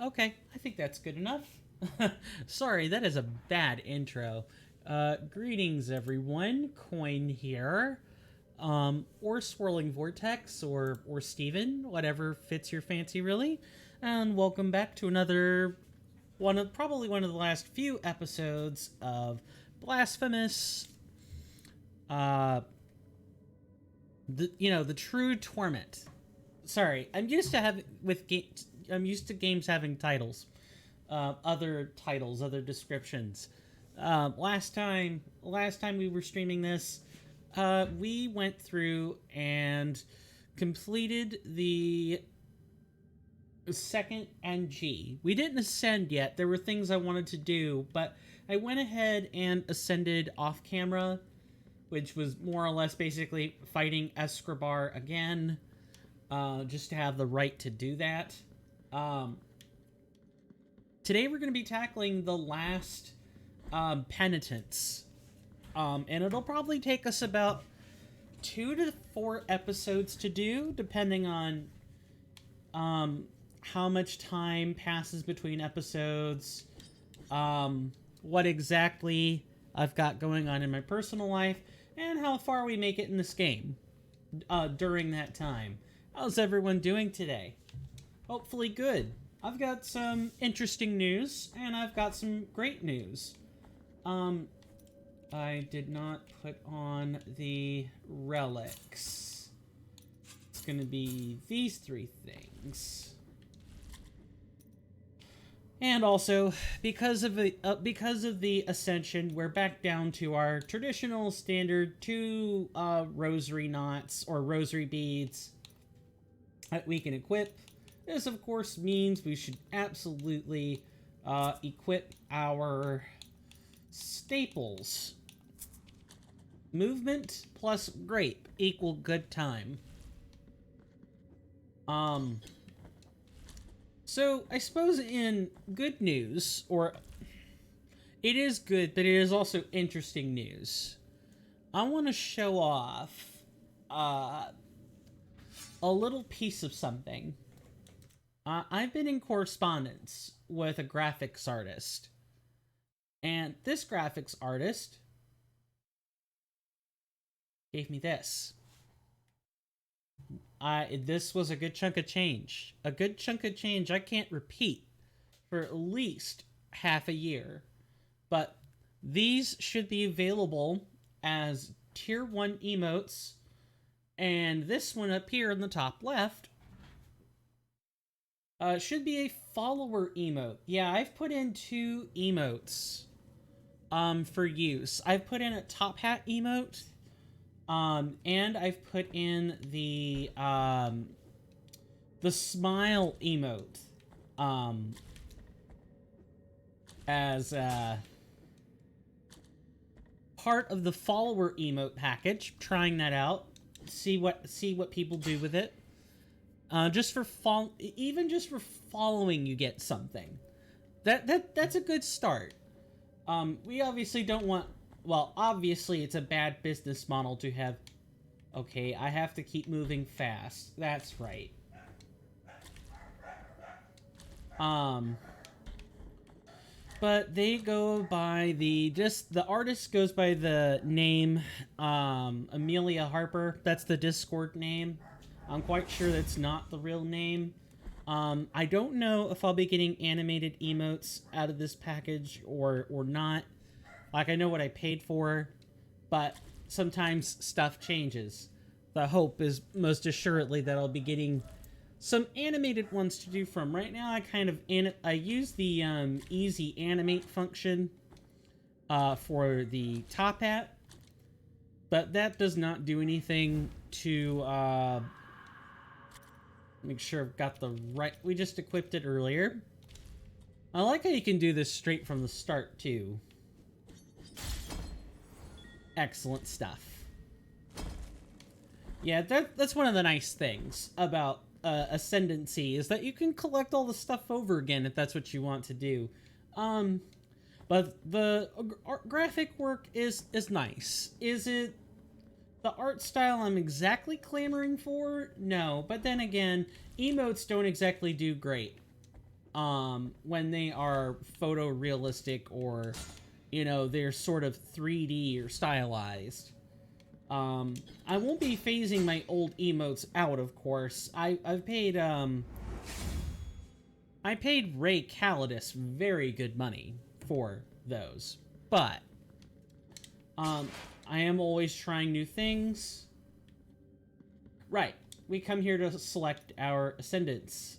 Okay, I think that's good enough. Sorry, that is a bad intro. Greetings, everyone. Coin here. Or Swirling Vortex, or Steven, whatever fits your fancy, really. And welcome back to another probably one of the last few episodes of Blasphemous. Uh, the true torment. Sorry, I'm used to I'm used to games having titles, other titles, other descriptions. Last time we were streaming this, we went through and completed the second NG. We didn't ascend yet. There were things I wanted to do, but I went ahead and ascended off camera, which was more or less basically fighting Escribar again, just to have the right to do that. Today we're going to be tackling the last Penitence. And it'll probably take us about 2 to 4 episodes to do, depending on how much time passes between episodes, what exactly I've got going on in my personal life, and how far we make it in this game during that time. How's everyone doing today? Hopefully good. I've got some interesting news, and I've got some great news. I did not put on the relics. It's going to be these 3 things. And also, because of the ascension, we're back down to our traditional standard 2 rosary knots or rosary beads that we can equip. This, of course, means we should absolutely equip our staples. Movement plus grape equal good time. So I suppose in good news, or it is good, but it is also interesting news. I want to show off a little piece of something. I've been in correspondence with a graphics artist, and this graphics artist gave me this. This was a good chunk of change. A good chunk of change I can't repeat for at least half a year. But these should be available as tier 1 emotes. And this one up here in the top left should be a follower emote. Yeah, I've put in 2 emotes for use. I've put in a top hat emote. And I've put in the smile emote, as part of the follower emote package. Trying that out, see what people do with it. Just for even just for following, you get something. That's a good start. We obviously don't want. Well, obviously, it's a bad business model to have... Okay, I have to keep moving fast. That's right. But they go by the... The artist goes by the name, Amelia Harper. That's the Discord name. I'm quite sure that's not the real name. I don't know if I'll be getting animated emotes out of this package or not. Like, I know what I paid for, but sometimes stuff changes. The hope is most assuredly that I'll be getting some animated ones to do from. Right now, I use the easy animate function for the top hat, but that does not do anything to make sure I've got the right... We just equipped it earlier. I like how you can do this straight from the start, too. Excellent stuff. Yeah, that's one of the nice things about Ascendancy, is that you can collect all the stuff over again if that's what you want to do. But the graphic work is nice. Is it the art style I'm exactly clamoring for? No, but then again, emotes don't exactly do great. when they are photorealistic or, you know, they're sort of 3D or stylized. I won't be phasing my old emotes out, of course. I paid Ray Calidus very good money for those, but I am always trying new things. Right, we come here to select our ascendants.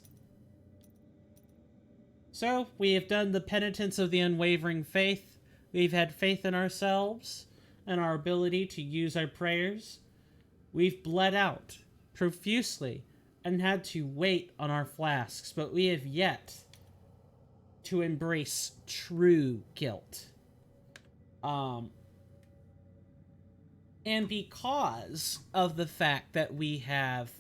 So, we have done the penitence of the unwavering faith. We've had faith in ourselves and our ability to use our prayers. We've bled out profusely and had to wait on our flasks, but we have yet to embrace true guilt. And because of the fact that we have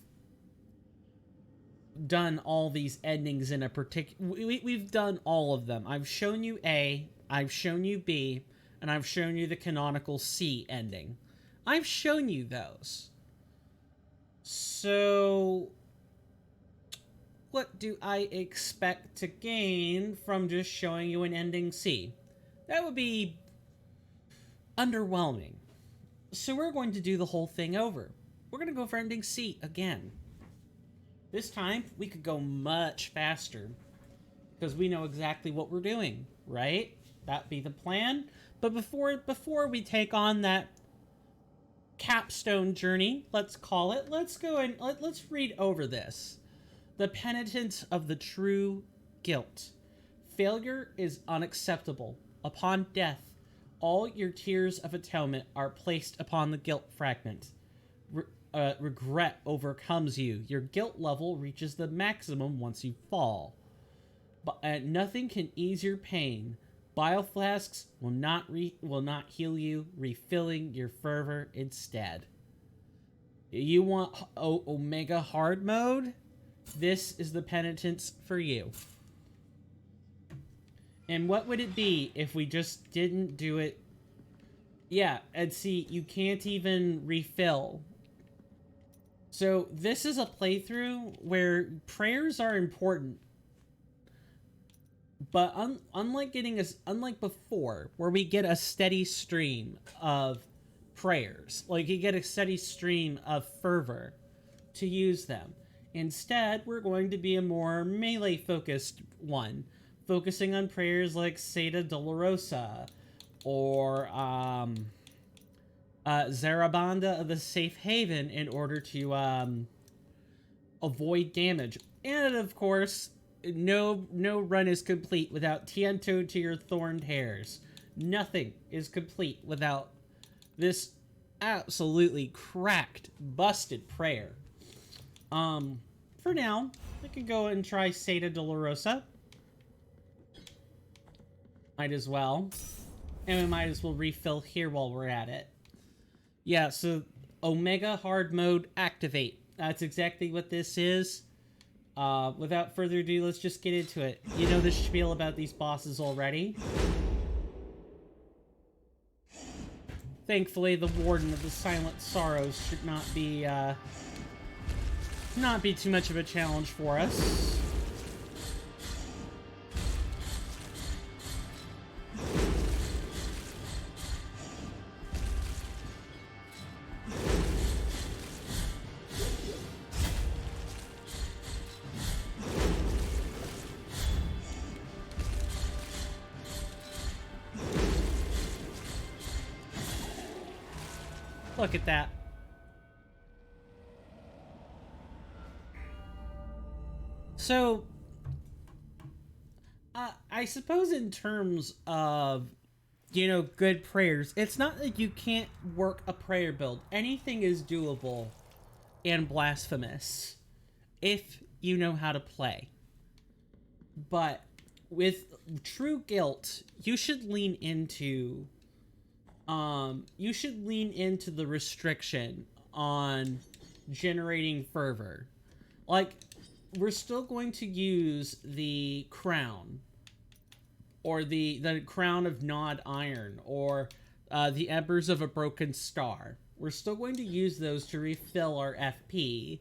done all these endings in a particular... We've done all of them. I've shown you A, I've shown you B, and I've shown you the canonical C ending. I've shown you those. So, what do I expect to gain from just showing you an ending C? That would be underwhelming. So we're going to do the whole thing over. We're going to go for ending C again. This time, we could go much faster because we know exactly what we're doing, right? That'd be the plan. But before we take on that capstone journey, let's call it, let's go and let's read over this. The penitence of the true guilt. Failure is unacceptable. Upon death, all your tears of atonement are placed upon the guilt fragment. Regret overcomes you. Your guilt level reaches the maximum once you fall. But nothing can ease your pain. Bioflasks will not heal you, refilling your fervor instead. You want Omega hard mode? This is the penitence for you. And what would it be if we just didn't do it? Yeah, and see, you can't even refill. So this is a playthrough where prayers are important. But unlike before, where we get a steady stream of prayers, like you get a steady stream of fervor to use them. Instead, we're going to be a more melee-focused one, focusing on prayers like Seda Dolorosa, or Zarabanda of the Safe Haven in order to avoid damage. And of course, no run is complete without Tiento to your thorned hairs. Nothing is complete without this absolutely cracked, busted prayer. For now, we can go and try Seda Dolorosa. Might as well. And we might as well refill here while we're at it. Yeah, so Omega hard mode activate. That's exactly what this is. Without further ado, let's just get into it. You know the spiel about these bosses already. Thankfully, the Warden of the Silent Sorrows should not be too much of a challenge for us. Look at that. So, I suppose in terms of, you know, good prayers, it's not that you can't work a prayer build. Anything is doable in Blasphemous if you know how to play. But with true guilt, you should lean into the restriction on generating fervor. Like, we're still going to use the crown, or the crown of gnawed iron, or the embers of a broken star. We're still going to use those to refill our FP,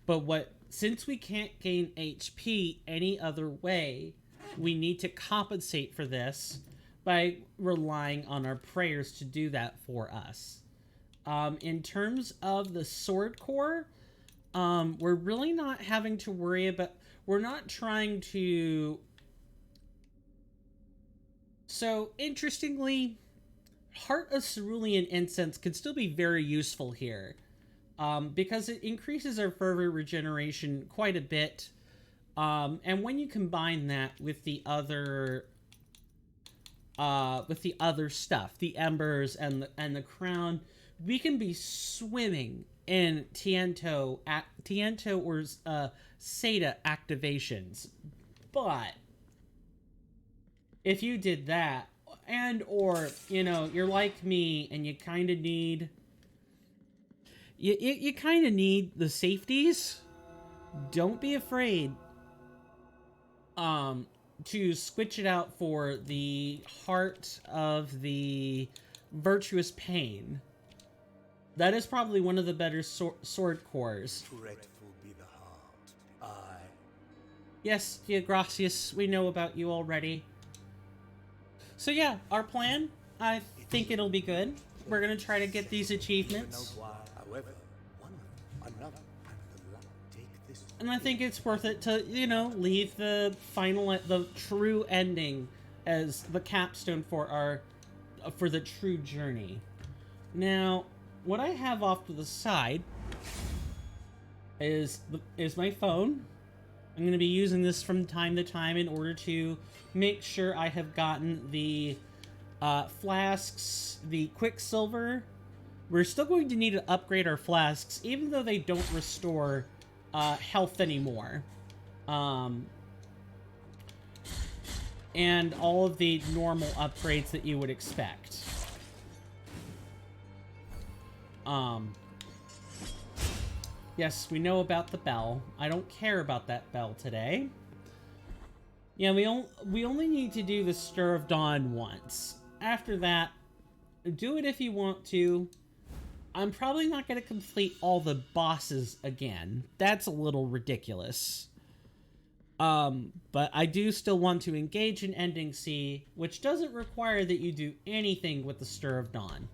but what since we can't gain HP any other way, we need to compensate for this by relying on our prayers to do that for us. In terms of the sword core, we're really not having to worry about... We're not trying to... So, interestingly, Heart of Cerulean Incense could still be very useful here. Because it increases our fervor regeneration quite a bit. And when you combine that with the other stuff, the embers and the crown, we can be swimming in Tiento or Seda activations. But if you did that, and or you're like me and you kind of need you kind of need the safeties, don't be afraid to switch it out for the Heart of the Virtuous Pain. That is probably one of the better sword cores. Dreadful be the heart. Aye. Yes, Gracias, we know about you already. So yeah, our plan, I think it'll be good. We're gonna try to get these achievements. However, one another and the luck take this. And I think it's worth it to, leave the true ending as the capstone for the true journey. Now, what I have off to the side is my phone. I'm going to be using this from time to time in order to make sure I have gotten the flasks, the Quicksilver. We're still going to need to upgrade our flasks, even though they don't restore health anymore. And all of the normal upgrades that you would expect. Yes, we know about the bell. I don't care about that bell today. Yeah, we only need to do the Stir of Dawn once. After that, do it if you want to. I'm probably not going to complete all the bosses again. That's a little ridiculous. But I do still want to engage in Ending C, which doesn't require that you do anything with the Stir of Dawn.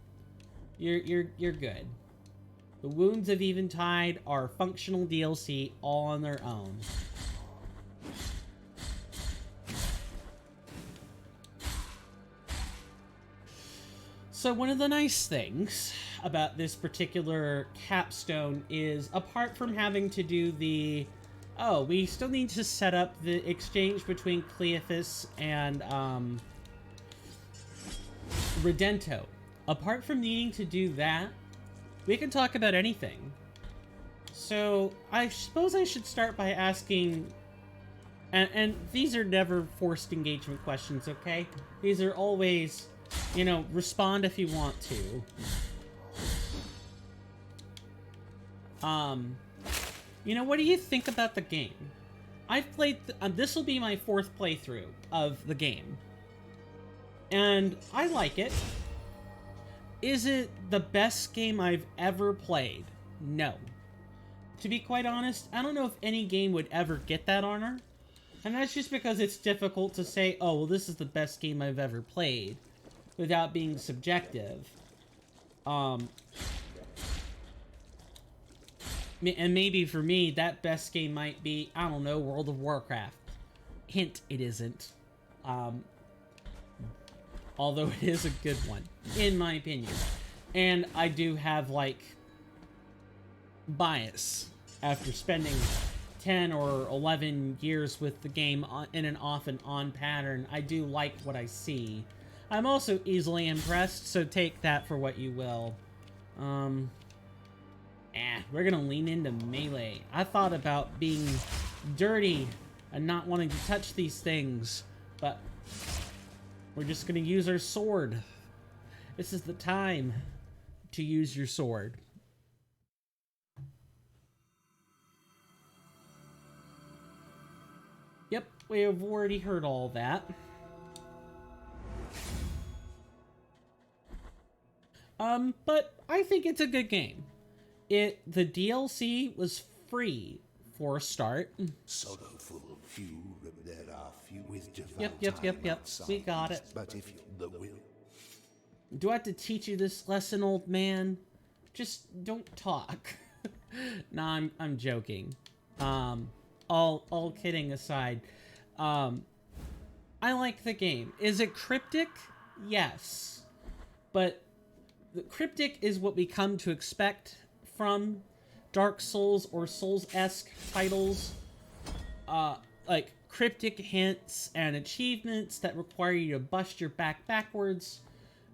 You're good. The Wounds of Eventide are functional DLC all on their own. So one of the nice things about this particular capstone is, apart from having to do the... Oh, we still need to set up the exchange between Cleophas and Redento. Apart from needing to do that, we can talk about anything. So, I suppose I should start by asking... And these are never forced engagement questions, okay? These are always, respond if you want to. What do you think about the game? I've played... this will be my 4th playthrough of the game. And I like it. Is it the best game I've ever played? No. To be quite honest, I don't know if any game would ever get that honor. And that's just because it's difficult to say, oh, well, this is the best game I've ever played, without being subjective. And maybe for me, that best game might be, I don't know, World of Warcraft. Hint, it isn't. Although it is a good one, in my opinion. And I do have, bias. After spending 10 or 11 years with the game in an off and on pattern, I do like what I see. I'm also easily impressed, so take that for what you will. We're gonna lean into melee. I thought about being dirty and not wanting to touch these things, but... we're just gonna use our sword. This is the time to use your sword. Yep, we have already heard all that. But I think it's a good game. The DLC was free for a start. Sorrowful few, there are few with divine Yep. We got it. But if you the will, Do I have to teach you this lesson, old man? Just don't talk. Nah, I'm joking. All kidding aside, I like the game. Is it cryptic? Yes, but the cryptic is what we come to expect from Dark Souls or Souls-esque titles. Like cryptic hints and achievements that require you to bust your back backwards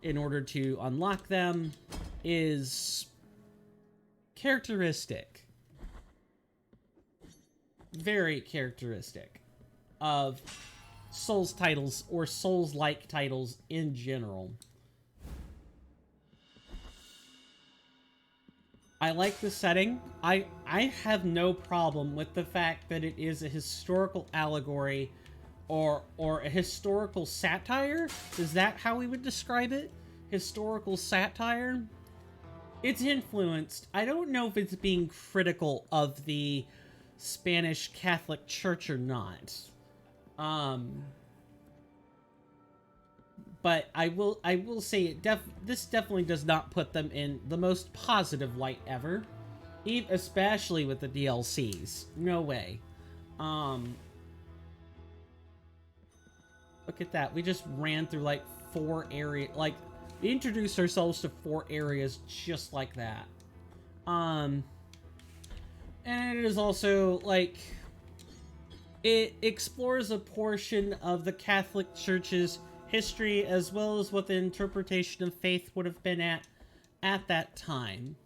in order to unlock them is characteristic. Very characteristic of Souls titles or Souls-like titles in general. I like the setting. I have no problem with the fact that it is a historical allegory or a historical satire. Is that how we would describe it? Historical satire? It's influenced. I don't know if it's being critical of the Spanish Catholic Church or not. But I will say this definitely does not put them in the most positive light ever, especially with the DLCs. No way. Look at that. We just ran through like 4 areas. Like, we introduced ourselves to 4 areas just like that. And it is also like it explores a portion of the Catholic Church's history as well as what the interpretation of faith would have been at that time.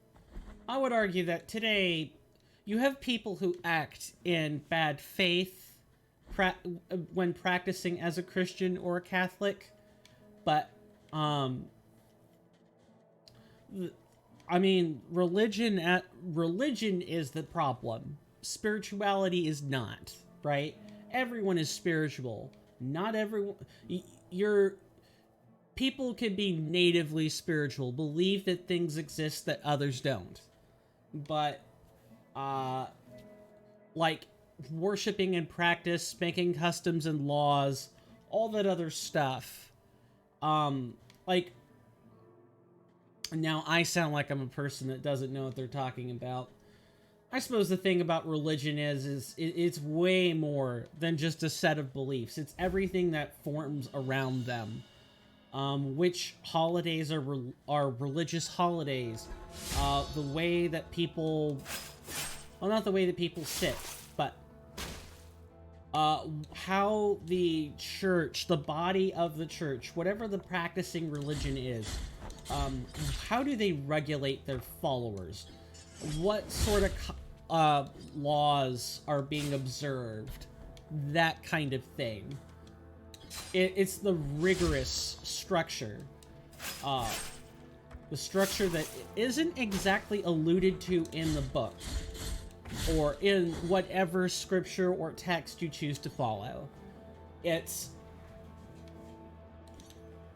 I would argue that today you have people who act in bad faith when practicing as a Christian or a Catholic, but I mean, religion is the problem. Spirituality is not, right? Everyone is spiritual. Not everyone. People can be natively spiritual, believe that things exist that others don't. But, like, worshiping and practice, making customs and laws, all that other stuff. Like, now I sound like I'm a person that doesn't know what they're talking about. I suppose the thing about religion is it's way more than just a set of beliefs. It's everything that forms around them. Which holidays are religious holidays? The way that people... Well, not the way that people sit, but... how the church, the body of the church, whatever the practicing religion is, how do they regulate their followers? What sort of laws are being observed? That kind of thing. It's the rigorous structure. The structure that isn't exactly alluded to in the book, or in whatever scripture or text you choose to follow. It's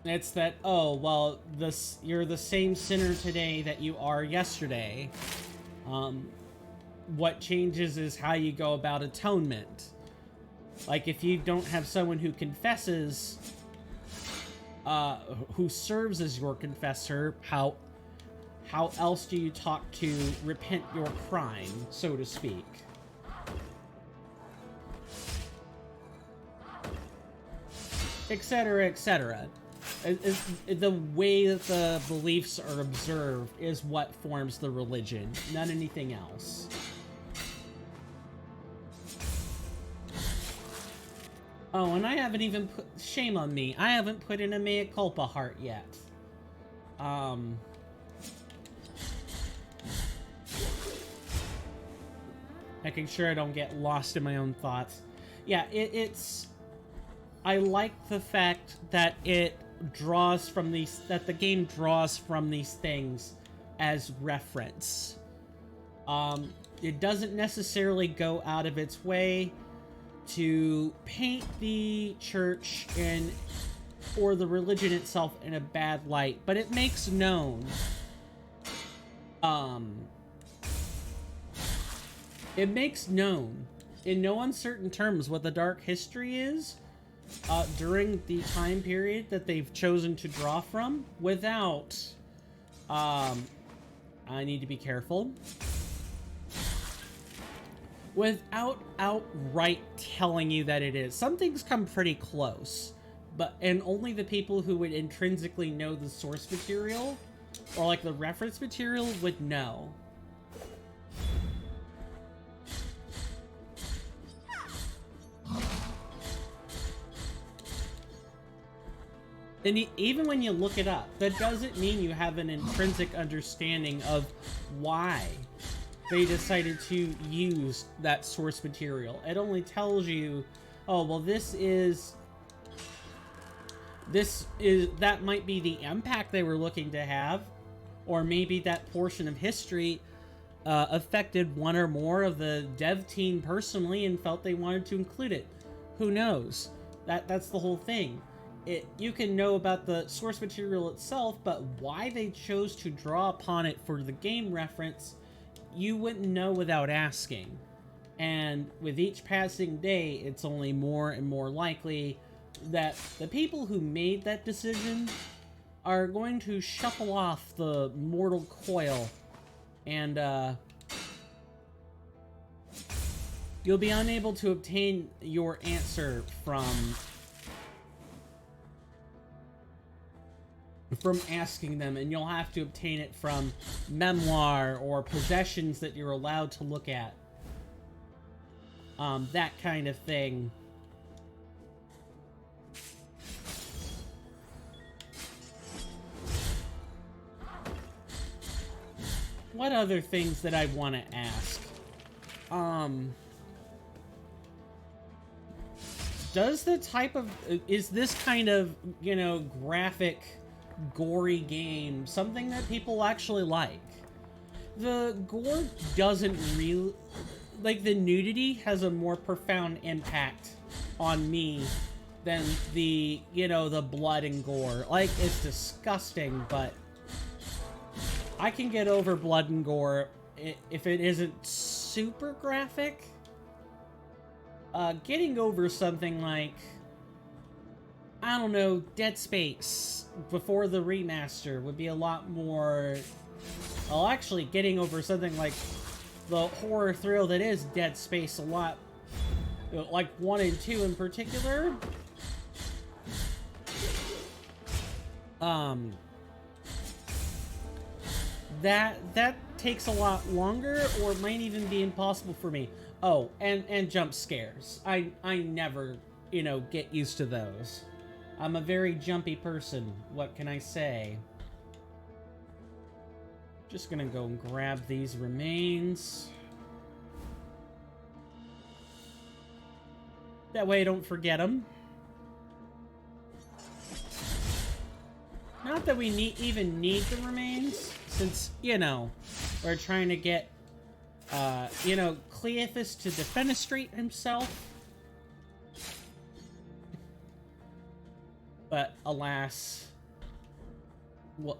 that, oh, well, you're the same sinner today that you are yesterday. What changes is how you go about atonement. Like, if you don't have someone who confesses, who serves as your confessor, how else do you talk to repent your crime, so to speak? Etc., etc. The way that the beliefs are observed is what forms the religion, not anything else. Oh, and I haven't even put... Shame on me. I haven't put in a mea culpa heart yet. Making sure I don't get lost in my own thoughts. Yeah, it's... I like the fact that it draws from these... That the game draws from these things as reference. It doesn't necessarily go out of its way to paint the church or the religion itself in a bad light, but it makes known It makes known in no uncertain terms what the dark history is during the time period that they've chosen to draw from without, I need to be careful, without outright telling you that it is. Some things come pretty close, and only the people who would intrinsically know the source material or like the reference material would know. And even when you look it up, that doesn't mean you have an intrinsic understanding of why they decided to use that source material. It only tells you, oh, well, that might be the impact they were looking to have, or maybe that portion of history affected one or more of the dev team personally and felt they wanted to include it. Who knows? That's the whole thing. You can know about the source material itself, but why they chose to draw upon it for the game reference, you wouldn't know without asking. And with each passing day, it's only more and more likely that the people who made that decision are going to shuffle off the mortal coil, and you'll be unable to obtain your answer from asking them, and you'll have to obtain it from memoir or possessions that you're allowed to look at. That kind of thing. What other things that I want to ask? Does the type of... Is this kind of, you know, graphic, gory game something that people actually like? The gore doesn't really... Like, the nudity has a more profound impact on me than the, you know, the blood and gore. Like, it's disgusting, but I can get over blood and gore if it isn't super graphic. Getting over something like, I don't know, Dead Space before the remaster would be a lot more... Well, actually, getting over something like the horror thrill that is Dead Space a lot, like 1 and 2 in particular. That takes a lot longer, or it might even be impossible for me. Oh, and jump scares. I never, you know, get used to those. I'm a very jumpy person. What can I say? Just gonna go and grab these remains. That way I don't forget them. Not that we even need the remains, since, you know, we're trying to get, you know, Cleophas to defenestrate himself. But, alas, well,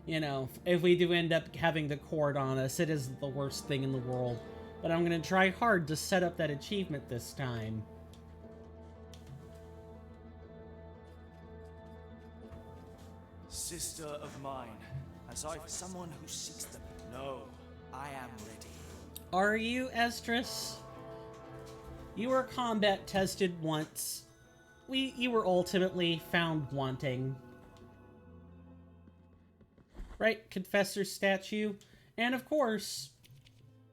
you know, if we do end up having the cord on us, it is the worst thing in the world. But I'm going to try hard to set up that achievement this time. Sister of mine, as I for someone who seeks them. No, I am ready. Are you, Estrus? You were combat tested once. You were ultimately found wanting. Right, Confessor's statue? And of course,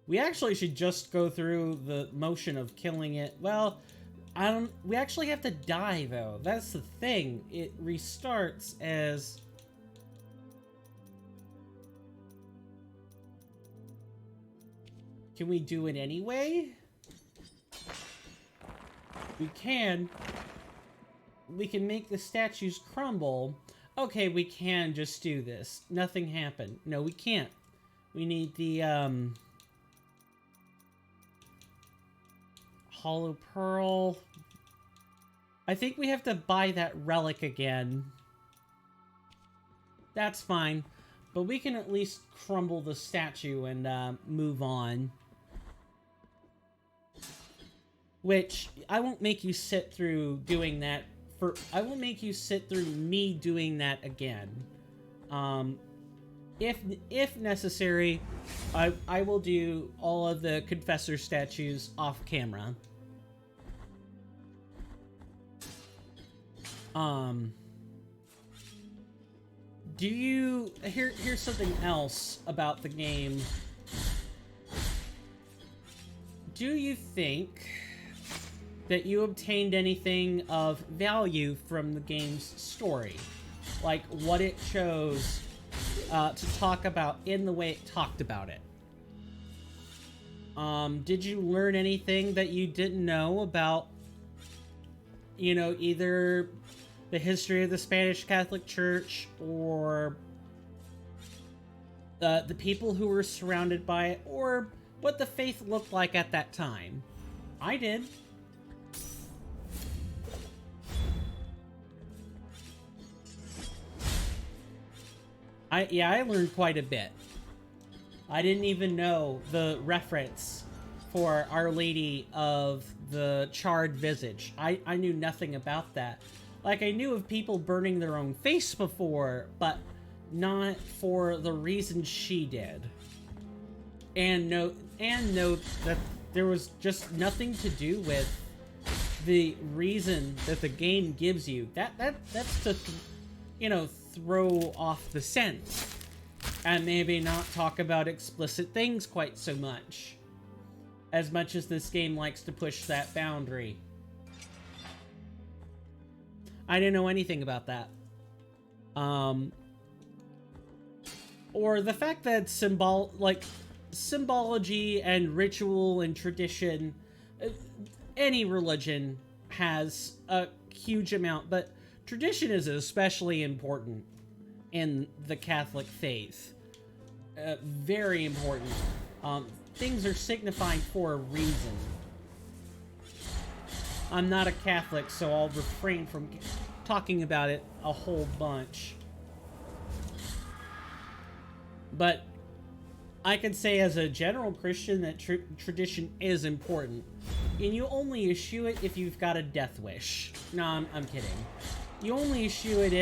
we actually should just go through the motion of killing it. Well, we actually have to die, though. That's the thing. It restarts as... Can we do it anyway? We can. We can make the statues crumble. Okay, we can just do this. Nothing happened. No, we can't. We need the, Hollow Pearl. I think we have to buy that relic again. That's fine. But we can at least crumble the statue and, move on. which I won't make you sit through doing that. I will make you sit through me doing that again. If necessary, I will do all of the confessor statues off camera. Here's something else about the game. Do you think that you obtained anything of value from the game's story? Like what it chose to talk about in the way it talked about it? Did you learn anything that you didn't know about, either the history of the Spanish Catholic Church or the people who were surrounded by it, or what the faith looked like at that time? I did. I learned quite a bit. I didn't even know the reference for Our Lady of the Charred Visage. I knew nothing about that. Like, I knew of people burning their own face before, but not for the reason she did. And note that there was just nothing to do with the reason that the game gives you. That's to, throw off the scent. And maybe not talk about explicit things quite so much. As much as this game likes to push that boundary. I didn't know anything about that. Or the fact that symbology and ritual and tradition, any religion has a huge amount, but tradition is especially important in the Catholic faith. Very important. Things are signified for a reason. I'm not a Catholic, so I'll refrain from talking about it a whole bunch. But I can say as a general Christian that tradition is important. And you only eschew it if you've got a death wish. No, I'm kidding. You only eschew it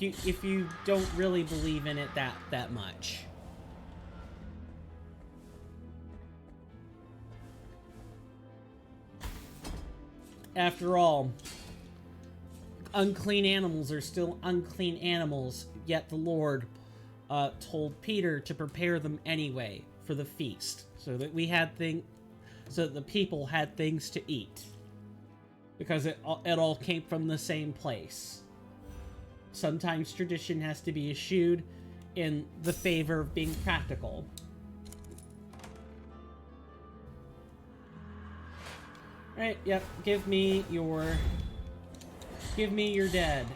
if you don't really believe in it that much. After all, unclean animals are still unclean animals, yet the Lord told Peter to prepare them anyway for the feast, so that the people had things to eat, because it all came from the same place. Sometimes tradition has to be eschewed in the favor of being practical. Right, yep, give me your dead.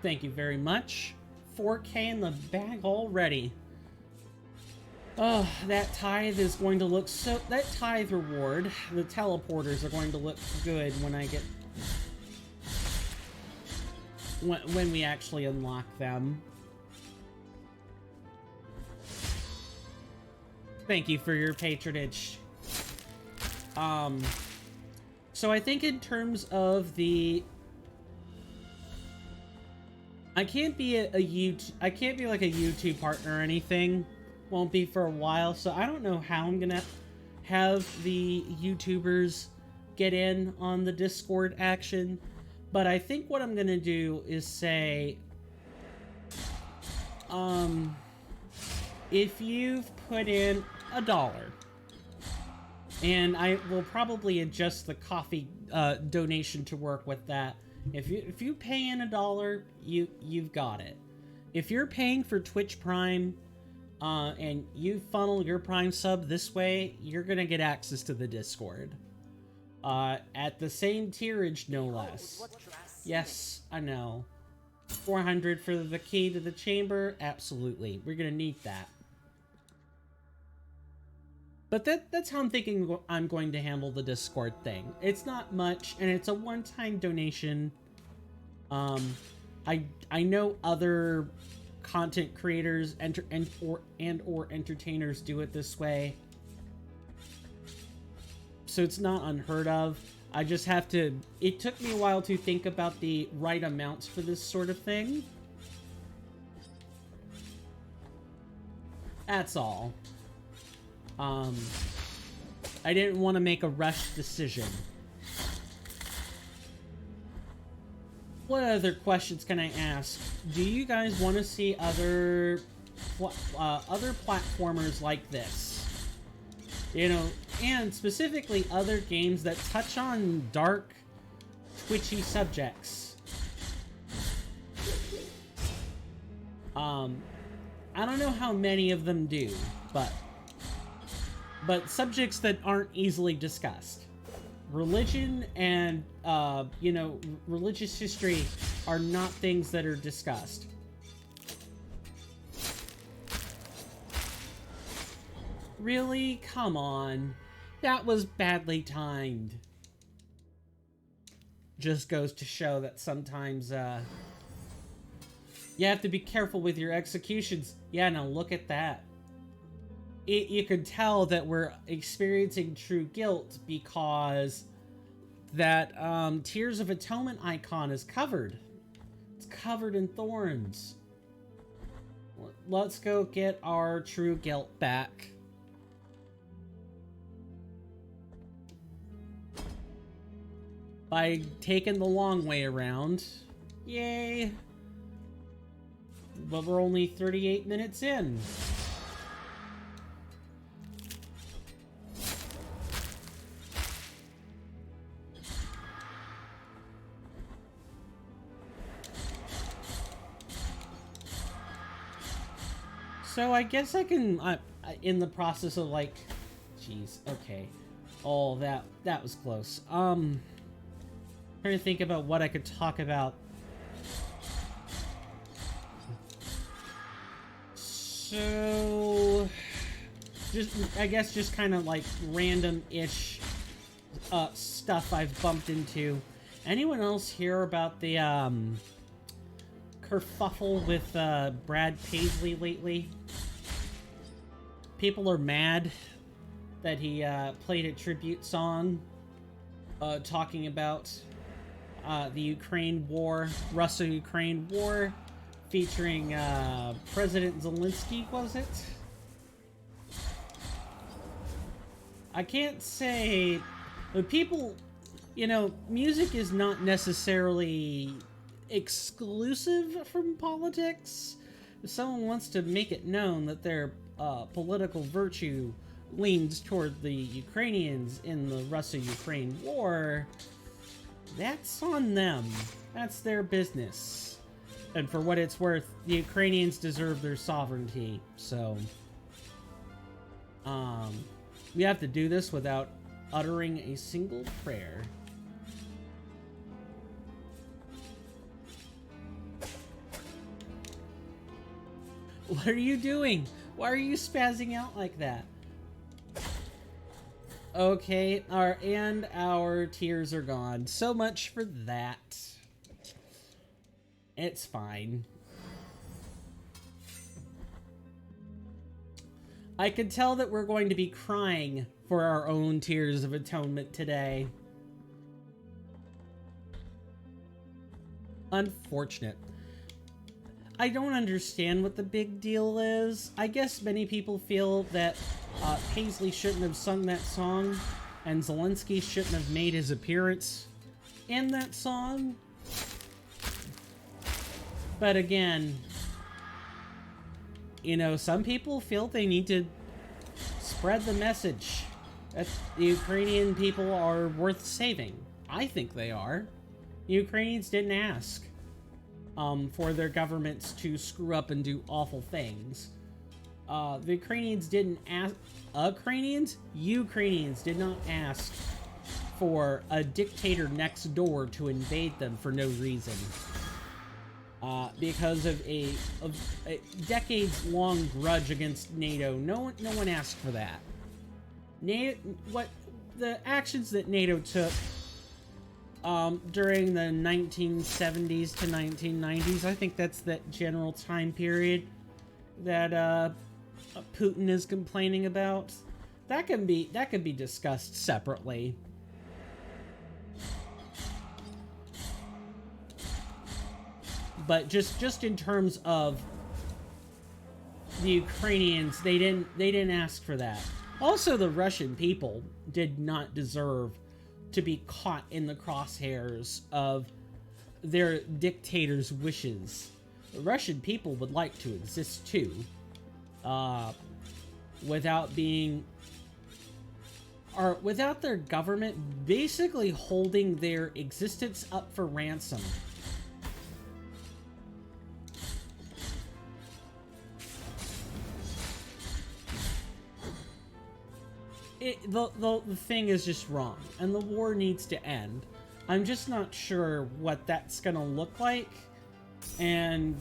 Thank you very much. 4K in the bag already. Oh, that tithe is going to look so... That tithe reward, the teleporters are going to look good when I get... When we actually unlock them. Thank you for your patronage. So I think in terms of the... I can't be like a YouTube partner or anything. Won't be for a while, so I don't know how I'm gonna have the YouTubers get in on the Discord action. But I think what I'm gonna do is say, if you've put in $1, and I will probably adjust the coffee donation to work with that. If you pay in $1, you've got it. If you're paying for Twitch Prime, and you funnel your Prime sub this way, you're gonna get access to the Discord. At the same tierage, no less. Yes, I know. 400 for the key to the chamber? Absolutely. We're gonna need that. But that's how I'm thinking I'm going to handle the Discord thing. It's not much, and it's a one-time donation. I know other content creators or entertainers do it this way, so it's not unheard of. I just have to. It took me a while to think about the right amounts for this sort of thing. That's all. I didn't want to make a rushed decision. What other questions can I ask? Do you guys want to see other platformers like this? You know, and specifically other games that touch on dark, twitchy subjects. I don't know how many of them do, but subjects that aren't easily discussed. Religion and, you know, religious history are not things that are discussed. Really? Come on. That was badly timed. Just goes to show that sometimes, you have to be careful with your executions. Yeah, now look at that. You can tell that we're experiencing true guilt because that Tears of Atonement icon is covered. It's covered in thorns. Let's go get our true guilt back. By taking the long way around. Yay. But we're only 38 minutes in. So I guess I can, in the process of like, jeez, okay. Oh, that was close. Trying to think about what I could talk about. So, I guess just kind of like random-ish stuff I've bumped into. Anyone else hear about the kerfuffle with Brad Paisley lately? People are mad that he played a tribute song talking about the Ukraine war, Russia-Ukraine war, featuring President Zelensky, was it? I can't say... But people, you know, music is not necessarily exclusive from politics. If someone wants to make it known that their political virtue leans toward the Ukrainians in the Russia-Ukraine war, that's on them. That's their business. And for what it's worth, the Ukrainians deserve their sovereignty, so... we have to do this without uttering a single prayer. What are you doing? Why are you spazzing out like that? Okay, our tears are gone. So much for that. It's fine. I can tell that we're going to be crying for our own Tears of Atonement today. Unfortunate. I don't understand what the big deal is. I guess many people feel that Paisley shouldn't have sung that song, and Zelensky shouldn't have made his appearance in that song. But again, you know, some people feel they need to spread the message that the Ukrainian people are worth saving. I think they are. The Ukrainians didn't ask for their governments to screw up and do awful things. The Ukrainians didn't ask... Ukrainians did not ask for a dictator next door to invade them for no reason. Because of a decades-long grudge against NATO. No one asked for that. The actions that NATO took during the 1970s to 1990s. I think that's that general time period that Putin is complaining about. That can be discussed separately. But just in terms of the Ukrainians, they didn't ask for that. Also, the Russian people did not deserve to be caught in the crosshairs of their dictator's wishes. The Russian people would like to exist too, without their government basically holding their existence up for ransom. The thing is just wrong, and the war needs to end. I'm just not sure what that's gonna look like, and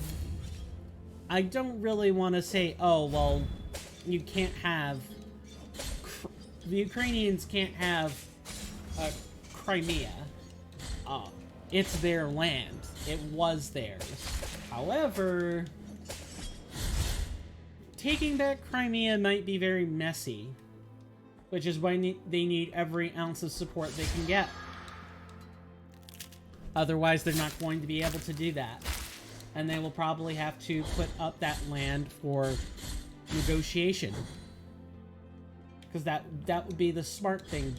I don't really want to say, oh, well, you can't have... the Ukrainians can't have Crimea. It's their land. It was theirs. However, taking back Crimea might be very messy, which is why they need every ounce of support they can get. Otherwise, they're not going to be able to do that. And they will probably have to put up that land for negotiation. Because that would be the smart thing.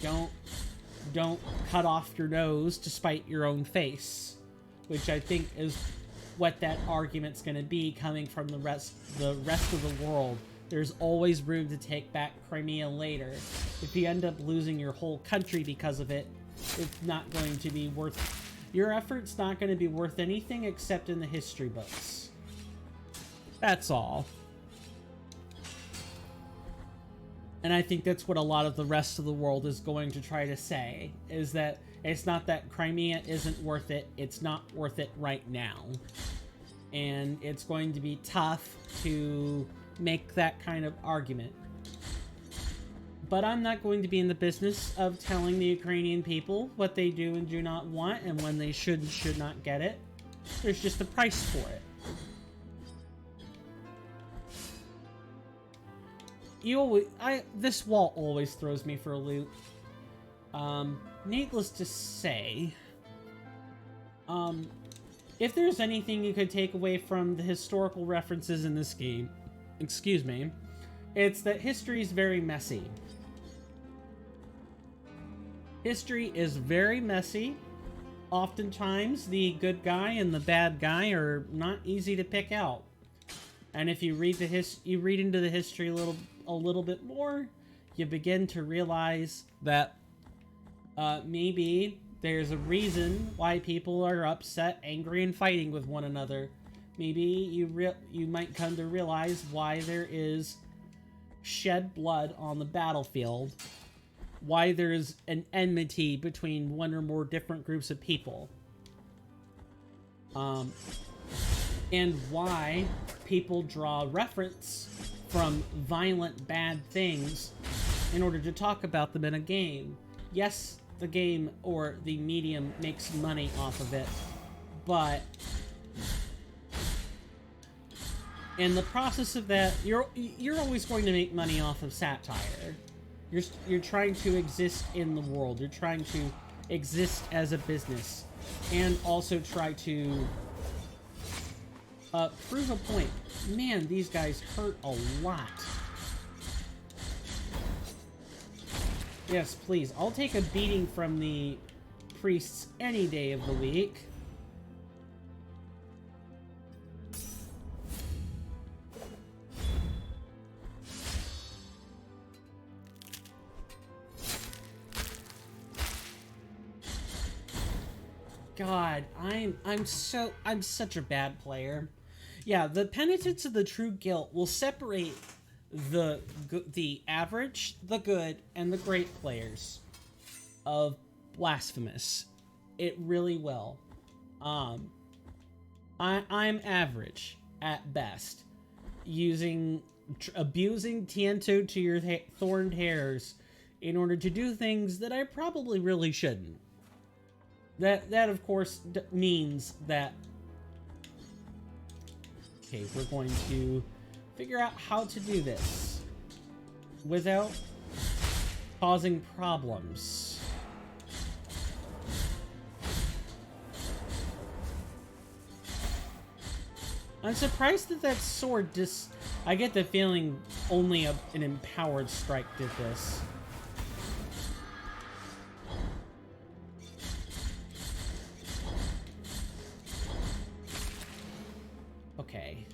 Don't cut off your nose to spite your own face. Which I think is what that argument's going to be coming from the rest of the world. There's always room to take back Crimea later. If you end up losing your whole country because of it, it's not going to be worth... your effort's not going to be worth anything except in the history books. That's all. And I think that's what a lot of the rest of the world is going to try to say, is that it's not that Crimea isn't worth it, it's not worth it right now. And it's going to be tough to make that kind of argument. But I'm not going to be in the business of telling the Ukrainian people what they do and do not want, and when they should and should not get it. There's just a price for it. This wall always throws me for a loop. Needless to say, if there's anything you could take away from the historical references in this game, excuse me, it's that history is very messy. History is very messy. Oftentimes, the good guy and the bad guy are not easy to pick out. And if you read into the history a little bit more, you begin to realize that maybe there's a reason why people are upset, angry, and fighting with one another. Maybe you might come to realize why there is shed blood on the battlefield, why there's an enmity between one or more different groups of people, and why people draw reference from violent, bad things in order to talk about them in a game. Yes, the game or the medium makes money off of it, but in the process of that, you're always going to make money off of satire. You're trying to exist in the world. You're trying to exist as a business, and also try to prove a point. Man, these guys hurt a lot. Yes, please. I'll take a beating from the priests any day of the week. God, I'm such a bad player. Yeah, the Penitence of the True Guilt will separate the average, the good, and the great players of Blasphemous. It really will. I'm average at best, abusing Tiento to your thorned hairs in order to do things that I probably really shouldn't. That of course means that... Okay, we're going to figure out how to do this without causing problems. I'm surprised that that sword I get the feeling only an empowered strike did this. Okay.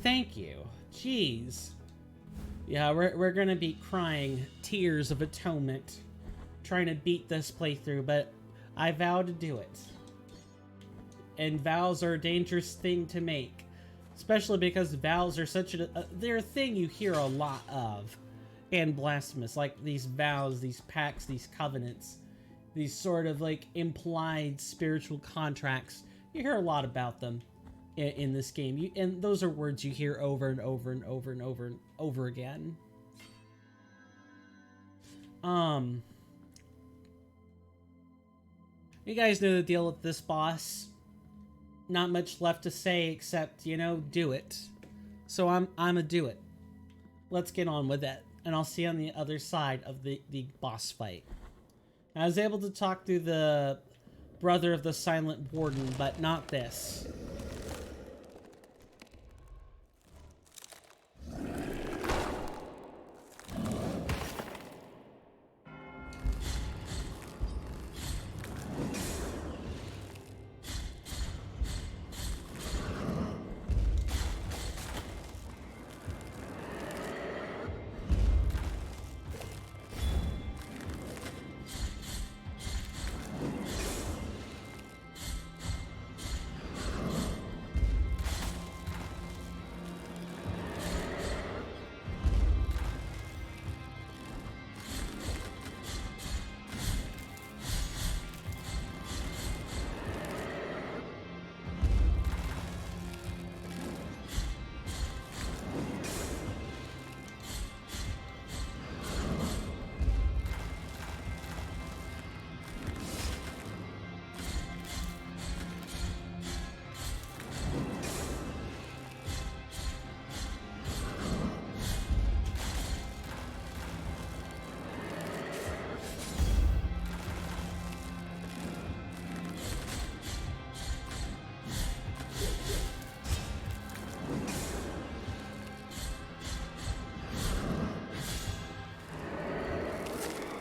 Thank you. Jeez. Yeah, we're gonna be crying tears of atonement trying to beat this playthrough, but I vow to do it. And vows are a dangerous thing to make, especially because vows are such they're a thing you hear a lot of in Blasphemous, like these vows, these pacts, these covenants, these sort of like implied spiritual contracts. You hear a lot about them in this game, and those are words you hear over and over and over and over and over again. You guys know the deal with this boss. Not much left to say except, you know, do it. So I'ma do it. Let's get on with it, and I'll see you on the other side of the boss fight. I was able to talk to the brother of the Silent Warden, but not this.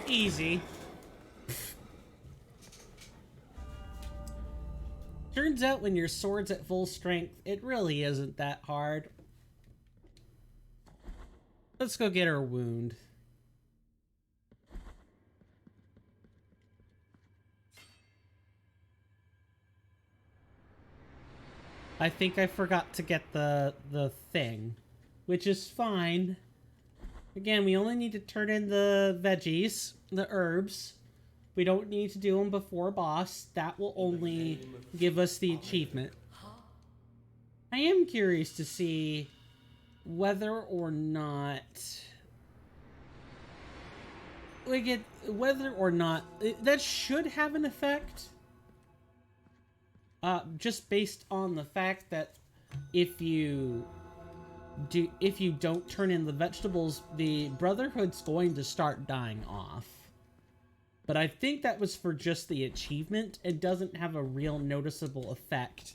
Easy. Turns out when your sword's at full strength, it really isn't that hard. Let's go get her wound. I think I forgot to get the thing, which is fine. Again, we only need to turn in the veggies, the herbs. We don't need to do them before boss. That will only give us the achievement. I am curious to see whether or not that should have an effect. Just based on the fact that if you don't turn in the vegetables, the Brotherhood's going to start dying off. But I think that was for just the achievement. It doesn't have a real noticeable effect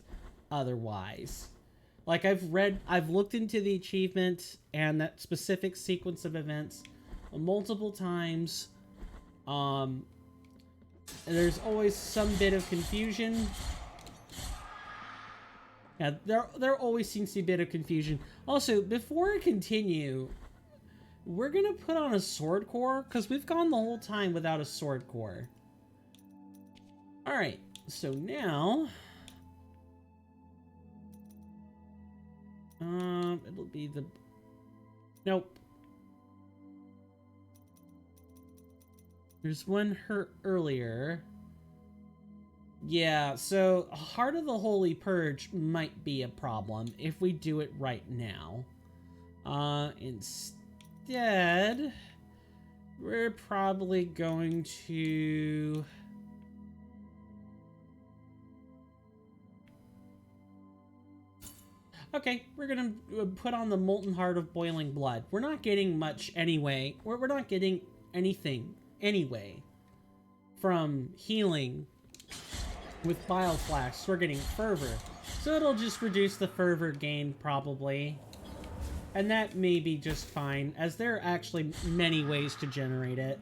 otherwise. Like, I've looked into the achievement and that specific sequence of events multiple times. And there's always some bit of confusion. Yeah, there always seems to be a bit of confusion. Also, before I continue, we're gonna put on a sword core, because we've gone the whole time without a sword core. Alright, so now... it'll be the... Nope. There's one hurt earlier. Yeah, so Heart of the Holy Purge might be a problem if we do it right now. Instead, We're probably going to... Okay, we're gonna put on the Molten Heart of Boiling Blood. We're not getting much anyway. We're not getting anything anyway from healing with Bile Flash. We're getting Fervor. So it'll just reduce the Fervor gain, probably. And that may be just fine, as there are actually many ways to generate it.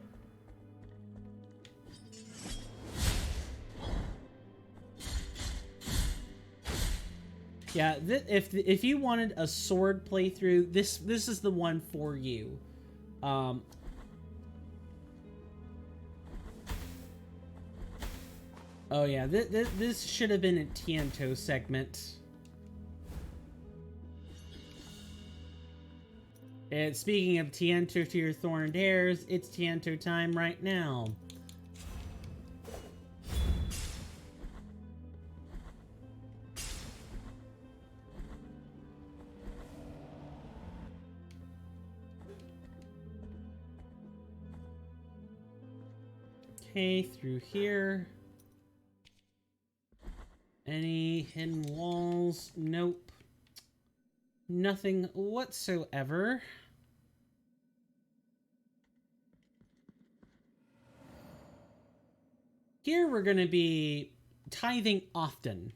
Yeah, if you wanted a sword playthrough, this is the one for you. Oh yeah, this should have been a Tiento segment. And speaking of Tiento to your Thorned Hairs, it's Tiento time right now. Okay, through here. Any hidden walls? Nope. Nothing whatsoever. Here we're going to be tithing often.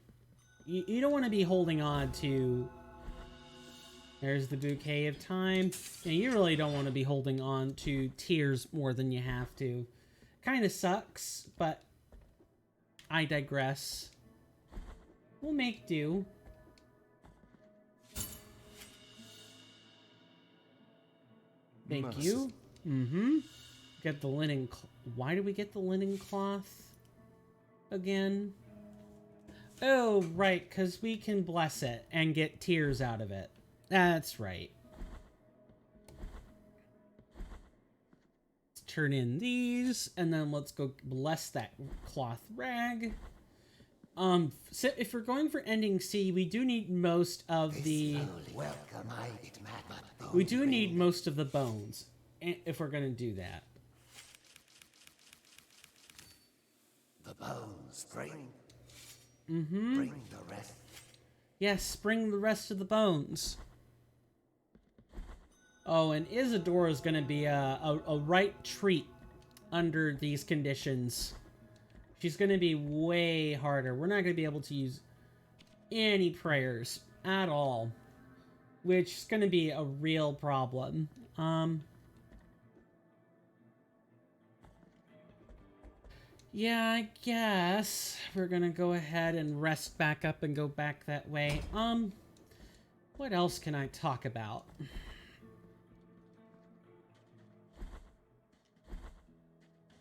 You don't want to be holding on to... There's the Bouquet of Time. And you really don't want to be holding on to tears more than you have to. Kind of sucks, but I digress. We'll make do. Thank you. Mm-hmm. Get the linen... Why do we get the linen cloth again? Oh, right, because we can bless it and get tears out of it. That's right. Let's turn in these, and then let's go bless that cloth rag. So if we're going for ending C, we do need most of the... We do need most of the bones, if we're going to do that. The bones bring. Mm-hmm. Bring the rest. Yes, bring the rest of the bones. Oh, and Isadora is going to be a right treat under these conditions. She's going to be way harder. We're not going to be able to use any prayers at all, which is going to be a real problem. Yeah, I guess we're going to go ahead and rest back up and go back that way. What else can I talk about?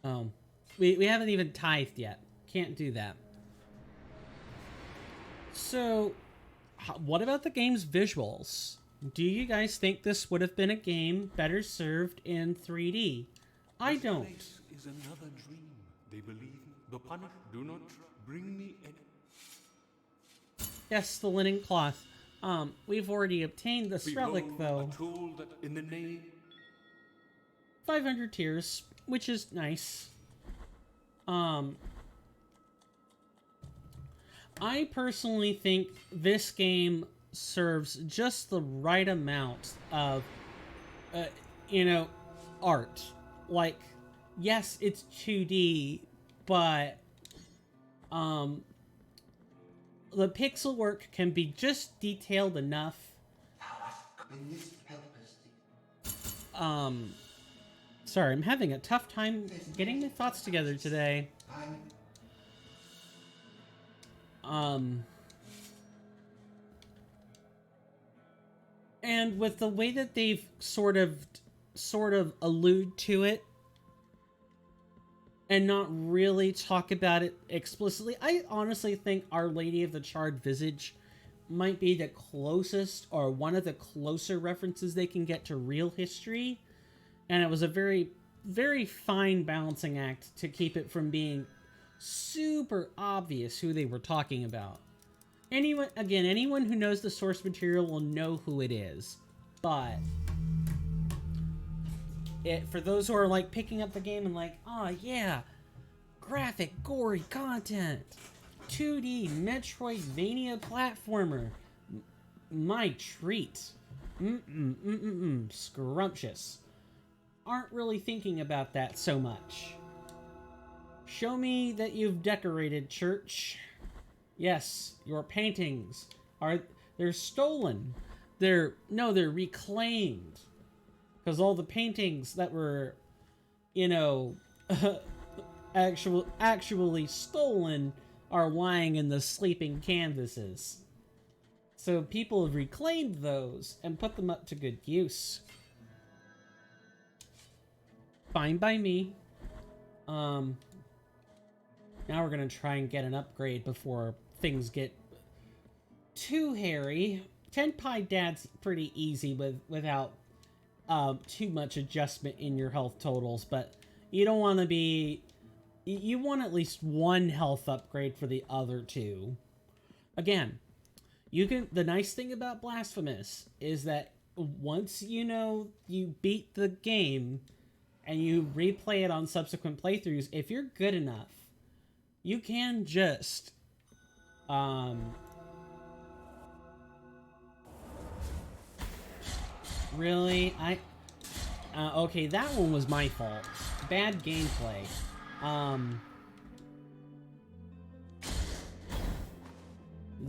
Oh, we haven't even tithed yet. Can't do that. So, what about the game's visuals? Do you guys think this would have been a game better served in 3D? I don't. This place is another dream. They believe the punished do not bring me any. Yes, the linen cloth. We've already obtained this relic, though. A tool that in the name 500 tears, which is nice. I personally think this game serves just the right amount of, art. Like, yes, it's 2D, but, the pixel work can be just detailed enough. Sorry, I'm having a tough time getting my thoughts together today. And with the way that they've sort of allude to it and not really talk about it explicitly, I honestly think Our Lady of the Charred Visage might be the closest or one of the closer references they can get to real history. And it was a very, very fine balancing act to keep it from being super obvious who they were talking about. Anyone who knows the source material will know who it is. But for those who are like picking up the game and like, oh yeah, graphic, gory content, 2D Metroidvania platformer, my treat. Scrumptious. Aren't really thinking about that so much. Show me that you've decorated, church. Yes, your paintings they're stolen. They're reclaimed. Because all the paintings that were, you know, actually stolen are lying in the sleeping canvases. So people have reclaimed those and put them up to good use. Fine by me. Now we're gonna try and get an upgrade before things get too hairy. 10 Pie Dad's pretty easy without too much adjustment in your health totals, but you don't want to be... You want at least one health upgrade for the other two. Again, you can... The nice thing about Blasphemous is that once you beat the game and you replay it on subsequent playthroughs, if you're good enough, you can just really? Okay, that one was my fault. Bad gameplay.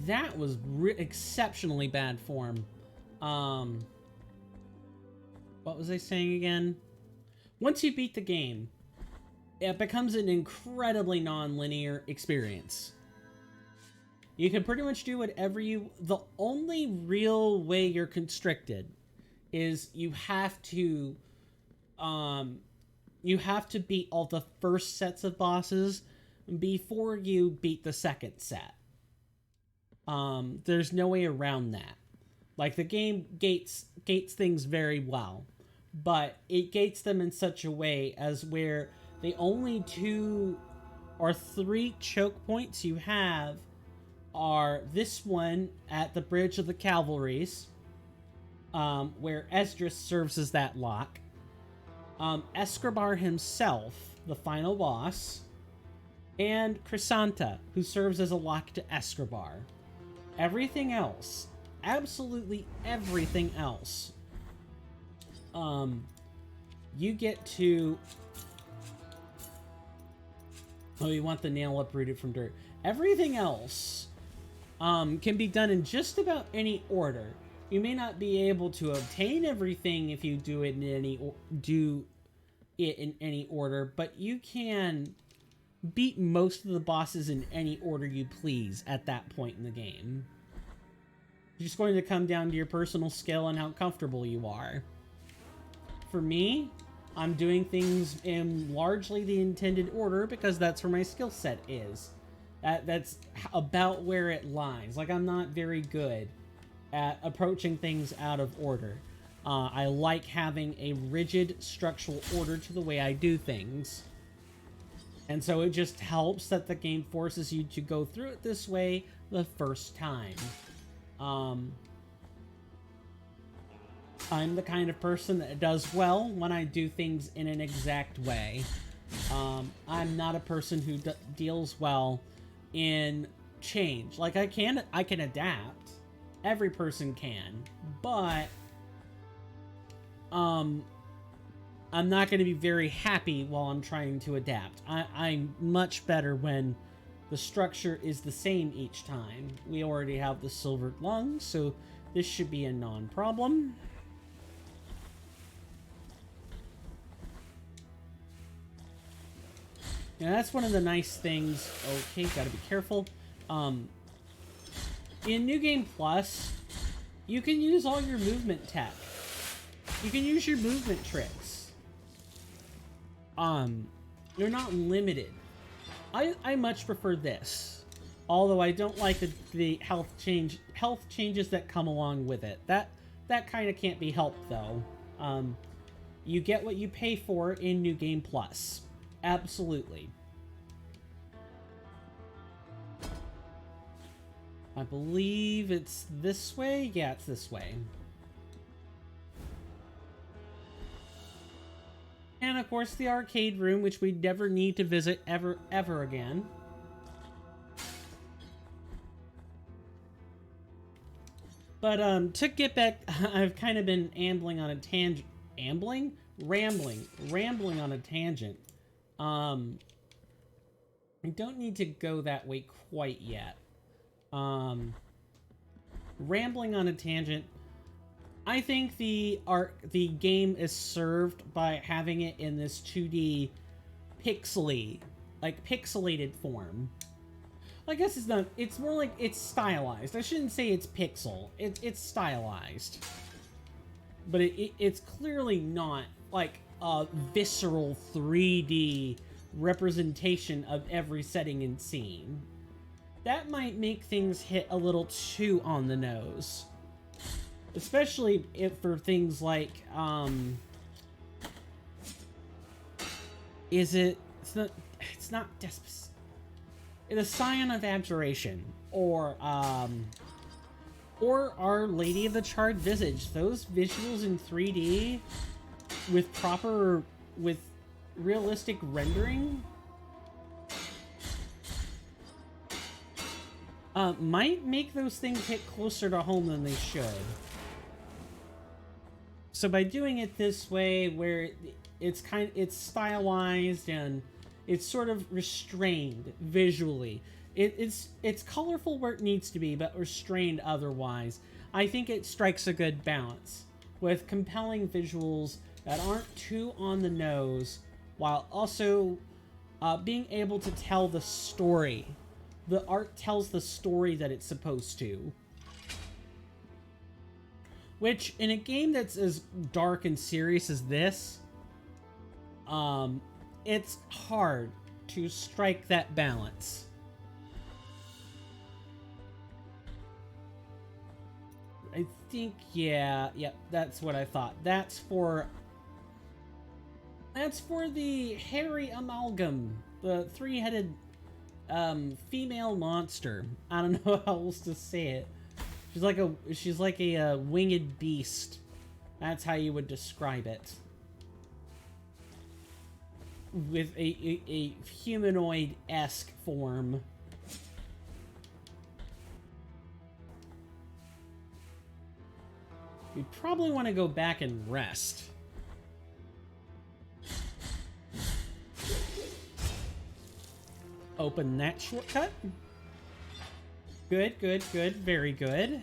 That was exceptionally bad form. What was I saying again? Once you beat the game, it becomes an incredibly non-linear experience. You can pretty much do whatever you... The only real way you're constricted is you have to beat all the first sets of bosses before you beat the second set. There's no way around that. Like, the game gates things very well, but it gates them in such a way as where the only 2 or 3 choke points you have are this one at the Bridge of the Cavalries, where Esdras serves as that lock, Escobar himself, the final boss, and Chrysanta, who serves as a lock to Escobar. Everything else, absolutely everything else, you get to... Oh, you want the nail uprooted from dirt. Everything else can be done in just about any order. You may not be able to obtain everything if you do it in any order, but you can beat most of the bosses in any order you please at that point in the game. It's just going to come down to your personal skill and how comfortable you are. For me, I'm doing things in largely the intended order because that's where my skill set is. That's about where it lies. Like, I'm not very good at approaching things out of order. I like having a rigid structural order to the way I do things. And so it just helps that the game forces you to go through it this way the first time. I'm the kind of person that does well when I do things in an exact way. I'm not a person who deals well in change. Like, I can adapt. Every person can. But I'm not going to be very happy while I'm trying to adapt. I'm much better when the structure is the same each time. We already have the silvered lung, so this should be a non-problem. Yeah, that's one of the nice things. Okay, gotta be careful. In New Game Plus, you can use all your movement tech. You can use your movement tricks. You're not limited. I much prefer this. Although I don't like the health changes that come along with it. That kind of can't be helped, though. You get what you pay for in New Game Plus. Absolutely. I believe it's this way? Yeah, it's this way. And of course the arcade room, which we never need to visit ever again. But to get back, I've kind of been rambling on a tangent. Rambling on a tangent. I don't need to go that way quite yet. Rambling on a tangent. I think the game is served by having it in this 2D pixelated form. I guess it's not, it's more like it's stylized. I shouldn't say it's pixel. It's stylized. But it's clearly not like a visceral 3D representation of every setting and scene. That might make things hit a little too on the nose. Especially for things like, it's not the Scion of Abjuration, or Our Lady of the Charred Visage. Those visuals in 3D with realistic rendering might make those things hit closer to home than they should. So by doing it this way, where it's stylized and it's sort of restrained visually, it's colorful where it needs to be, but restrained otherwise. I think it strikes a good balance with compelling visuals that aren't too on the nose, while also being able to tell the story. The art tells the story that it's supposed to. Which, in a game that's as dark and serious as this, it's hard to strike that balance. I think, yeah, that's what I thought. That's for the hairy amalgam, the three-headed female monster. I don't know how else to say it. She's like a winged beast. That's how you would describe it. With a humanoid-esque form. We probably want to go back and rest. Open that shortcut. Good. Very good.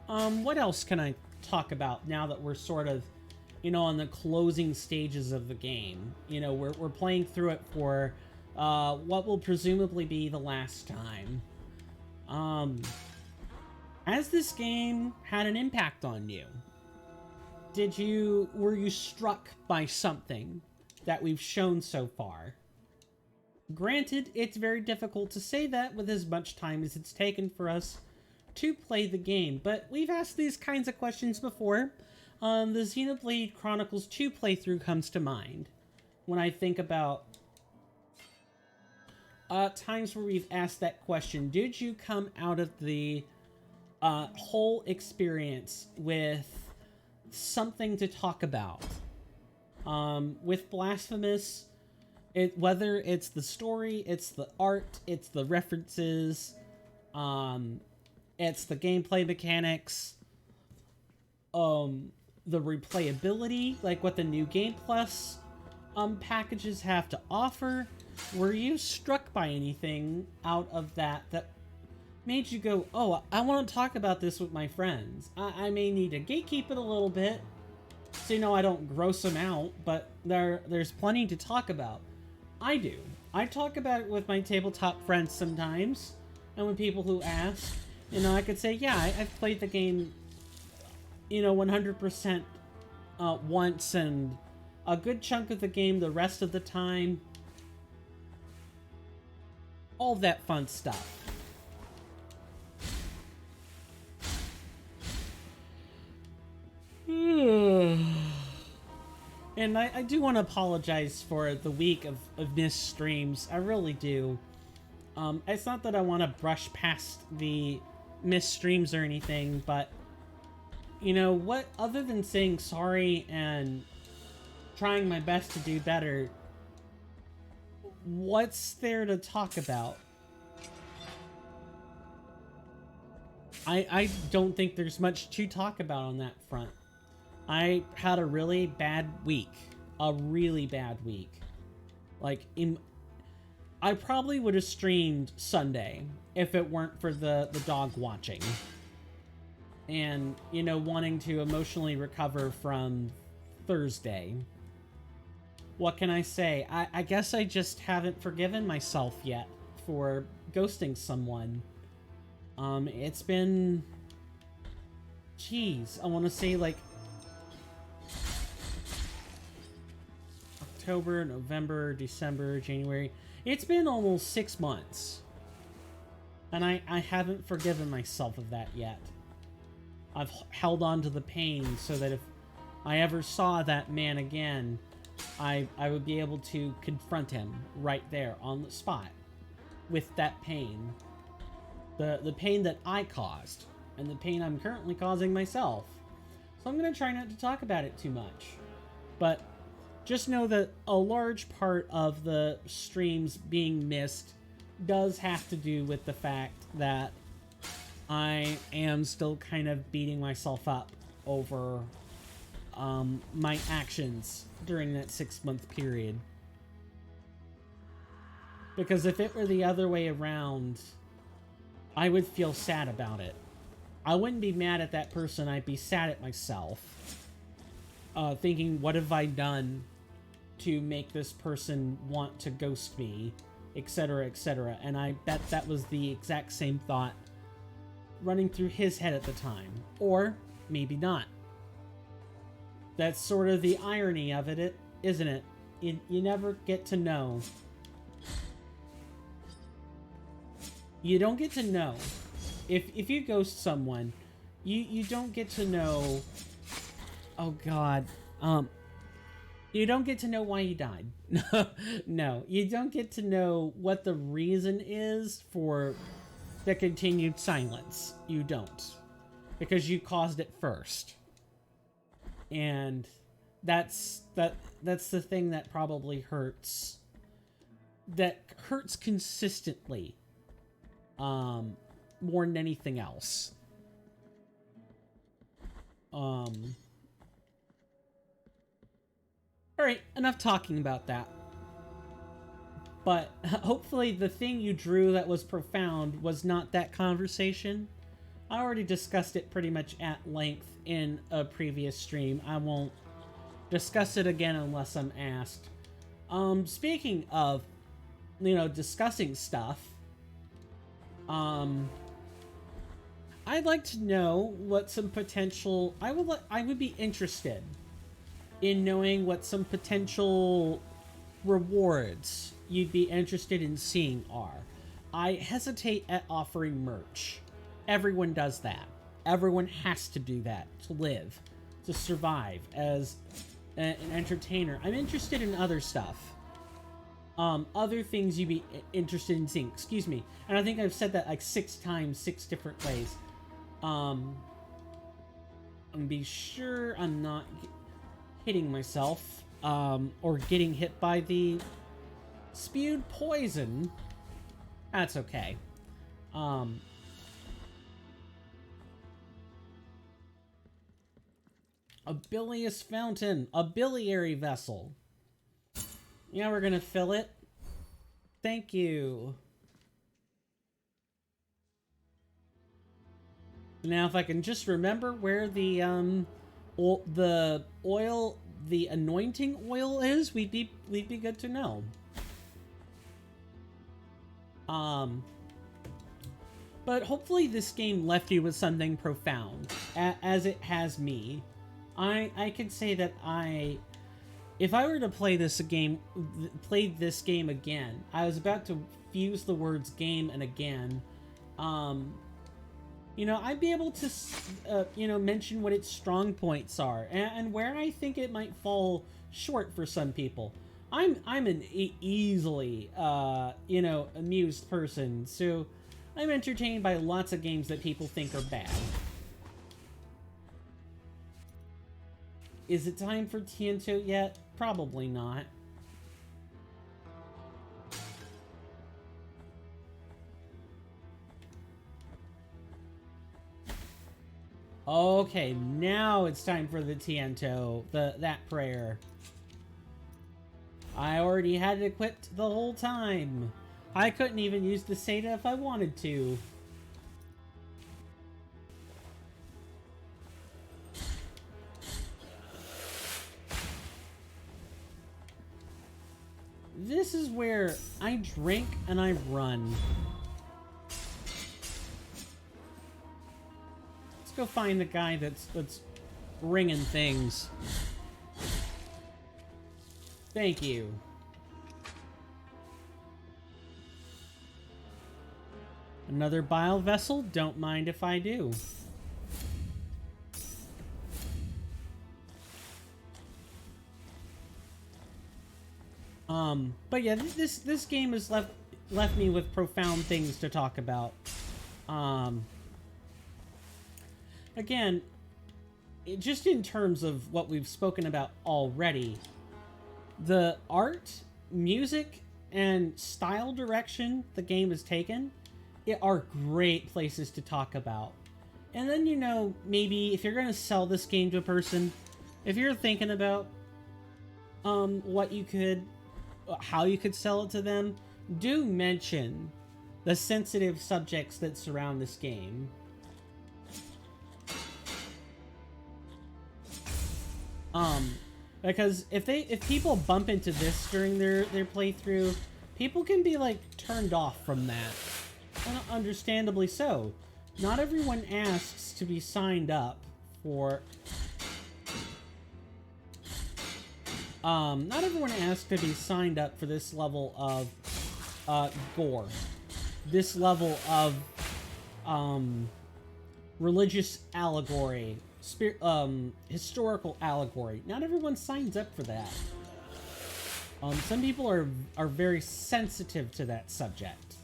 What else can I talk about now that we're sort of, on the closing stages of the game? We're playing through it for what will presumably be the last time. Has this game had an impact on you? Were you struck by something that we've shown so far? Granted, it's very difficult to say that with as much time as it's taken for us to play the game, but we've asked these kinds of questions before. The Xenoblade Chronicles 2 playthrough comes to mind when I think about times where we've asked that question. Did you come out of the whole experience with something to talk about? With Blasphemous, whether it's the story, it's the art, it's the references, it's the gameplay mechanics, the replayability, like what the New Game Plus packages have to offer. Were you struck by anything out of that made you go, oh, I want to talk about this with my friends? I may need to gatekeep it a little bit, so I don't gross them out, but there's plenty to talk about. I do. I talk about it with my tabletop friends sometimes, and with people who ask, I could say, yeah, I've played the game, 100% once, and a good chunk of the game the rest of the time. All that fun stuff. And I do want to apologize for the week of missed streams. I really do. It's not that I want to brush past the missed streams or anything, but you know, what, other than saying sorry and trying my best to do better, what's there to talk about? I don't think there's much to talk about on that front. I had a really bad week. A really bad week. Like, I probably would have streamed Sunday if it weren't for the dog watching. And, you know, wanting to emotionally recover from Thursday. What can I say? I guess I just haven't forgiven myself yet for ghosting someone. It's been... Jeez, I want to say, like... October, November, December, January... It's been almost 6 months. And I haven't forgiven myself of that yet. I've held on to the pain so that if I ever saw that man again, I would be able to confront him right there on the spot with that pain. The pain that I caused and the pain I'm currently causing myself. So I'm going to try not to talk about it too much. But just know that a large part of the streams being missed does have to do with the fact that I am still kind of beating myself up over my actions during that 6-month period. Because if it were the other way around, I would feel sad about it. I wouldn't be mad at that person, I'd be sad at myself. Thinking, what have I done to make this person want to ghost me, etc., etc. And I bet that was the exact same thought running through his head at the time. Or maybe not. That's sort of the irony of it, isn't it? You never get to know. You don't get to know. If you ghost someone, you don't get to know... Oh god. You don't get to know why you died. No, you don't get to know what the reason is for the continued silence. You don't. Because you caused it first. And that's the thing that probably hurts. That hurts consistently. More than anything else. Alright, enough talking about that. But hopefully the thing you drew that was profound was not that conversation. I already discussed it pretty much at length in a previous stream. I won't discuss it again unless I'm asked. Speaking of, you know, discussing stuff, I'd like to know what some potential... I would be interested in knowing what some potential rewards you'd be interested in seeing are. I hesitate at offering merch. Everyone does that. Everyone has to do that to live, to survive as an entertainer. I'm interested in other stuff. Other things you'd be interested in seeing. Excuse me. And I think I've said that like 6 times, 6 different ways. And be sure I'm not hitting myself, or getting hit by the spewed poison. That's okay. A bilious fountain. A biliary vessel. Yeah, we're gonna fill it. Thank you. Now, if I can just remember where the oil, the anointing oil is, we'd be good to know. But hopefully this game left you with something profound, as it has me. I can say that if I were to play this game again, I was about to fuse the words game and again, you know, I'd be able to, you know, mention what its strong points are and where I think it might fall short for some people. I'm an easily, you know, amused person, so I'm entertained by lots of games that people think are bad. Is it time for Tiento yet? Probably not. Okay, now it's time for the Tiento, that prayer. I already had it equipped the whole time. I couldn't even use the Seta if I wanted to. This is where I drink and I run. Let's go find the guy that's ringing things. Thank you. Another bile vessel? Don't mind if I do. But yeah, this game has left me with profound things to talk about. Again, just in terms of what we've spoken about already, the art, music, and style direction the game has taken are great places to talk about. And then, you know, maybe if you're going to sell this game to a person, if you're thinking about how you could sell it to them, do mention the sensitive subjects that surround this game. Because if people bump into this during their playthrough, people can be like turned off from that. And understandably so. Not everyone asks to be signed up for not everyone asks to be signed up for this level of gore. This level of religious allegory, historical allegory. Not everyone signs up for that. Some people are very sensitive to that subject.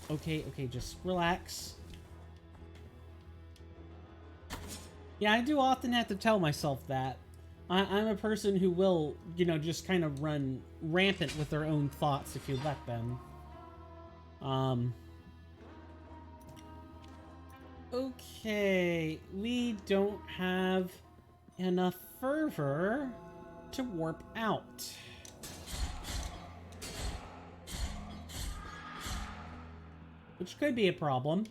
Okay, just relax. Yeah, I do often have to tell myself that. I'm a person who will, you know, just kind of run rampant with their own thoughts if you let them. Okay, we don't have enough fervor to warp out. Which could be a problem.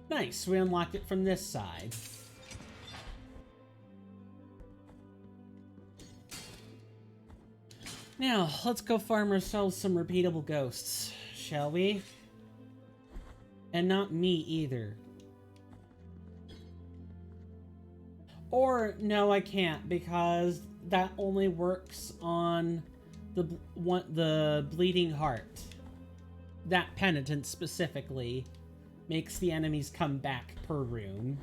Nice, we unlocked it from this side. Now, let's go farm ourselves some repeatable ghosts, shall we? And not me either. Or, no, I can't, because that only works on the Bleeding Heart. That Penitence specifically makes the enemies come back per room.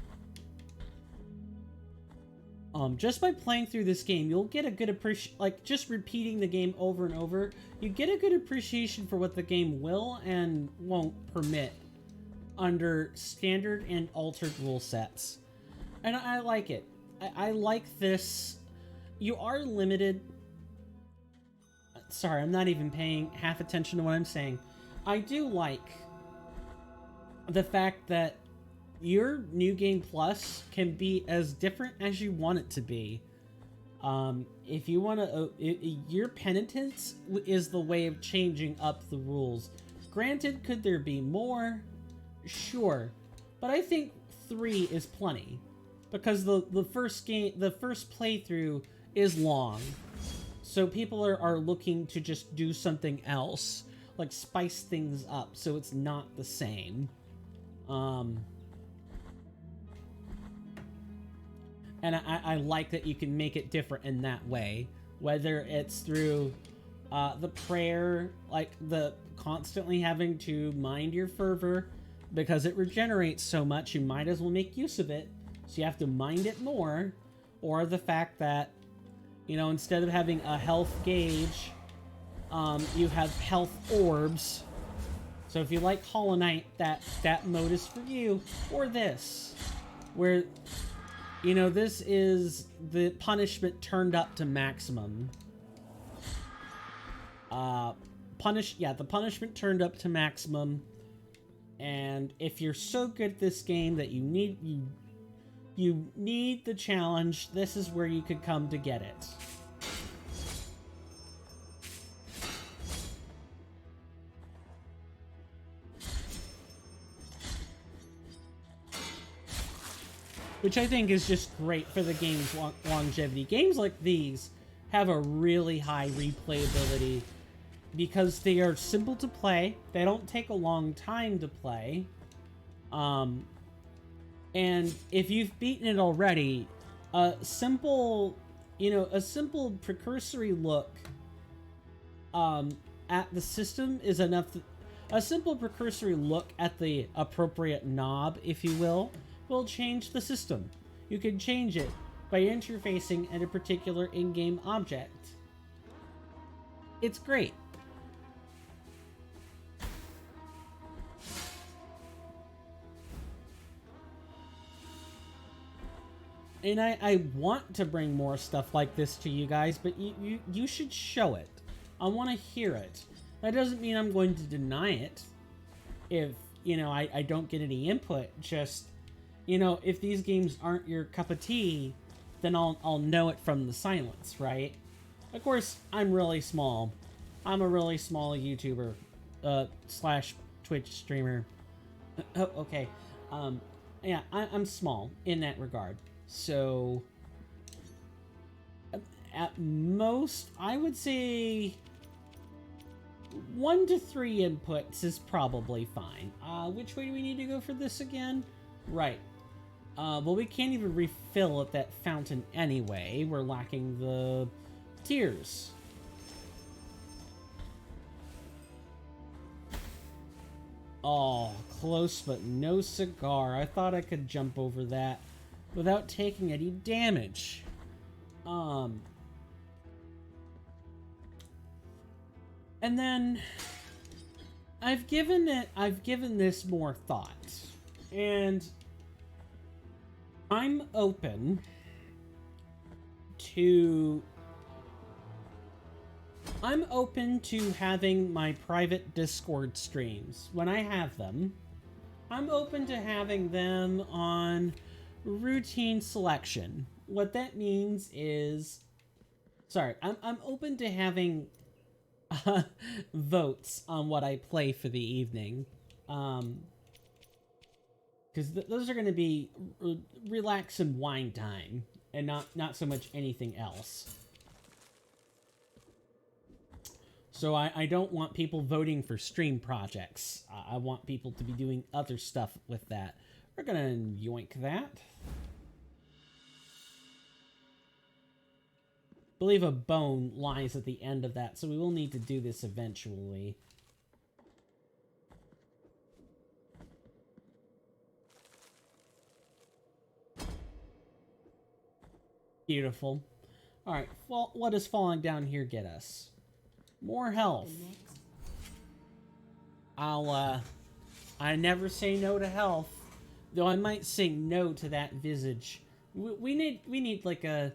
Just by playing through this game, you'll get a good appreciation, like, just repeating the game over and over, you get a good appreciation for what the game will and won't permit under standard and altered rule sets. And I like it. I like this. You are limited. Sorry, I'm not even paying half attention to what I'm saying. I do like the fact that your New Game Plus can be as different as you want it to be. If you want to, your Penitence is the way of changing up the rules. Granted, could there be more? Sure, but I think 3 is plenty because the first playthrough is long, so people are looking to just do something else, like spice things up, so it's not the same. And I like that you can make it different in that way, whether it's through the prayer, like the constantly having to mind your fervor because it regenerates so much, you might as well make use of it, so you have to mind it more, or the fact that, you know, instead of having a health gauge You have health orbs. So if you like Hollow Knight, that mode is for you. Or this, where, you know, this is the punishment turned up to maximum. The punishment turned up to maximum. And if you're so good at this game that you need the challenge, this is where you could come to get it. Which I think is just great for the game's longevity. Games like these have a really high replayability because they are simple to play. They don't take a long time to play. And if you've beaten it already, a simple precursory look at the system is enough. A simple precursory look at the appropriate knob, if you will change the system. You can change it by interfacing at a particular in-game object. It's great. And I want to bring more stuff like this to you guys, but you should show it. I want to hear it. That doesn't mean I'm going to deny it if, you know, I don't get any input. Just, you know, if these games aren't your cup of tea, then I'll know it from the silence, right? Of course, I'm really small. I'm a really small YouTuber, slash Twitch streamer. Oh, okay. Yeah, I'm small in that regard. So, at most, I would say 1 to 3 inputs is probably fine. Which way do we need to go for this again? Right. Well, we can't even refill at that fountain anyway. We're lacking the tears. Oh, close but no cigar. I thought I could jump over that without taking any damage. And then I've given this more thought, and I'm open to having my private Discord streams when I have them. I'm open to having them on routine selection. What that means is, I'm open to having votes on what I play for the evening, because those are going to be relax and wine time, and not so much anything else. So I don't want people voting for stream projects. I want people to be doing other stuff with that. We're gonna yoink that. I believe a bone lies at the end of that, so we will need to do this eventually. Beautiful. Alright, well, what does falling down here get us? More health. I never say no to health, though I might say no to that visage. We need like a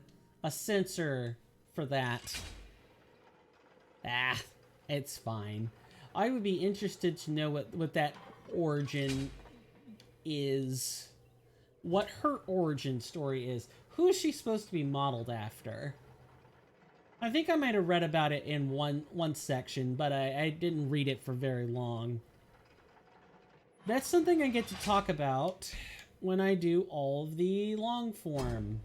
sensor for that. It's fine. I would be interested to know what that origin is. What her origin story is. Who is she supposed to be modeled after? I think I might have read about it in one section, but I didn't read it for very long. That's something I get to talk about when I do all of the long form.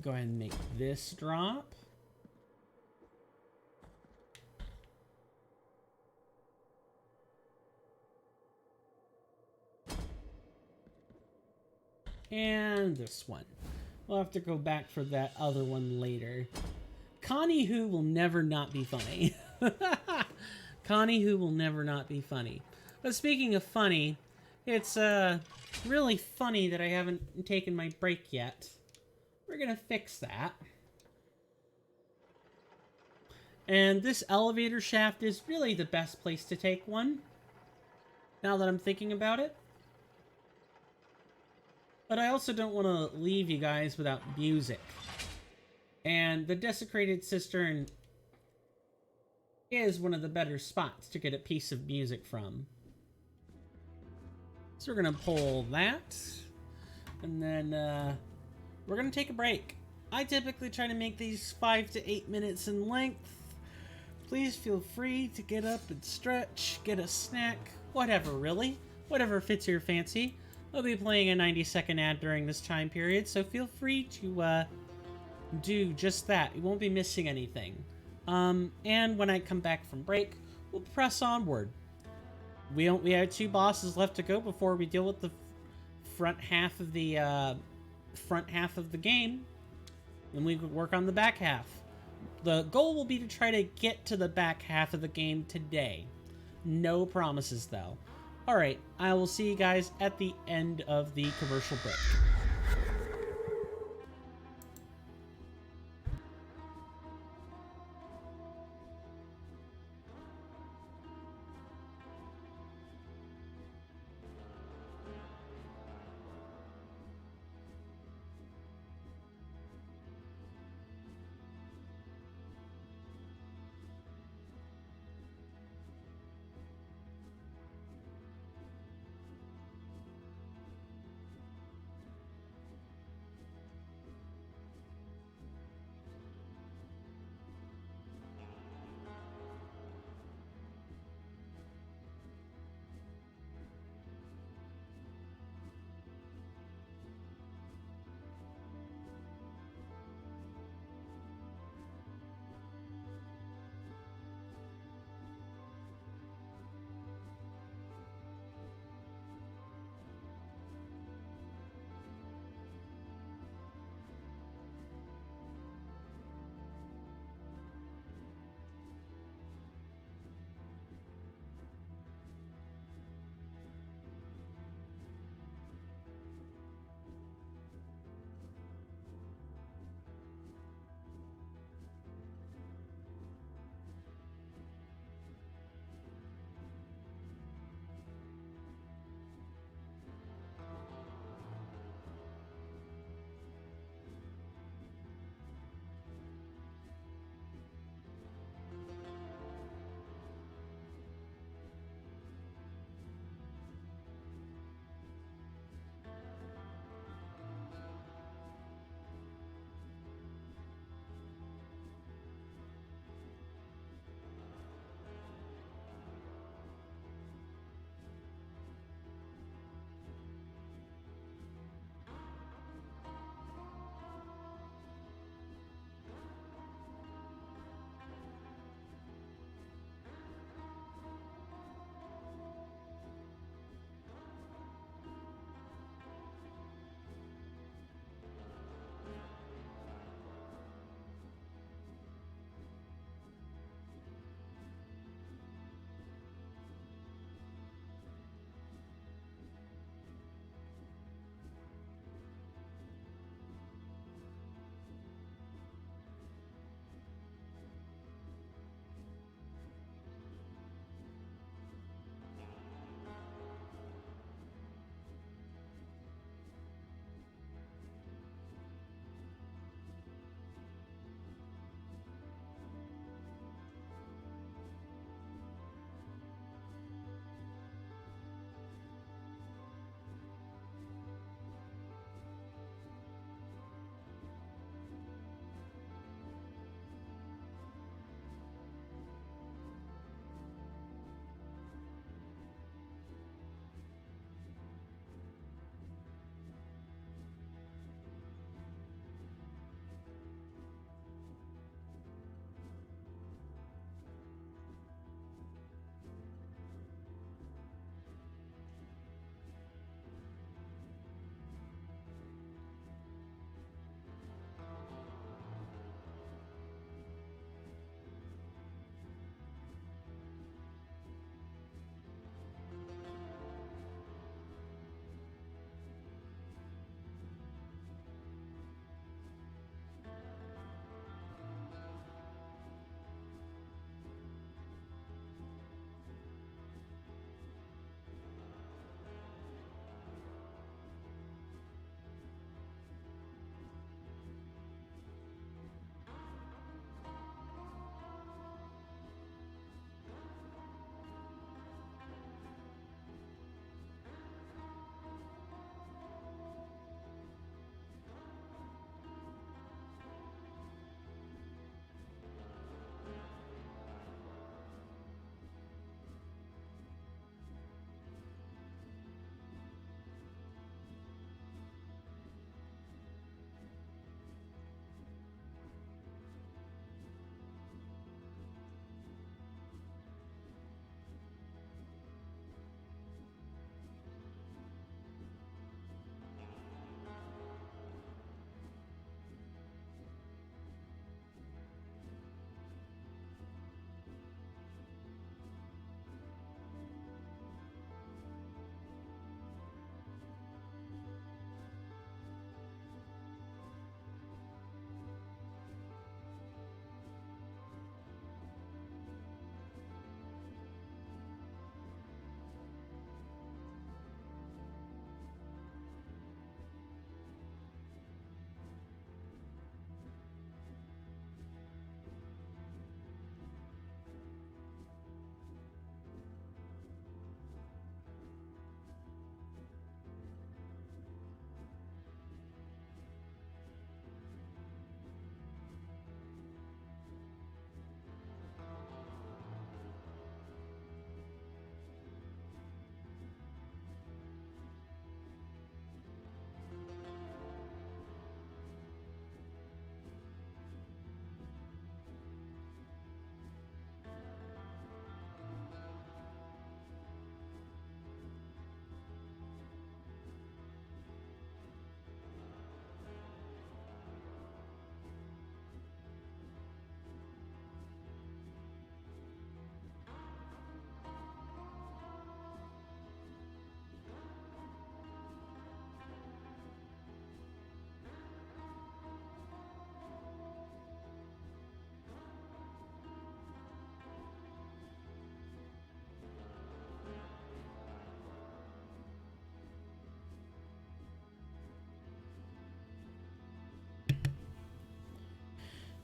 Go ahead and make this drop. And this one. We'll have to go back for that other one later. Connie Who will never not be funny. Connie Who will never not be funny. But speaking of funny, It's really funny that I haven't taken my break yet. We're gonna fix that. And this elevator shaft is really the best place to take one, now that I'm thinking about it. But I also don't want to leave you guys without music. And the Desecrated Cistern is one of the better spots to get a piece of music from. So we're going to pull that. And then we're going to take a break. I typically try to make these 5 to 8 minutes in length. Please feel free to get up and stretch, get a snack, whatever really. Whatever fits your fancy. I'll be playing a 90-second ad during this time period, so feel free to do just that. You won't be missing anything. And when I come back from break, we'll press onward. We have 2 bosses left to go before we deal with the front half of the game. Then we work on the back half. The goal will be to try to get to the back half of the game today. No promises, though. Alright, I will see you guys at the end of the commercial break.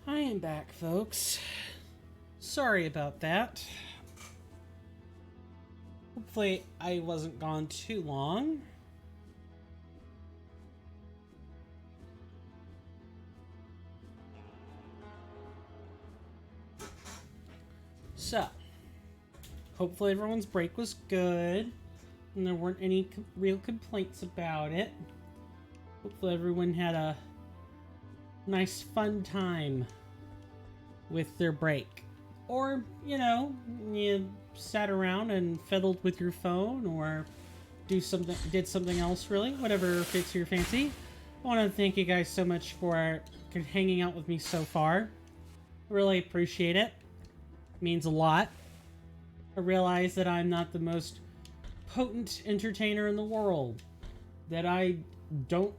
I am back, folks. Sorry about that. Hopefully I wasn't gone too long. So, hopefully everyone's break was good and there weren't any real complaints about it. Hopefully everyone had a nice fun time with their break. Or, you know, you sat around and fiddled with your phone or did something else, really, whatever fits your fancy. I want to thank you guys so much for hanging out with me so far. Really appreciate it. Means a lot. I realize that I'm not the most potent entertainer in the world. That I don't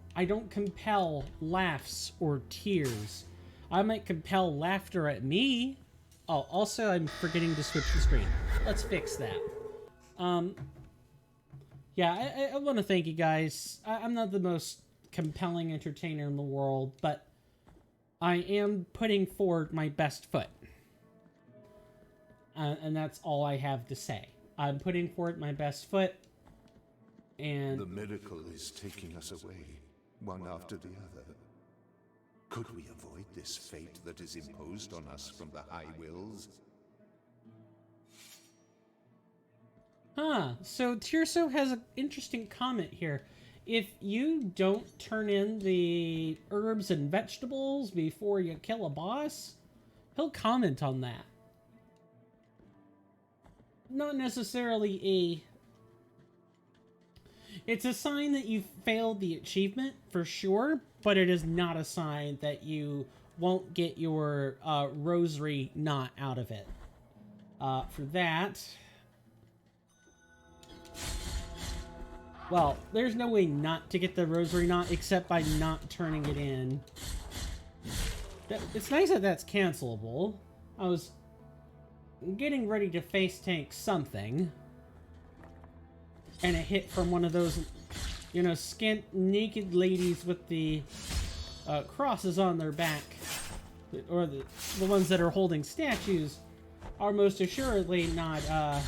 compel laughs or tears. I might compel laughter at me. Oh, also I'm forgetting to switch the screen. Let's fix that. Yeah, I want to thank you guys. I'm not the most compelling entertainer in the world, but I am putting forward my best foot. And that's all I have to say. I'm putting forward my best foot, and... The miracle is taking us away, one after the other. Could we avoid this fate that is imposed on us from the High Wills? Huh, so Tirso has an interesting comment here. If you don't turn in the herbs and vegetables before you kill a boss, he'll comment on that. Not necessarily it's a sign that you failed the achievement, for sure, but it is not a sign that you won't get your rosary knot out of it. For that... Well, there's no way not to get the rosary knot except by not turning it in. It's nice that that's cancelable. I was getting ready to face tank something, and a hit from one of those, you know, skint naked ladies with the crosses on their back, or the ones that are holding statues, are most assuredly not a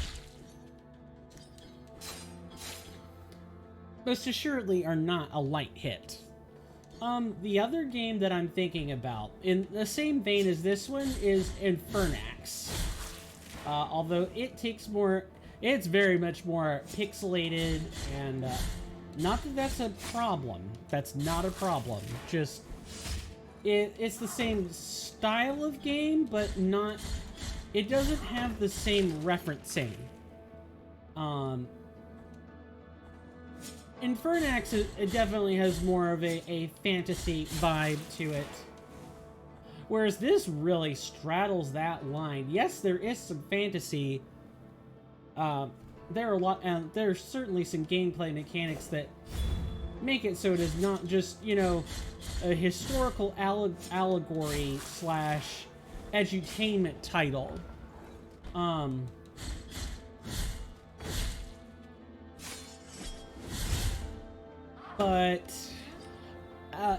light hit. The other game that I'm thinking about, in the same vein as this one, is Infernax. Although it takes more, it's very much more pixelated, and not that that's a problem. That's not a problem. Just, it's the same style of game, but not, it doesn't have the same referencing. Infernax, it definitely has more of a fantasy vibe to it. Whereas this really straddles that line. Yes, there is some fantasy. There's certainly some gameplay mechanics that make it so it is not just, you know, a historical allegory slash edutainment title. But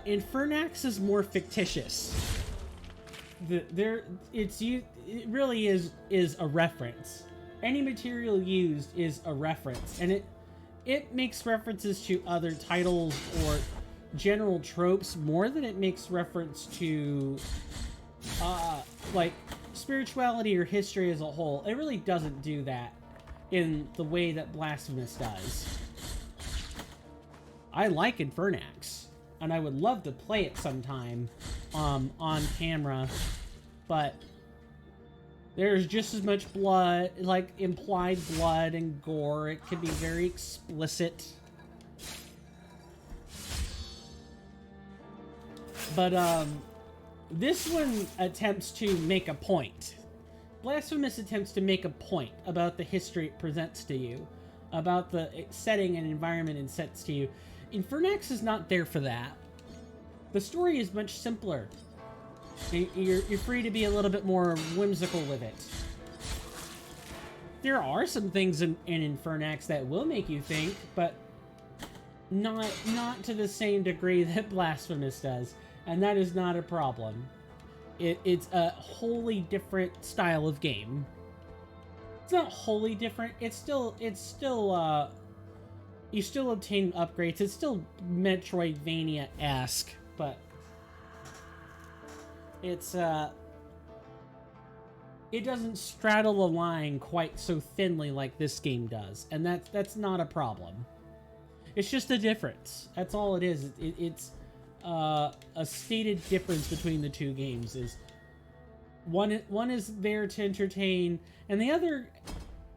Infernax is more fictitious. It really is a reference. Any material used is a reference, and it makes references to other titles or general tropes more than it makes reference to like spirituality or history as a whole. It really doesn't do that in the way that Blasphemous does. I like Infernax, and I would love to play it sometime on camera, but there's just as much blood, like implied blood and gore. It can be very explicit. But this one attempts to make a point. Blasphemous attempts to make a point about the history it presents to you, about the setting and environment it sets to you. Infernax is not there for that. The story is much simpler. You're free to be a little bit more whimsical with it. There are some things in Infernax that will make you think, but not to the same degree that Blasphemous does, and that is not a problem. It's a wholly different style of game. It's not wholly different. It's still you still obtain upgrades. It's still Metroidvania-esque, but it's it doesn't straddle the line quite so thinly like this game does, and that's not a problem. It's just a difference. That's all it is. It's a stated difference between the two games. Is one is there to entertain, and the other,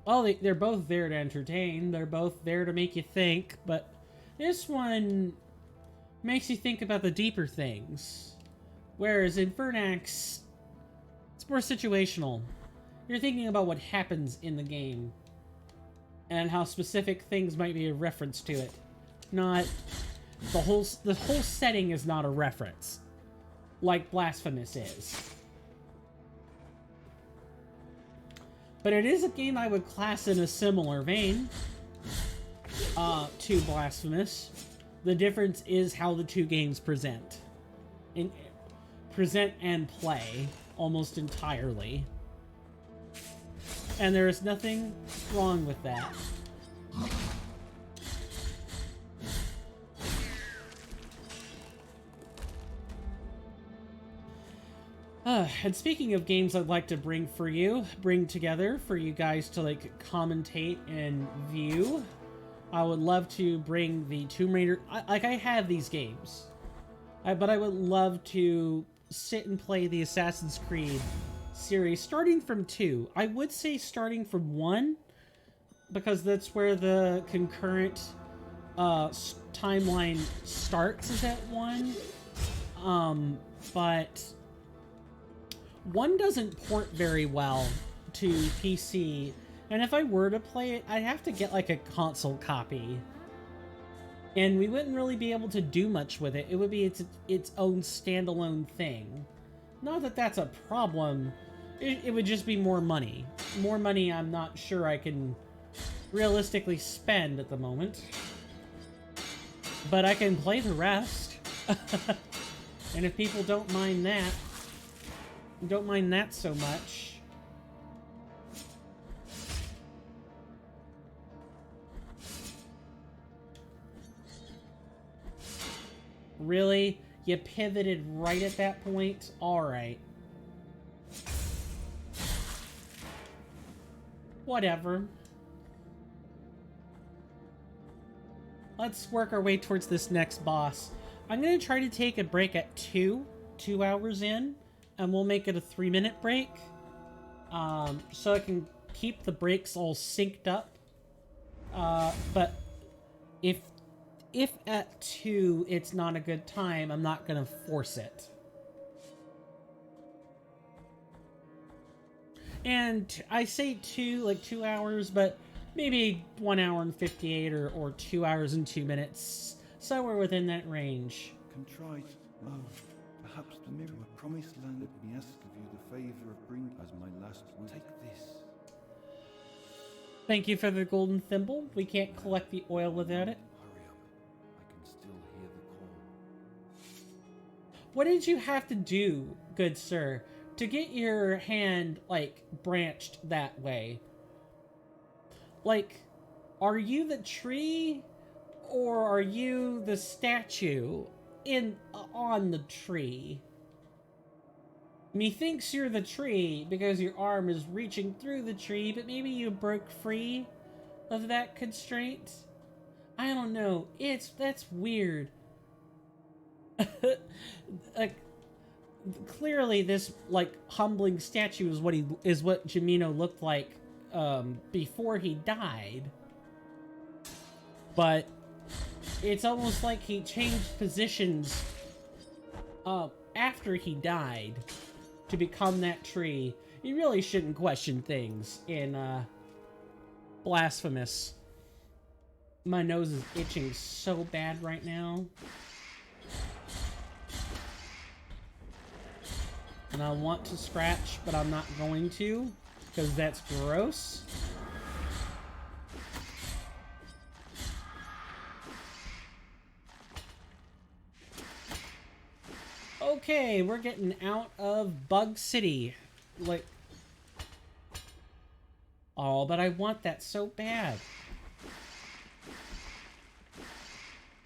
well, they're both there to entertain. They're both there to make you think, but this one makes you think about the deeper things. Whereas in Fernax, it's more situational. You're thinking about what happens in the game and how specific things might be a reference to it. Not the whole setting is not a reference like Blasphemous is. But it is a game I would class in a similar vein to Blasphemous. The difference is how the two games present and play almost entirely. And there is nothing wrong with that. And speaking of games I'd like to bring together for you guys to like commentate and view, I would love to bring the Tomb Raider. I have these games, but I would love to sit and play the Assassin's Creed series starting from 2. I would say starting from 1 because that's where the concurrent timeline starts, is at 1. But 1 doesn't port very well to PC, and if I were to play it, I'd have to get like a console copy. And we wouldn't really be able to do much with it. It would be its own standalone thing. Not that that's a problem. It would just be more money. More money I'm not sure I can realistically spend at the moment. But I can play the rest. And if people don't mind that so much. Really? You pivoted right at that point? Alright. Whatever. Let's work our way towards this next boss. I'm going to try to take a break at 2 hours in, and we'll make it a 3-minute break. So I can keep the breaks all synced up. But if at 2 it's not a good time, I'm not going to force it. And I say 2 hours, but maybe 1 hour and 58 or 2 hours and 2 minutes. Somewhere within that range. Contrite. Oh, perhaps the mirror promised land. Let me ask of you the favor of bringing as my last will. Take this. Thank you for the golden thimble. We can't collect the oil without it. Hurry up. I can still hear the call. What did you have to do, good sir, to get your hand, like, branched that way? Like, are you the tree, or are you the statue on the tree? Methinks you're the tree because your arm is reaching through the tree, but maybe you broke free of that constraint? I don't know. That's weird. Like, clearly this, like, humbling statue is what Jimino looked like before he died. But it's almost like he changed positions after he died to become that tree. You really shouldn't question things in Blasphemous. My nose is itching so bad right now. And I want to scratch, but I'm not going to, because that's gross. Okay, we're getting out of Bug City. Like... Oh, but I want that so bad.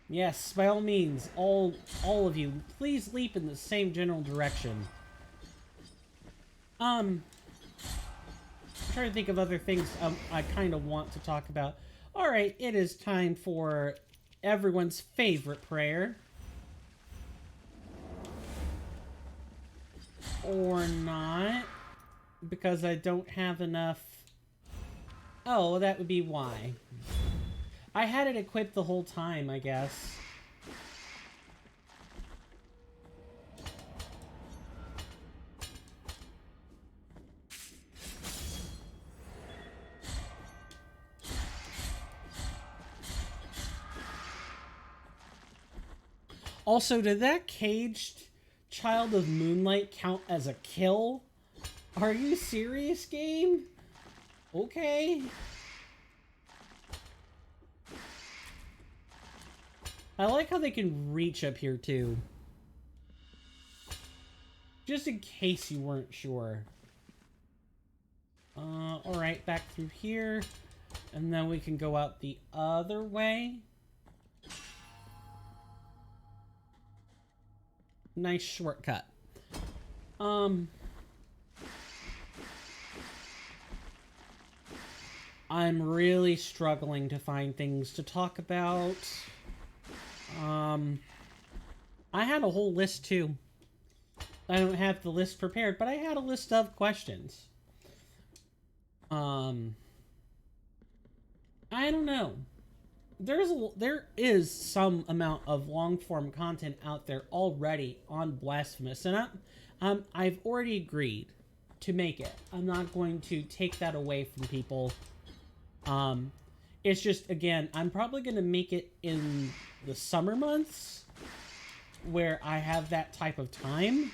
Yes, by all means, all of you, please leap in the same general direction. I'm trying to think of other things I kind of want to talk about. Alright, it is time for everyone's favorite prayer. Or not. Because I don't have enough... Oh, that would be why. I had it equipped the whole time, I guess. Also, did that caged Child of Moonlight count as a kill? Are you serious, game? Okay. I like how they can reach up here, too. Just in case you weren't sure. Alright, back through here. And then we can go out the other way. Nice shortcut. I'm really struggling to find things to talk about. I had a whole list too. I don't have the list prepared, but I had a list of questions. I don't know. There is some amount of long-form content out there already on Blasphemous, and I've already agreed to make it. I'm not going to take that away from people. It's just, again, I'm probably going to make it in the summer months where I have that type of time.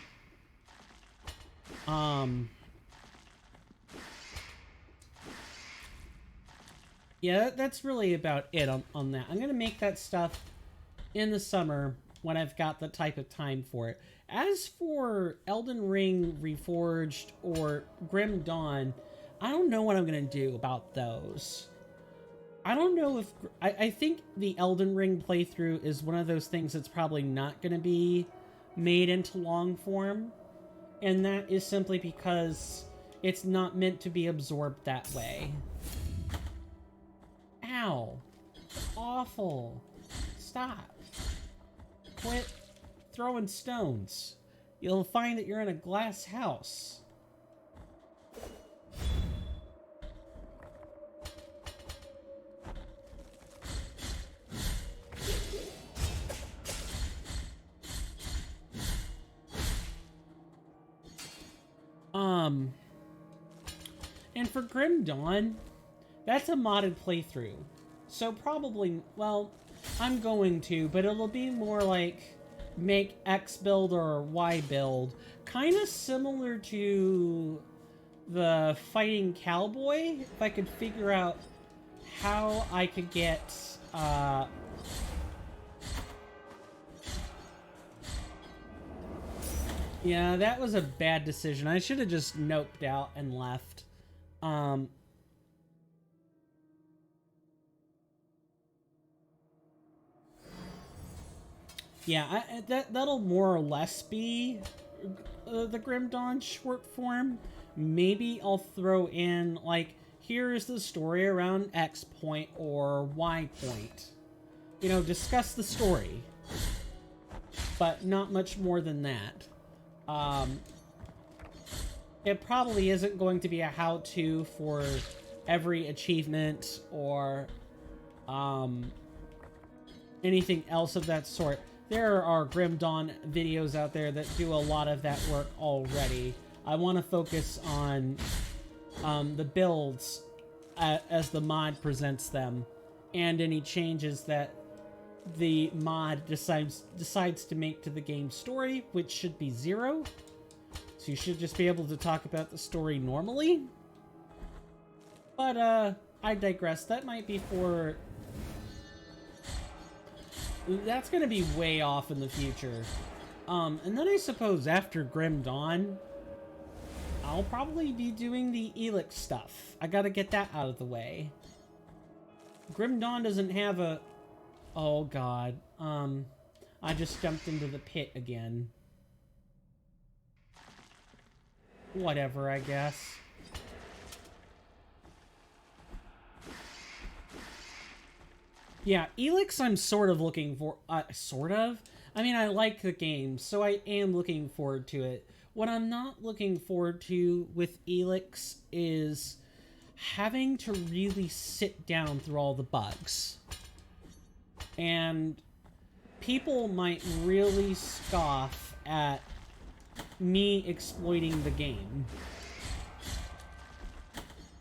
Yeah, that's really about it on that. I'm going to make that stuff in the summer when I've got the type of time for it. As for Elden Ring Reforged or Grim Dawn, I don't know what I'm going to do about those. I don't know if... I think the Elden Ring playthrough is one of those things that's probably not going to be made into long form. And that is simply because it's not meant to be absorbed that way. Ow. Awful. Stop. Quit throwing stones. You'll find that you're in a glass house. And for Grim Dawn, that's a modded playthrough. So probably, well, I'm going to, but it'll be more like make X build or Y build. Kind of similar to the Fighting Cowboy, if I could figure out how I could get, yeah, that was a bad decision. I should have just noped out and left. Yeah, that'll more or less be the Grim Dawn short form. Maybe I'll throw in, like, here is the story around X point or Y point. You know, discuss the story. But not much more than that. It probably isn't going to be a how-to for every achievement or anything else of that sort. There are Grim Dawn videos out there that do a lot of that work already. I want to focus on the builds as the mod presents them, and any changes that the mod decides to make to the game's story, which should be 0. So you should just be able to talk about the story normally. But, I digress. That might be for... That's gonna be way off in the future. And then I suppose after Grim Dawn, I'll probably be doing the Elix stuff. I gotta get that out of the way. Grim Dawn doesn't have a... Oh god. I just jumped into the pit again. Whatever, I guess. Yeah, Elix I'm sort of looking for... sort of? I mean, I like the game, so I am looking forward to it. What I'm not looking forward to with Elix is having to really sit down through all the bugs. And people might really scoff at me exploiting the game.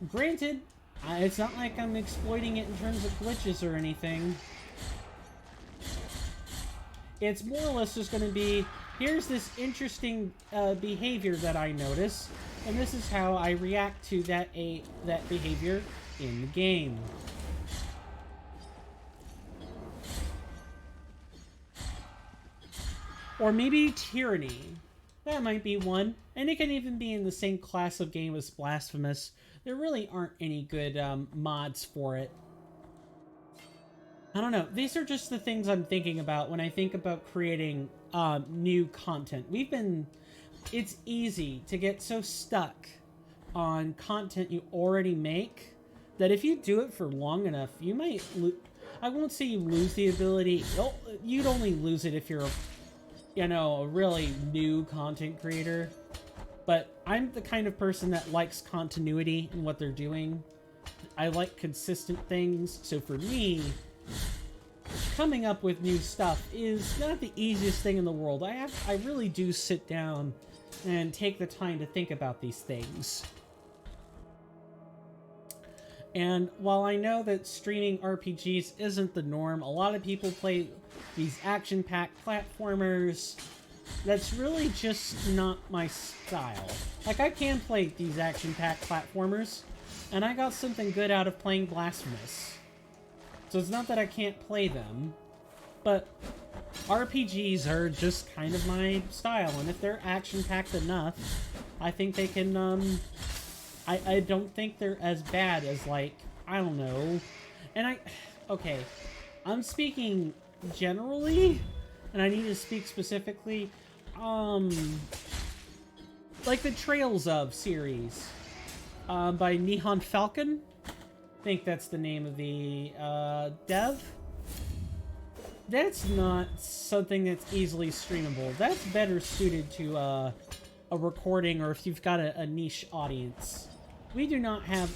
Granted, it's not like I'm exploiting it in terms of glitches or anything. It's more or less just going to be, here's this interesting behavior that I notice, and this is how I react to that behavior in the game. Or maybe Tyranny. That might be one. And it can even be in the same class of game as Blasphemous. There really aren't any good mods for it. I don't know. These are just the things I'm thinking about when I think about creating new content. It's easy to get so stuck on content you already make that if you do it for long enough, you might... I won't say you lose the ability. You'd only lose it if you're a really new content creator. But I'm the kind of person that likes continuity in what they're doing. I like consistent things. So for me, coming up with new stuff is not the easiest thing in the world. I really do sit down and take the time to think about these things. And while I know that streaming RPGs isn't the norm, a lot of people play these action-packed platformers. That's really just not my style. Like, I can play these action-packed platformers, and I got something good out of playing Blasphemous. So it's not that I can't play them, but RPGs are just kind of my style, and if they're action-packed enough, I think they can, I don't think they're as bad as, like, I don't know. And okay, I'm speaking generally, and I need to speak specifically, like the Trails of series, by Nihon Falcon. I think that's the name of the, dev. That's not something that's easily streamable. That's better suited to, a recording, or if you've got a niche audience. We do not have...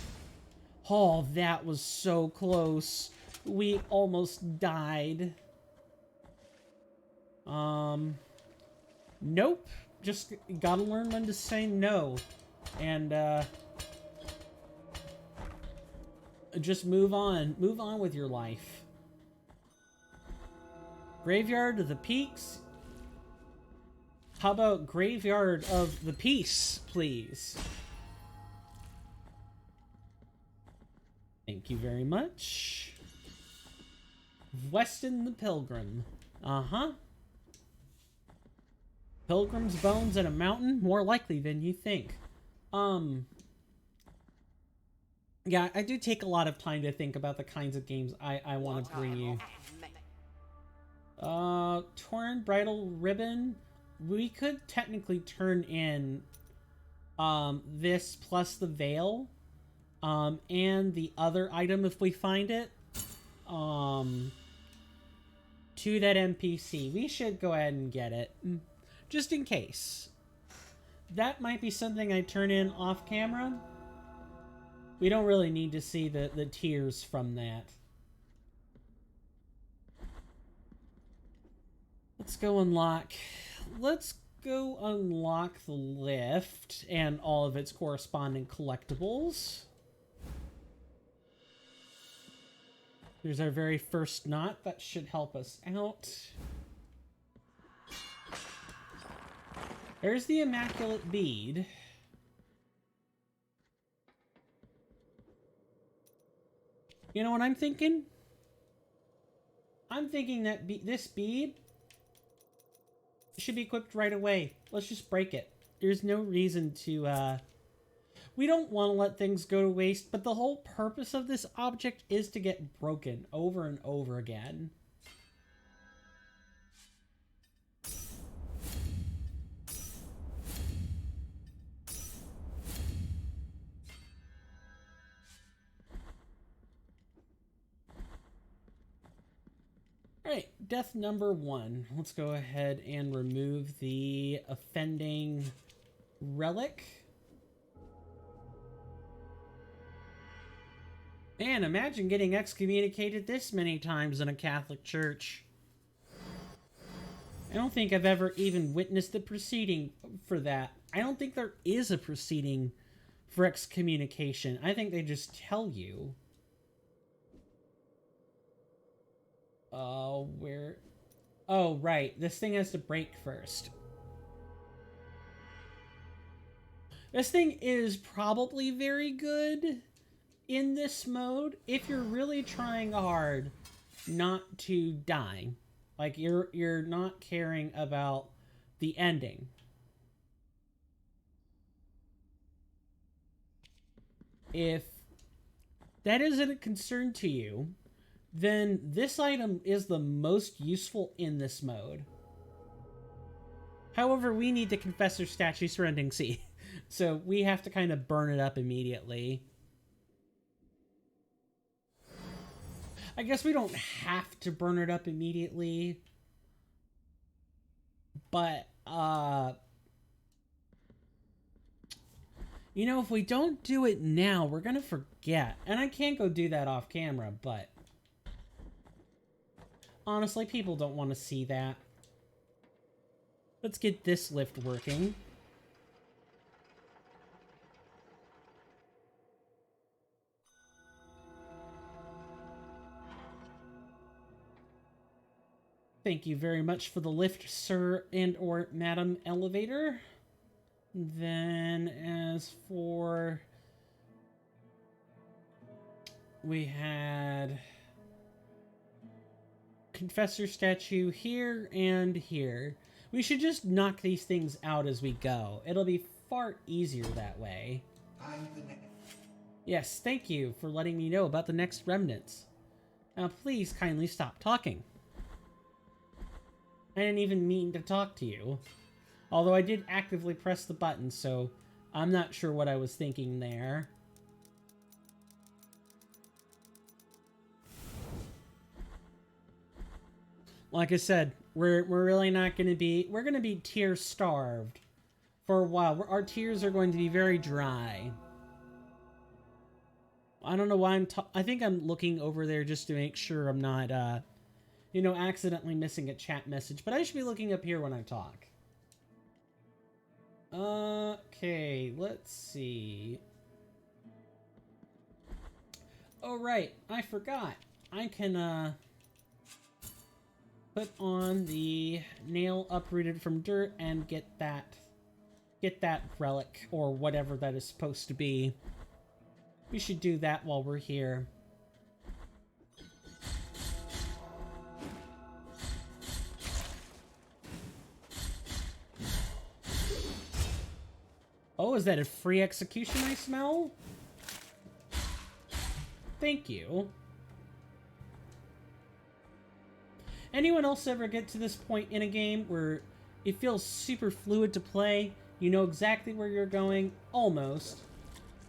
Oh, that was so close. We almost died. Nope. Just gotta learn when to say no. And, just move on. Move on with your life. Graveyard of the Peaks? How about Graveyard of the Peace, please? Thank you very much. Weston the Pilgrim. Uh-huh. Pilgrim's bones in a mountain? More likely than you think. Yeah, I do take a lot of time to think about the kinds of games I want to bring you. Torn Bridal Ribbon. We could technically turn in, this plus the Veil. And the other item if we find it, to that NPC. We should go ahead and get it, just in case. That might be something I turn in off camera. We don't really need to see the tears from that. Let's go unlock the lift and all of its corresponding collectibles. There's our very first knot. That should help us out. There's the Immaculate Bead. You know what I'm thinking? I'm thinking that this bead It should be equipped right away. Let's just break it. There's no reason to, we don't want to let things go to waste, but the whole purpose of this object is to get broken over and over again. Alright, death number 1. Let's go ahead and remove the offending relic. Man, imagine getting excommunicated this many times in a Catholic church. I don't think I've ever even witnessed a proceeding for that. I don't think there is a proceeding for excommunication. I think they just tell you. Where? Oh, right. This thing has to break first. This thing is probably very good in this mode if you're really trying hard not to die. Like, you're not caring about the ending. If that isn't a concern to you, then this item is the most useful in this mode. However, we need the Confessor Statue's Rending Sea, so we have to kind of burn it up immediately. I guess we don't have to burn it up immediately, but, you know, if we don't do it now, we're gonna forget. And I can't go do that off camera, but honestly, people don't want to see that. Let's get this lift working. Thank you very much for the lift, sir and or madam elevator. Then as for... we had... Confessor statue here and here. We should just knock these things out as we go. It'll be far easier that way. Yes, thank you for letting me know about the next remnants. Now please kindly stop talking. I didn't even mean to talk to you. Although I did actively press the button, so I'm not sure what I was thinking there. Like I said, we're really not going to be... we're going to be tear starved for a while. Our tears are going to be very dry. I don't know why I think I'm looking over there just to make sure I'm not, you know, accidentally missing a chat message. But I should be looking up here when I talk. Okay, let's see. Oh, right. I forgot. I can, put on the nail uprooted from dirt and get that relic or whatever that is supposed to be. We should do that while we're here. Oh, is that a free execution I smell? Thank you. Anyone else ever get to this point in a game where it feels super fluid to play? You know exactly where you're going, almost.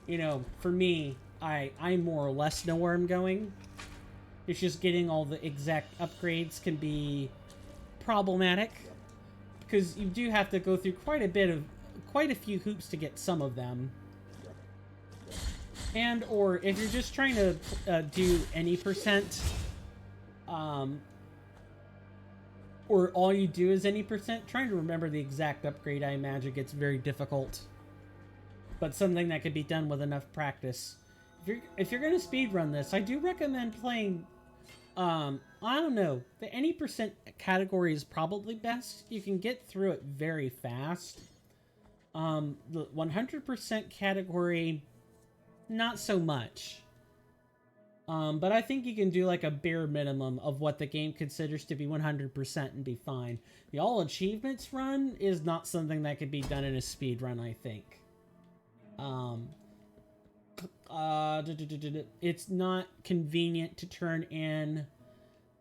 You know, for me, I more or less know where I'm going. It's just getting all the exact upgrades can be problematic. Because you do have to go through quite a few hoops to get some of them. And, or if you're just trying to do any percent, or all you do is any percent, trying to remember the exact upgrade, I imagine, gets very difficult. But something that could be done with enough practice. If you're going to speedrun this, I do recommend playing, I don't know, the any percent category is probably best. You can get through it very fast. The 100% category, not so much. But I think you can do like a bare minimum of what the game considers to be 100% and be fine. The all achievements run is not something that could be done in a speed run, I think. It's not convenient to turn in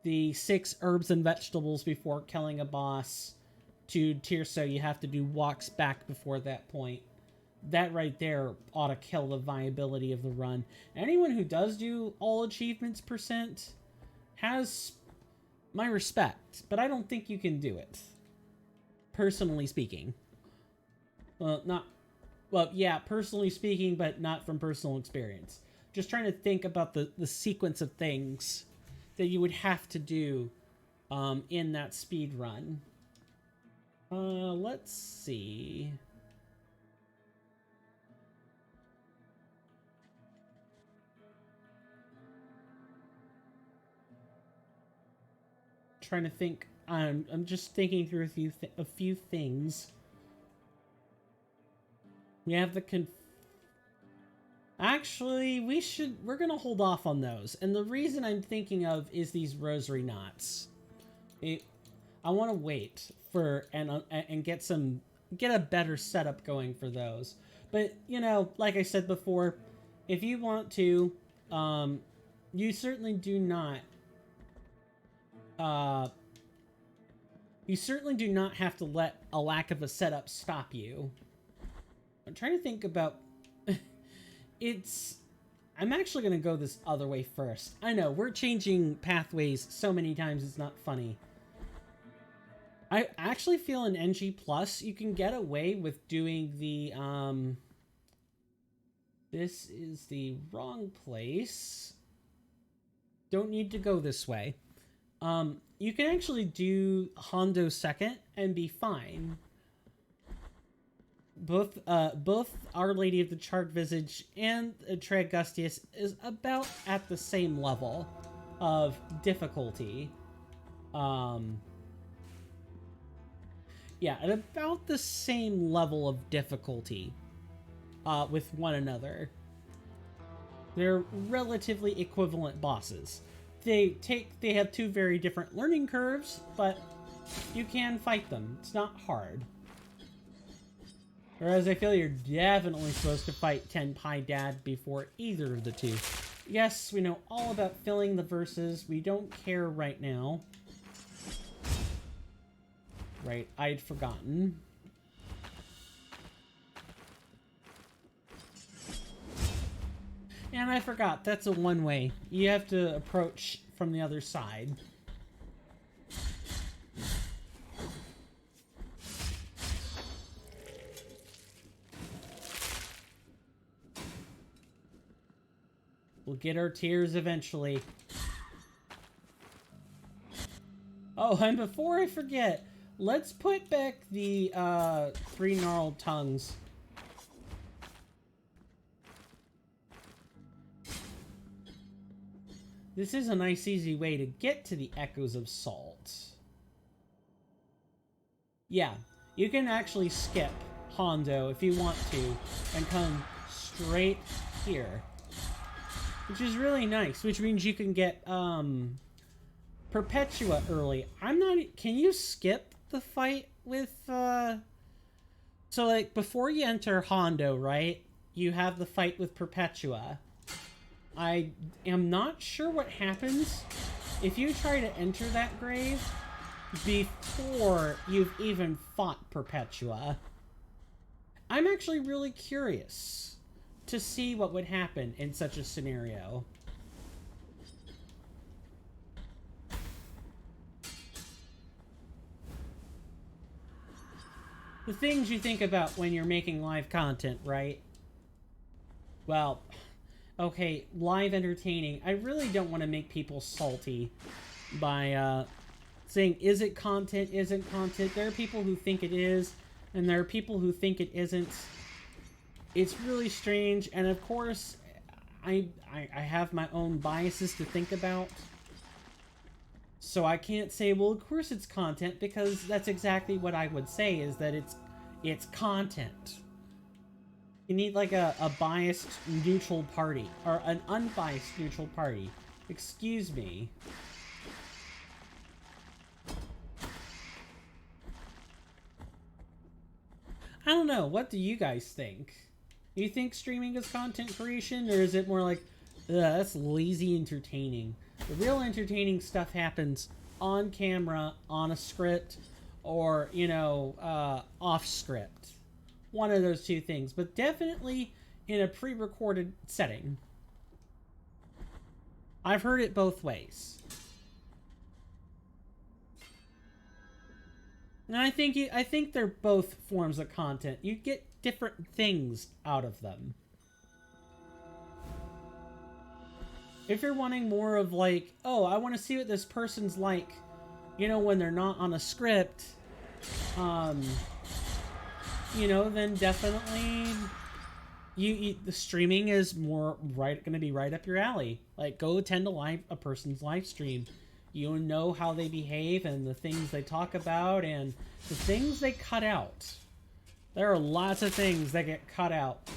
the 6 herbs and vegetables before killing a boss to tier, so you have to do walks back before that point. That right there ought to kill the viability of the run. Anyone who does do all achievements percent has my respect, but I don't think you can do it. Personally speaking. Yeah, personally speaking, but not from personal experience. Just trying to think about the sequence of things that you would have to do in that speed run. Let's see. Trying to think. I'm just thinking through a few things. We have the Actually, we're gonna hold off on those. And the reason I'm thinking of is these rosary knots. I want to wait for and get a better setup going for those. But you know, like I said before, if you want to, you certainly do not. You certainly do not have to let a lack of a setup stop you. I'm trying to think about... I'm actually going to go this other way first. I know, we're changing pathways so many times it's not funny. I actually feel in NG+, you can get away with doing the, This is the wrong place. Don't need to go this way. You can actually do Hondo second and be fine. Both Our Lady of the Charred Visage and Tragustius is about at the same level of difficulty. Yeah, at about the same level of difficulty with one another. They're relatively equivalent bosses. They have 2 very different learning curves, but you can fight them. It's not hard. Whereas I feel you're definitely supposed to fight Tenpai Dad before either of the 2. Yes, we know all about filling the verses. We don't care right now. Right, I'd forgotten. And I forgot, that's a one-way. You have to approach from the other side. We'll get our tears eventually. Oh, and before I forget, let's put back the 3 gnarled tongues. This is a nice, easy way to get to the Echoes of Salt. Yeah, you can actually skip Hondo if you want to, and come straight here. Which is really nice, which means you can get, Perpetua early. Can you skip the fight with, So, like, before you enter Hondo, right, you have the fight with Perpetua. I am not sure what happens if you try to enter that grave before you've even fought Perpetua. I'm actually really curious to see what would happen in such a scenario. The things you think about when you're making live content, right? Well, okay, live entertaining. I really don't want to make people salty by saying, is it content, isn't content? There are people who think it is, and there are people who think it isn't. It's really strange, and of course, I have my own biases to think about. So I can't say, well, of course it's content, because that's exactly what I would say, is that it's content. You need like a biased neutral party, or an unbiased neutral party. Excuse me. I don't know. What do you guys think? Do you think streaming is content creation, or is it more like, ugh, that's lazy entertaining? The real entertaining stuff happens on camera, on a script, or, you know, off script. One of those two things, but definitely in a pre-recorded setting. I've heard it both ways. And I think they're both forms of content. You get different things out of them. If you're wanting more of like, oh, I want to see what this person's like, you know, when they're not on a script, you know, then definitely the streaming is more going to be right up your alley. Like, go attend a person's live stream. You know how they behave and the things they talk about and the things they cut out. There are lots of things that get cut out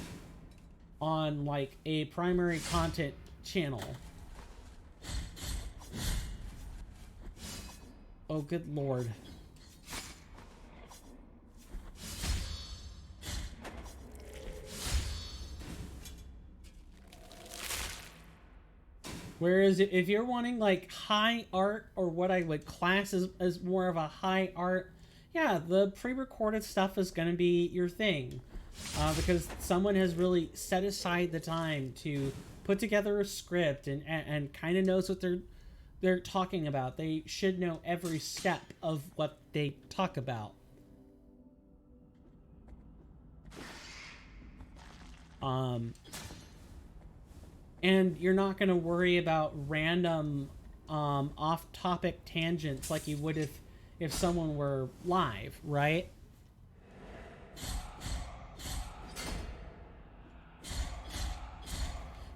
on like a primary content channel. Oh, good lord. Whereas if you're wanting like high art, or what I would class as more of a high art, yeah, the pre-recorded stuff is going to be your thing. Because someone has really set aside the time to put together a script and kind of knows what they're talking about. They should know every step of what they talk about. And you're not going to worry about random off-topic tangents like you would if someone were live, right?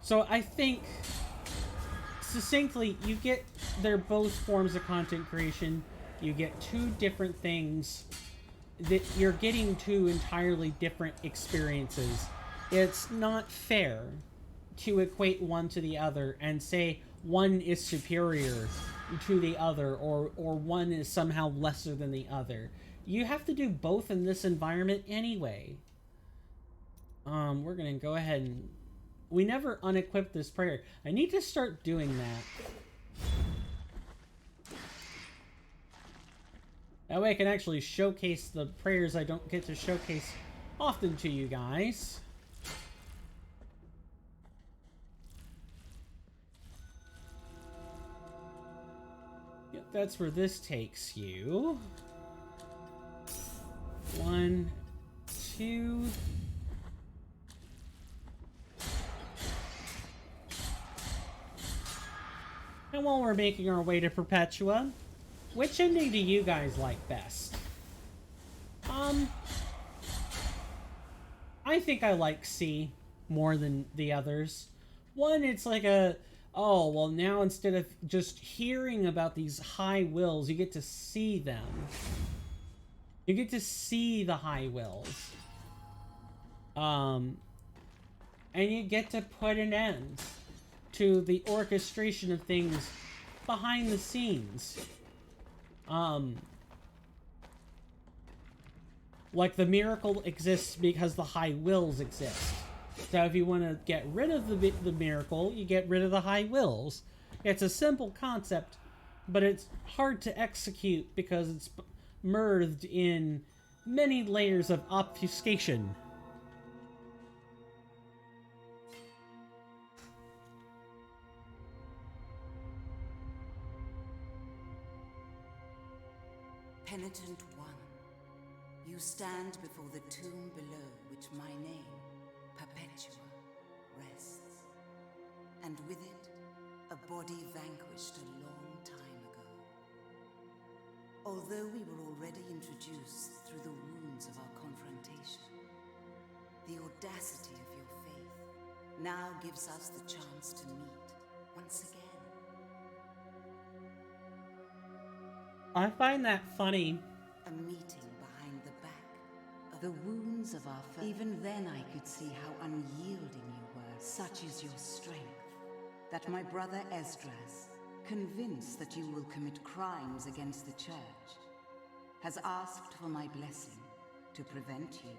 So I think, succinctly, they're both forms of content creation. You get two different things. That you're getting two entirely different experiences. It's not fair to equate one to the other and say one is superior to the other, or one is somehow lesser than the other. You have to do both in this environment anyway. We're gonna go ahead and... We never unequipped this prayer. I need to start doing that. That way I can actually showcase the prayers I don't get to showcase often to you guys. Yep, that's where this takes you. 1, 2... And while we're making our way to Perpetua, which ending do you guys like best? I think I like C more than the others. One, it's like oh, well now instead of just hearing about these high wills, you get to see them. You get to see the high wills. And you get to put an end to the orchestration of things behind the scenes. Like the miracle exists because the high wills exist. So if you want to get rid of the miracle, you get rid of the high wills. It's a simple concept, but it's hard to execute because it's merged in many layers of obfuscation. Penitent one, you stand before the tomb below which my name, Perpetua, rests. And with it, a body vanquished a long time ago. Although we were already introduced through the wounds of our confrontation, the audacity of your faith now gives us the chance to meet once again. I find that funny. A meeting behind the back The wounds of our even then I could see how unyielding you were. Such is your strength, that my brother Esdras, convinced that you will commit crimes against the Church, has asked for my blessing to prevent you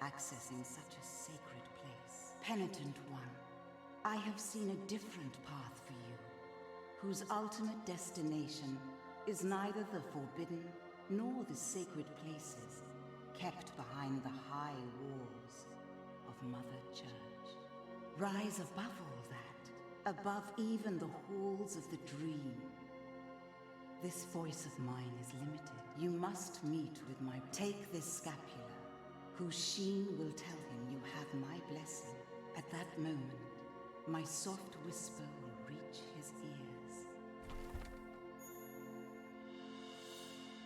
accessing such a sacred place. Penitent one, I have seen a different path for you, whose ultimate destination is neither the forbidden nor the sacred places kept behind the high walls of Mother Church. Rise above all that, above even the halls of the dream. This voice of mine is limited. You must meet with my... Take this scapular, whose sheen will tell him you have my blessing. At that moment, my soft whisper will reach his ears.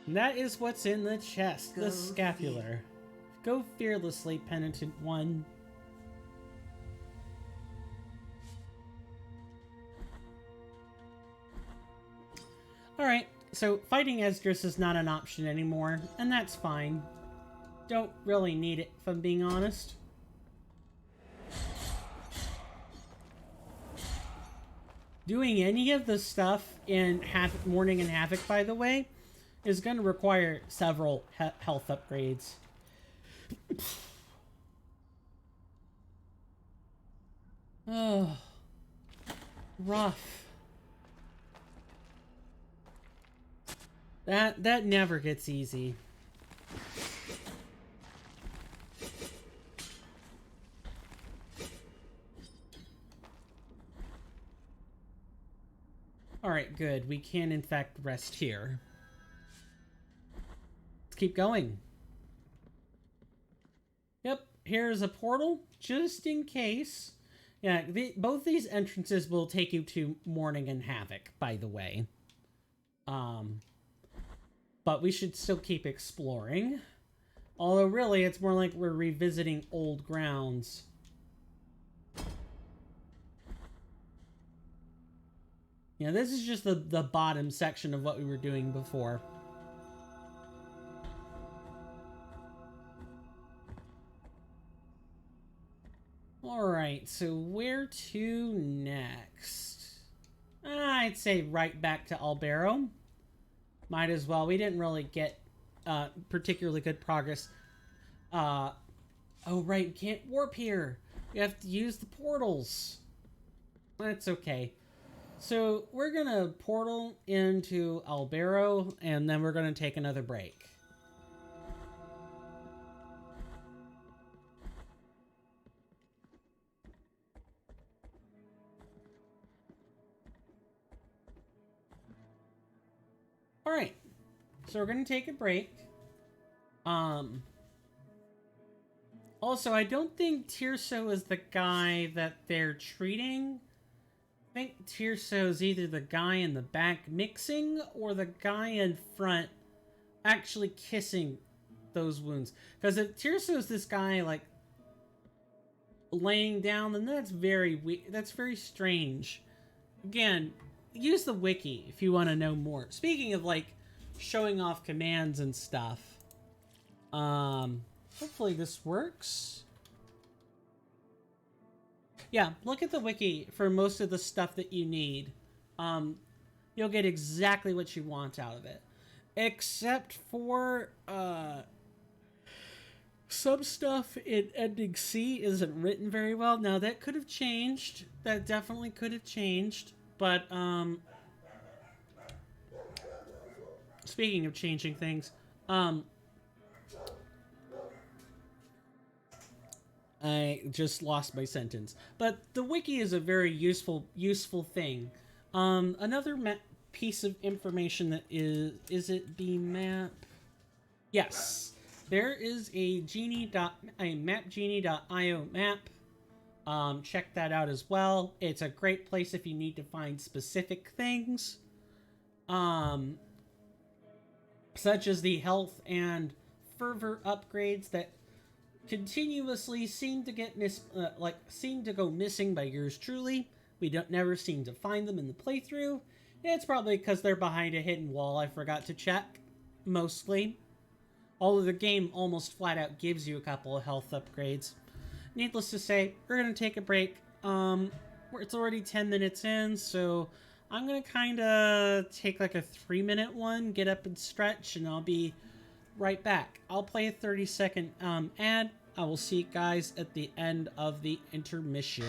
That is what's in the chest, the scapular. Go fearlessly, Penitent One. Alright, so fighting Esdras is not an option anymore, and that's fine. Don't really need it, if I'm being honest. Doing any of the stuff in Mourning and Havoc, by the way, is going to require several health upgrades. Oh, rough. That never gets easy. Alright, good. We can, in fact, rest here. Let's keep going. Yep, here's a portal, just in case. Yeah, both these entrances will take you to Mourning and Havoc, by the way. But we should still keep exploring. Although, really, it's more like we're revisiting old grounds. Yeah, this is just the bottom section of what we were doing before. Alright, so where to next? I'd say right back to Albero. Might as well. We didn't really get particularly good progress. Oh, right, can't warp here. You have to use the portals. That's okay. So we're gonna portal into Albero, and then we're gonna take another break. All right, so we're gonna take a break. Also, I don't think Tirso is the guy that they're treating. I think Tirso is either the guy in the back mixing or the guy in front actually kissing those wounds. Because if Tirso is this guy like laying down, then that's very strange. Again, use the wiki if you want to know more. Speaking of like showing off commands and stuff, hopefully this works. Yeah, look at the wiki for most of the stuff that you need. You'll get exactly what you want out of it. Except for, some stuff in Ending C isn't written very well. Now, that could have changed. That definitely could have changed. But, speaking of changing things, I just lost my sentence. But the wiki is a very useful thing. Another piece of information that is it the map? Yes. There is a mapgenie.io map. Check that out as well. It's a great place if you need to find specific things. Such as the health and fervor upgrades that continuously seem to get seem to go missing by yours truly. We never seem to find them in the playthrough. It's probably because they're behind a hidden wall I forgot to check, mostly. Although the game almost flat out gives you a couple of health upgrades. Needless to say, we're going to take a break. It's already 10 minutes in, so I'm going to kind of take like a 3-minute one, get up and stretch, and I'll be right back. I'll play a 30-second ad. I will see you guys at the end of the intermission.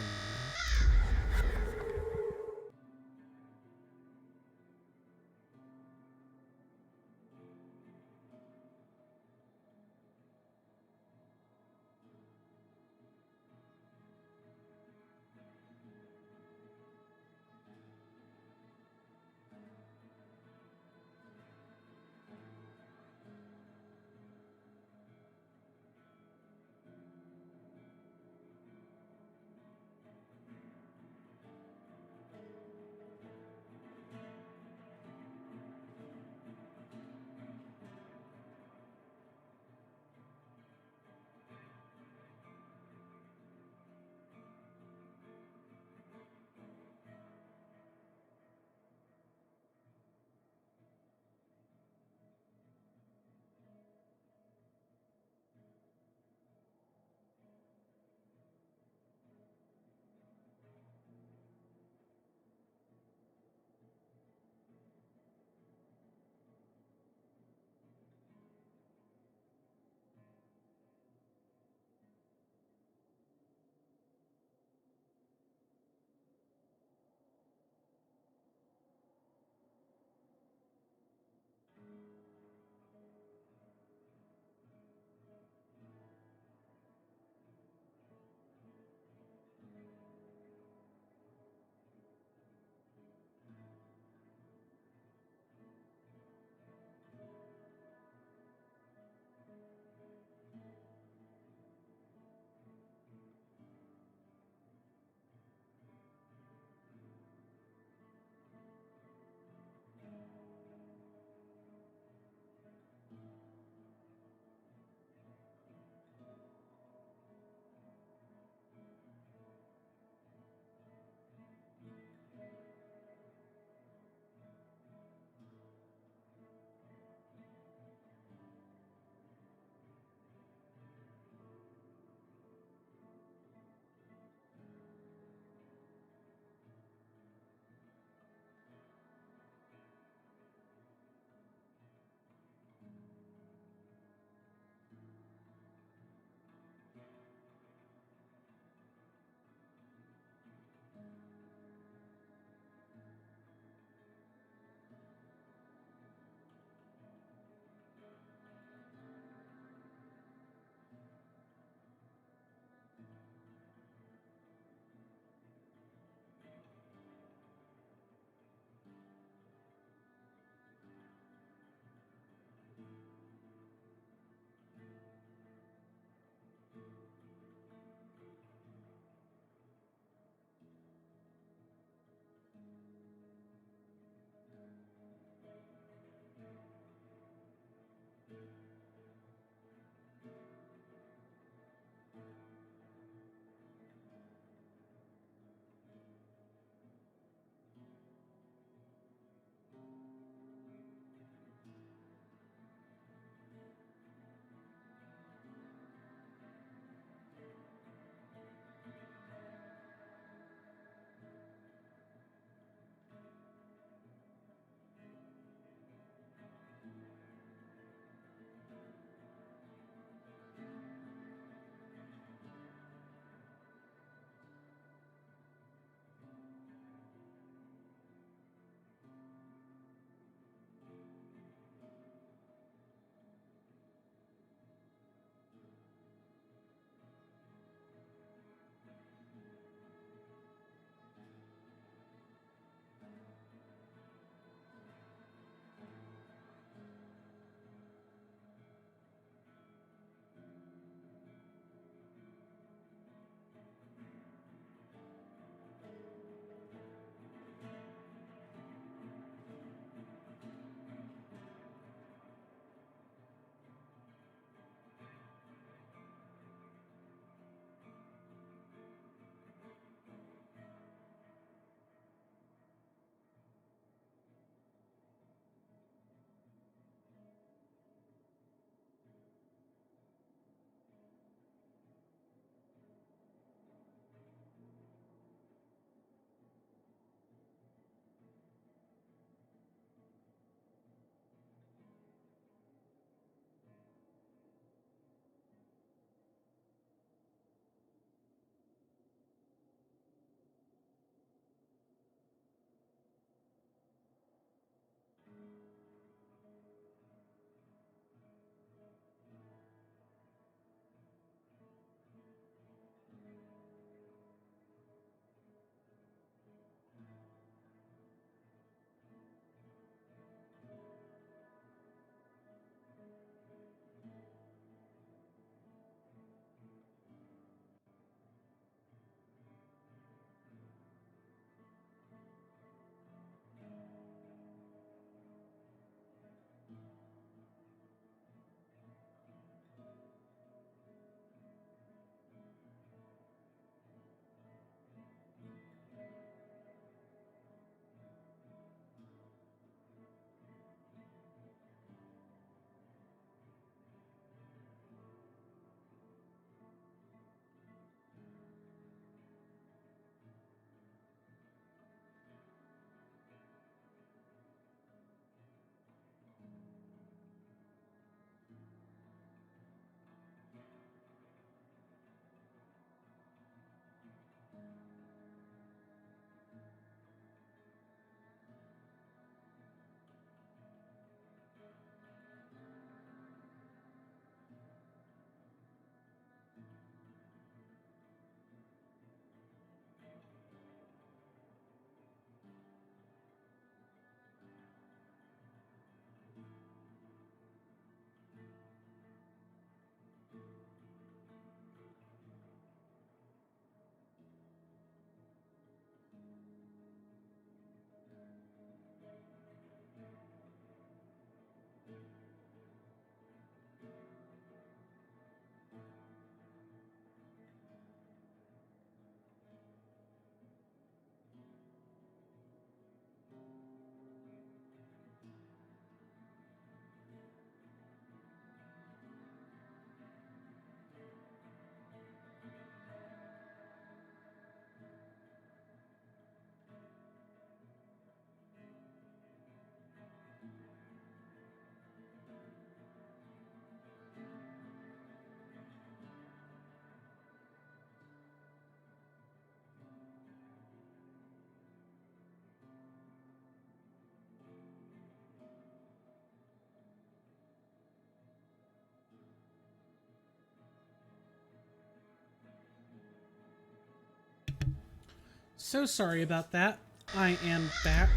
So sorry about that. I am back.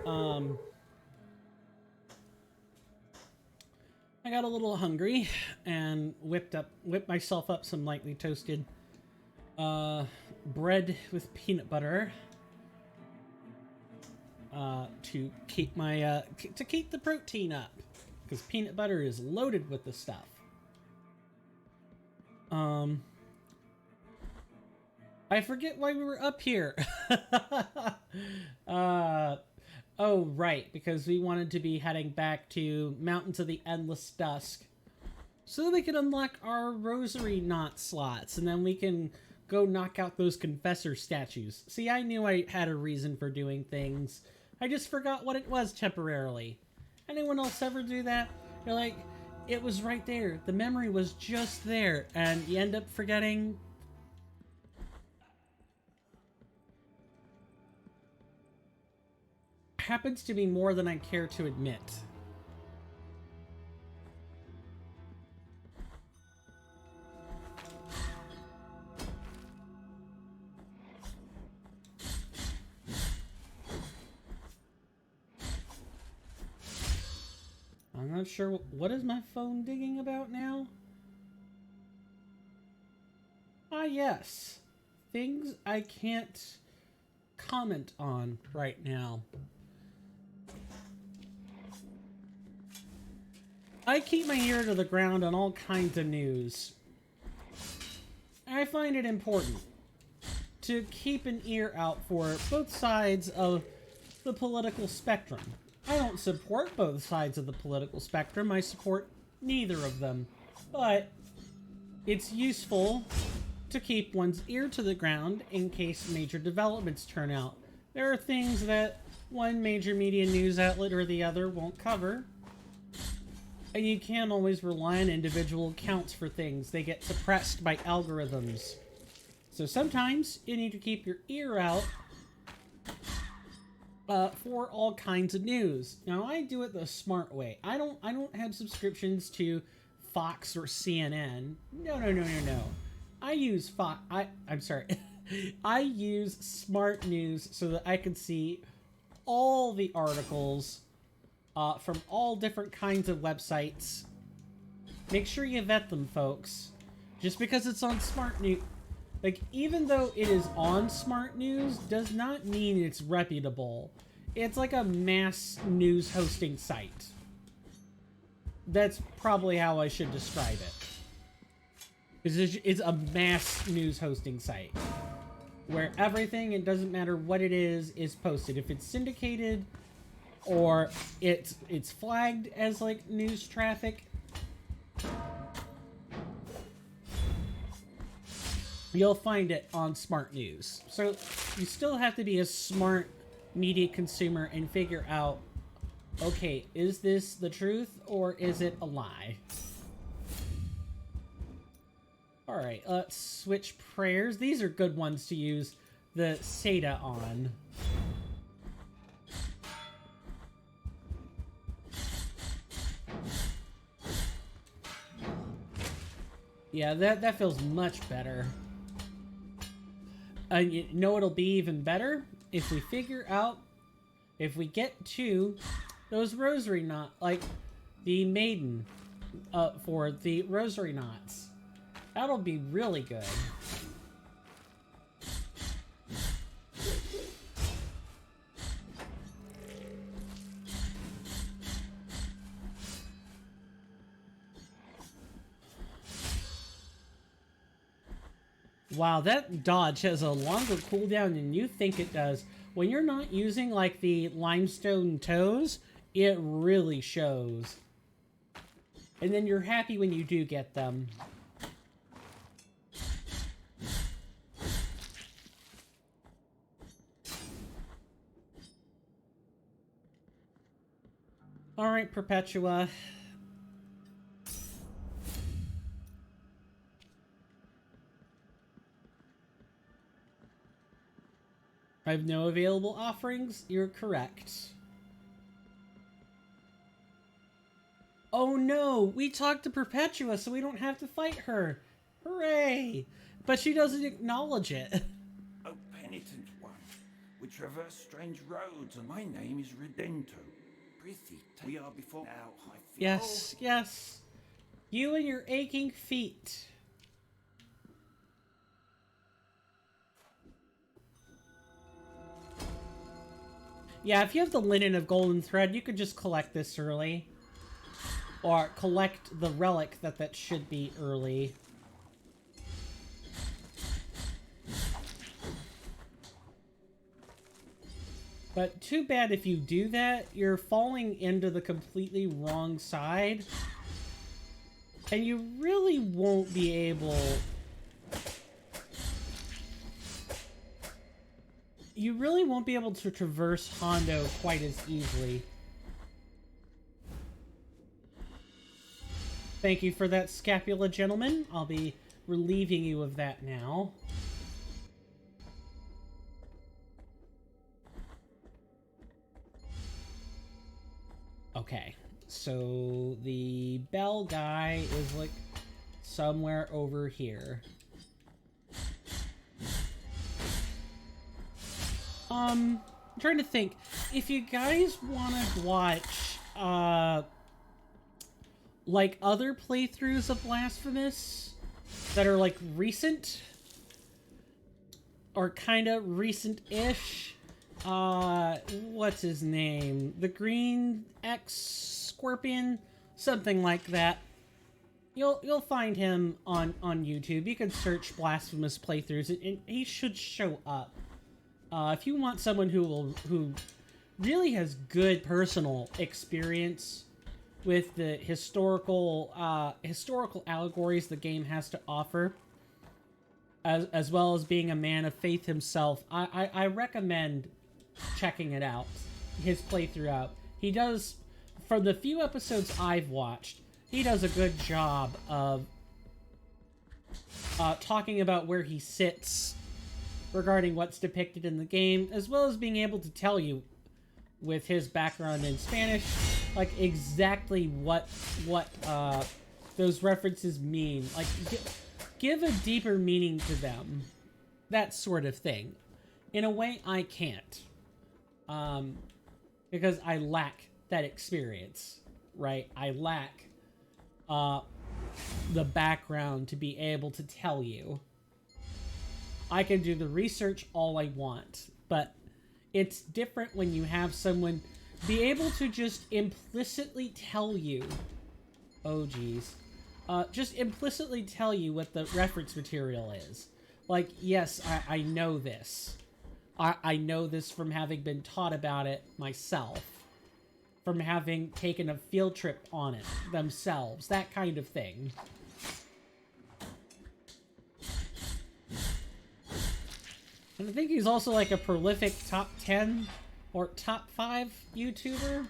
I got a little hungry and whipped myself up some lightly toasted bread with peanut butter to keep my to keep the protein up, because peanut butter is loaded with the stuff. I forget why we were up here. Oh, right, because we wanted to be heading back to Mountains of the Endless Dusk so that we can unlock our rosary knot slots, and then we can go knock out those confessor statues. See, I knew I had a reason for doing things. I just forgot what it was temporarily. Anyone else ever do that? You're like, it was right there. The memory was just there, and you end up forgetting. Happens to be more than I care to admit. I'm not sure what is my phone digging about now? Ah, yes. Things I can't comment on right now. I keep my ear to the ground on all kinds of news. I find it important to keep an ear out for both sides of the political spectrum. I don't support both sides of the political spectrum. I support neither of them. But it's useful to keep one's ear to the ground in case major developments turn out. There are things that one major media news outlet or the other won't cover. And you can't always rely on individual accounts for things. They get suppressed by algorithms. So sometimes you need to keep your ear out for all kinds of news. Now, I do it the smart way. I don't have subscriptions to Fox or CNN. No. I use I'm sorry. I use Smart News so that I can see all the articles from all different kinds of websites. Make sure you vet them, folks. Just because it's on Smart News, like, even though it is on Smart News, does not mean it's reputable. It's like a mass news hosting site. That's probably how I should describe it. It's a mass news hosting site where everything, it doesn't matter what it is posted. If it's syndicated or it's flagged as like news traffic, you'll find it on Smart News. So you still have to be a smart media consumer and figure out, okay, is this the truth or is it a lie? Alright, let's switch prayers. These are good ones to use the Seda on. Yeah, that feels much better. You know it'll be even better if we figure out, if we get to those rosary knot, like the maiden for the rosary knots. That'll be really good. Wow, that dodge has a longer cooldown than you think it does. When you're not using, like, the limestone toes, it really shows. And then you're happy when you do get them. Alright, Perpetua. I have no available offerings. You're correct. Oh no! We talked to Perpetua so we don't have to fight her! Hooray! But she doesn't acknowledge it. Oh, Penitent traverse strange roads, and my name is Redento. Prithee, we are before now, I feel. Yes, yes. You and your aching feet. Yeah, if you have the linen of golden thread, you could just collect this early. Or collect the relic that should be early. But too bad if you do that, you're falling into the completely wrong side. And you really won't be able... You really won't be able to traverse Hondo quite as easily. Thank you for that scapula, gentlemen. I'll be relieving you of that now. Okay, so the bell guy is like somewhere over here. I'm trying to think. If you guys want to watch, like other playthroughs of Blasphemous that are like recent or kind of recent-ish, what's his name? The Green X Scorpion? Something like that. You'll find him on YouTube. You can search Blasphemous playthroughs and he should show up. If you want someone who really has good personal experience with the historical allegories the game has to offer, as well as being a man of faith himself, I recommend checking it out, his playthrough out. He does, from the few episodes I've watched, he does a good job of talking about where he sits regarding what's depicted in the game, as well as being able to tell you, with his background in Spanish, like exactly what those references mean. Like, give a deeper meaning to them. That sort of thing. In a way, I can't. Because I lack that experience, right? I lack the background to be able to tell you. I can do the research all I want, but it's different when you have someone be able to just implicitly tell you, oh geez, just implicitly tell you what the reference material is. Like, yes, I know this. I know this from having been taught about it myself, from having taken a field trip on it themselves, that kind of thing. And I think he's also like a prolific top 10 or top 5 YouTuber.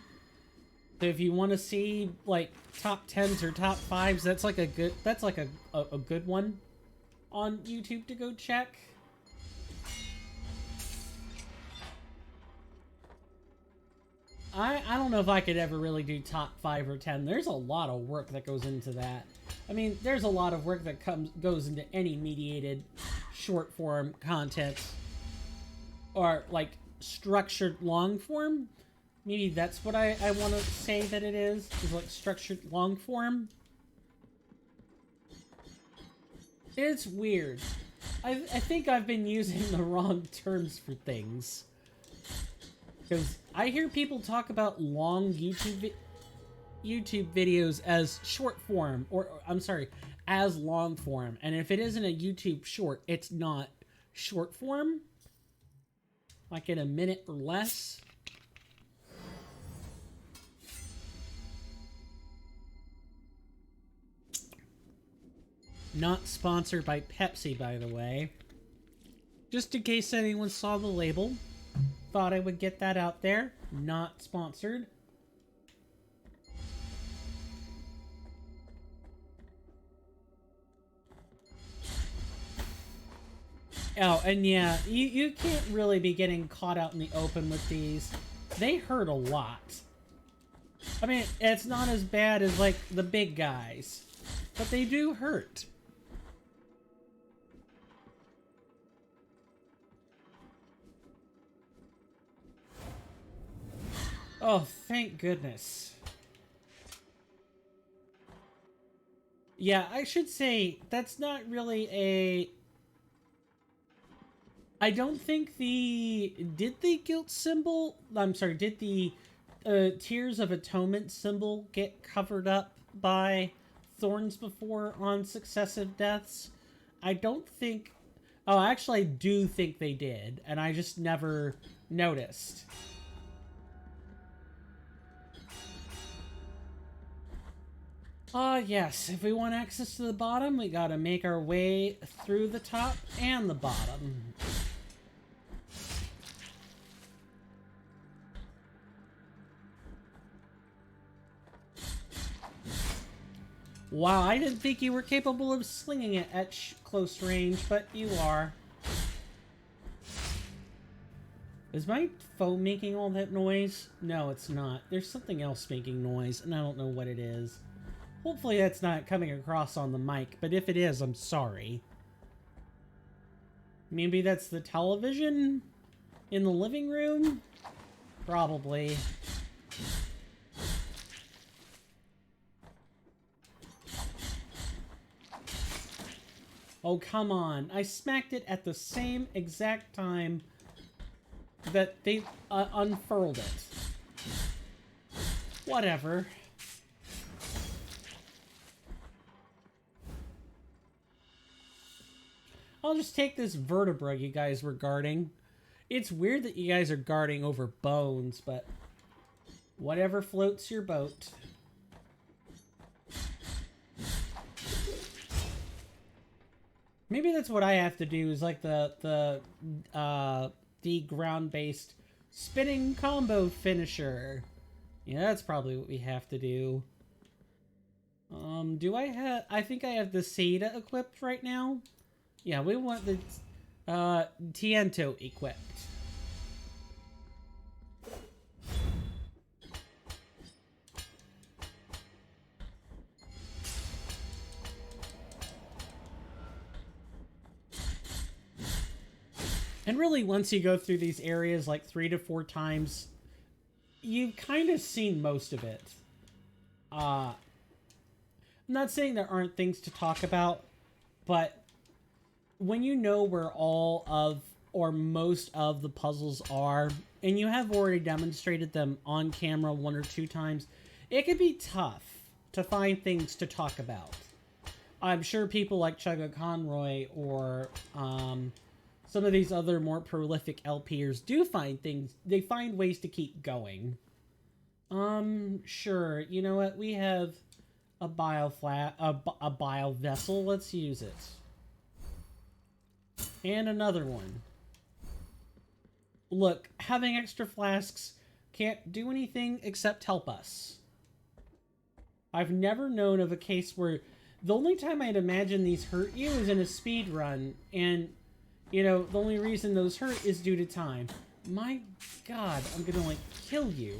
So if you want to see like top 10s or top 5s, that's like a good one on YouTube to go check. I don't know if I could ever really do top 5 or 10. There's a lot of work that goes into that. I mean, there's a lot of work that goes into any mediated short form content, or like structured long form. Maybe that's what I want to say that it is like structured long form. It's weird. I think I've been using the wrong terms for things, because I hear people talk about long YouTube videos as short form, or I'm sorry, as long form. And if it isn't a YouTube short, it's not short form. Like in a minute or less. Not sponsored by Pepsi, by the way. Just in case anyone saw the label. Thought I would get that out there. Not sponsored. Oh, and yeah, you can't really be getting caught out in the open with these. They hurt a lot. I mean, it's not as bad as, like, the big guys, but they do hurt. Oh, thank goodness. Yeah, I should say that's not really a... I don't think the... Did the guilt symbol... I'm sorry, did the Tears of Atonement symbol get covered up by thorns before on successive deaths? I don't think... Oh, actually, I do think they did, and I just never noticed. Yes, if we want access to the bottom, we gotta make our way through the top and the bottom. Wow, I didn't think you were capable of slinging it at close range, but you are. Is my phone making all that noise? No, it's not. There's something else making noise, and I don't know what it is. Hopefully that's not coming across on the mic, but if it is, I'm sorry. Maybe that's the television in the living room? Probably. Oh, come on. I smacked it at the same exact time that they unfurled it. Whatever. I'll just take this vertebra you guys were guarding. It's weird that you guys are guarding over bones, but whatever floats your boat. Maybe that's what I have to do, is like the ground-based spinning combo finisher. Yeah, that's probably what we have to do. Do I have... I think I have the Seda equipped right now. Yeah, we want the Tiento equipped. And really, once you go through these areas like 3 to 4 times, you've kind of seen most of it. I'm not saying there aren't things to talk about, but when you know where all of, or most of the puzzles are, and you have already demonstrated them on camera 1 or 2 times, it can be tough to find things to talk about. I'm sure people like Chugga Conroy or some of these other more prolific LPers do find things, they find ways to keep going. Sure, you know what, we have a a bile vessel, let's use it. And another one. Look, having extra flasks can't do anything except help us. I've never known of a case where the only time I'd imagine these hurt you is in a speed run, and, you know, the only reason those hurt is due to time. My God, I'm gonna, like, kill you.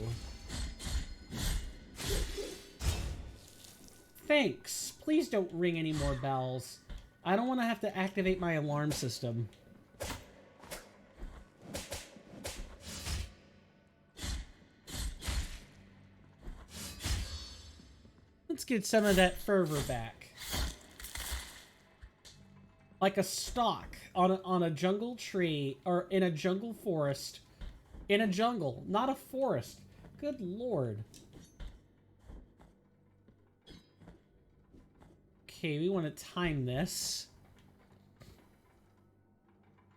Thanks. Please don't ring any more bells. I don't want to have to activate my alarm system. Let's get some of that fervor back. Like a stalk on a jungle tree, or in a jungle forest. In a jungle, not a forest. Good Lord. Okay, we want to time this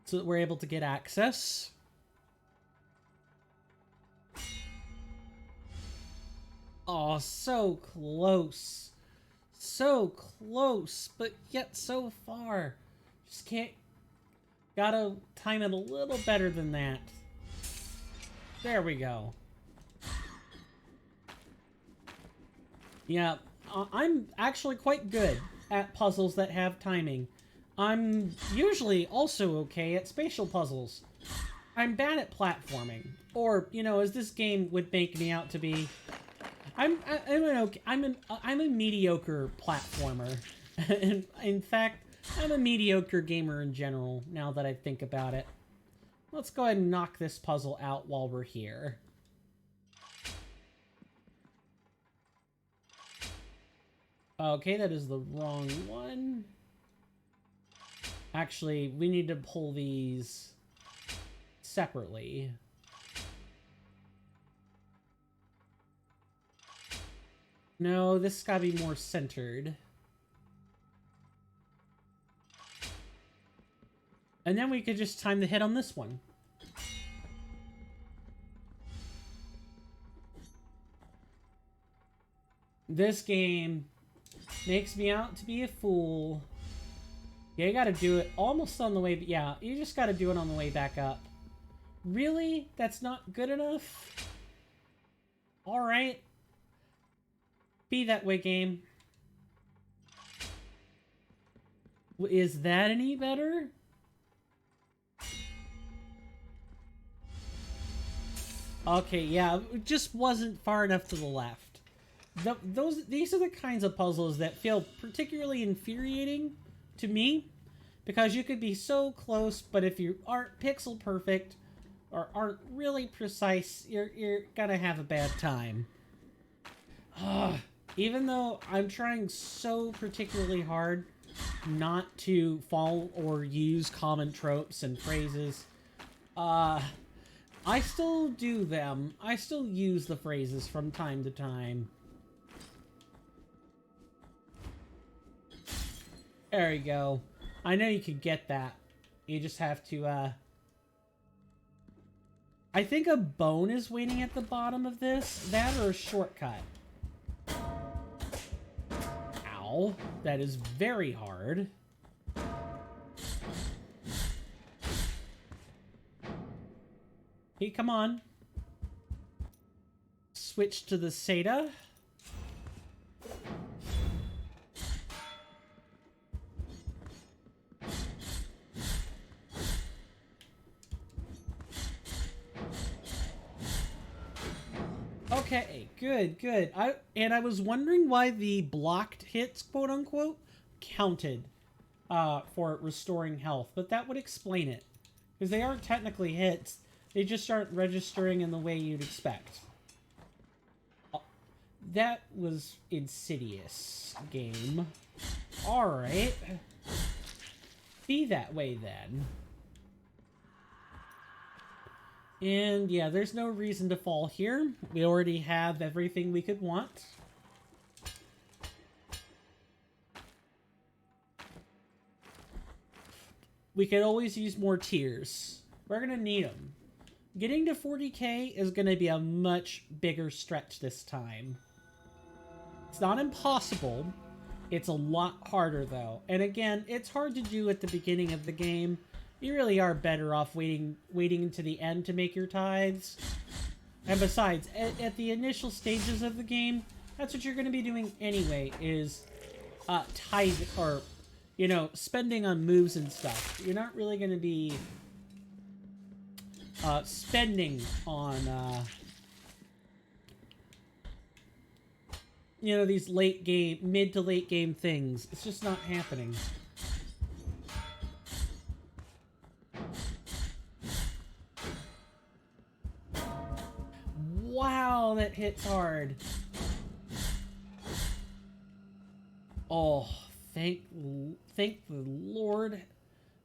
so that we're able to get access. Oh, so close. So close, but yet so far. Just can't... Gotta time it a little better than that. There we go. Yeah, I'm actually quite good at puzzles that have timing. I'm usually also okay at spatial puzzles. I'm bad at platforming, or, you know, as this game would make me out to be, I'm a mediocre platformer. In fact, I'm a mediocre gamer in general, now that I think about it. Let's go ahead and knock this puzzle out while we're here. Okay, that is the wrong one. Actually, we need to pull these separately. No, this has got to be more centered. And then we could just time the hit on this one. This game makes me out to be a fool. Yeah, you gotta do it almost on the way... Yeah, you just gotta do it on the way back up. Really? That's not good enough? Alright. Be that way, game. Is that any better? Okay, yeah, it just wasn't far enough to the left. These are the kinds of puzzles that feel particularly infuriating to me, because you could be so close, but if you aren't pixel perfect or aren't really precise, you're gonna have a bad time. Even though I'm trying so particularly hard not to fall or use common tropes and phrases, I still do them. I still use the phrases from time to time. There you go. I know you can get that. You just have to, I think a bone is waiting at the bottom of this. That or a shortcut. Ow. That is very hard. Hey, come on. Switch to the Seda. Okay, good. I was wondering why the blocked hits, quote unquote, counted for restoring health, but that would explain it. Because they are technically hits, they just aren't registering in the way you'd expect. That was insidious, game. Alright. Be that way then. And yeah, there's no reason to fall here. We already have everything we could want. We could always use more tears. We're gonna need them. Getting to 40k is gonna be a much bigger stretch this time. It's not impossible. It's a lot harder though. And again, it's hard to do at the beginning of the game. You really are better off waiting to the end to make your tithes. And besides, at the initial stages of the game, that's what you're going to be doing anyway, is tithe, or, you know, spending on moves and stuff. You're not really going to be spending on, you know, these mid to late game things. It's just not happening. Wow, that hits hard. Oh, thank the Lord.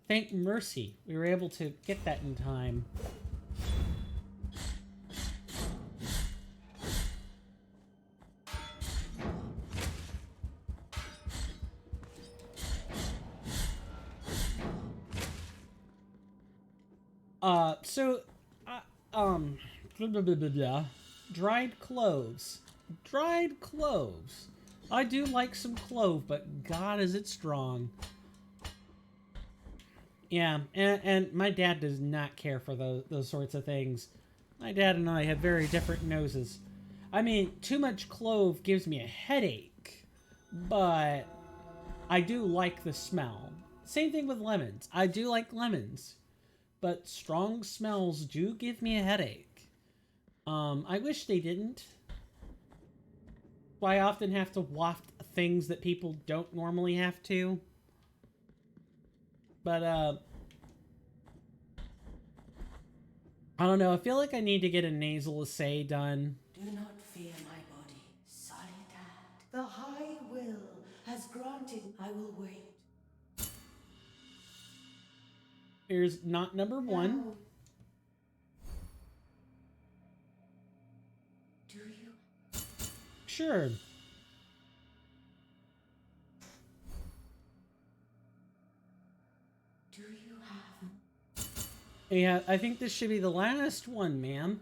Thank mercy. We were able to get that in time. Blah, blah, blah, blah. Dried cloves. Dried cloves. I do like some clove, but God, is it strong. Yeah, and my dad does not care for those sorts of things. My dad and I have very different noses. I mean, too much clove gives me a headache, but I do like the smell. Same thing with lemons. I do like lemons, but strong smells do give me a headache. I wish they didn't. I often have to waft things that people don't normally have to. But, I don't know. I feel like I need to get a nasal assay done. Do not fear my body, Solidat. The High Will has granted, I will wait. Here's not number one. Now, do you? Sure. Do you have? Yeah, I think this should be the last one, ma'am.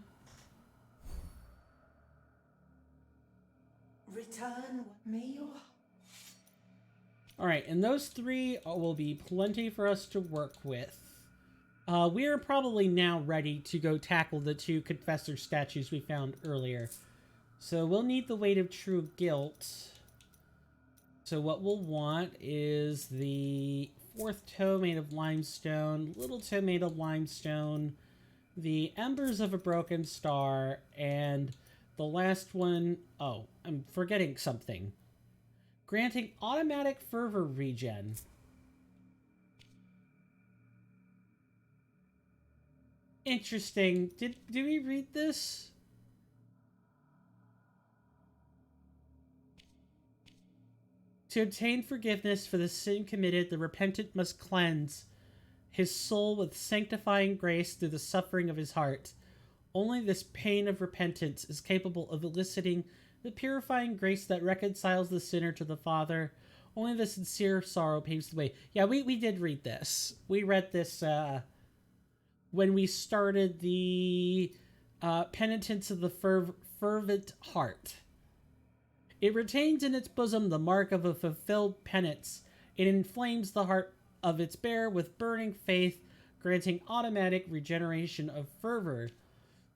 Return. May your. All right, and those three will be plenty for us to work with. We are probably now ready to go tackle the two confessor statues we found earlier. So we'll need the weight of true guilt. So what we'll want is the fourth toe made of limestone, little toe made of limestone, the embers of a broken star, and the last one, oh, I'm forgetting something. Granting automatic fervor regen. Interesting. Did we read this? To obtain forgiveness for the sin committed, the repentant must cleanse his soul with sanctifying grace through the suffering of his heart. Only this pain of repentance is capable of eliciting the purifying grace that reconciles the sinner to the Father. Only the sincere sorrow paves the way. Yeah, we did read this. We read this when we started the Penitence of the Fervent Heart. It retains in its bosom the mark of a fulfilled penance. It inflames the heart of its bearer with burning faith, granting automatic regeneration of fervor.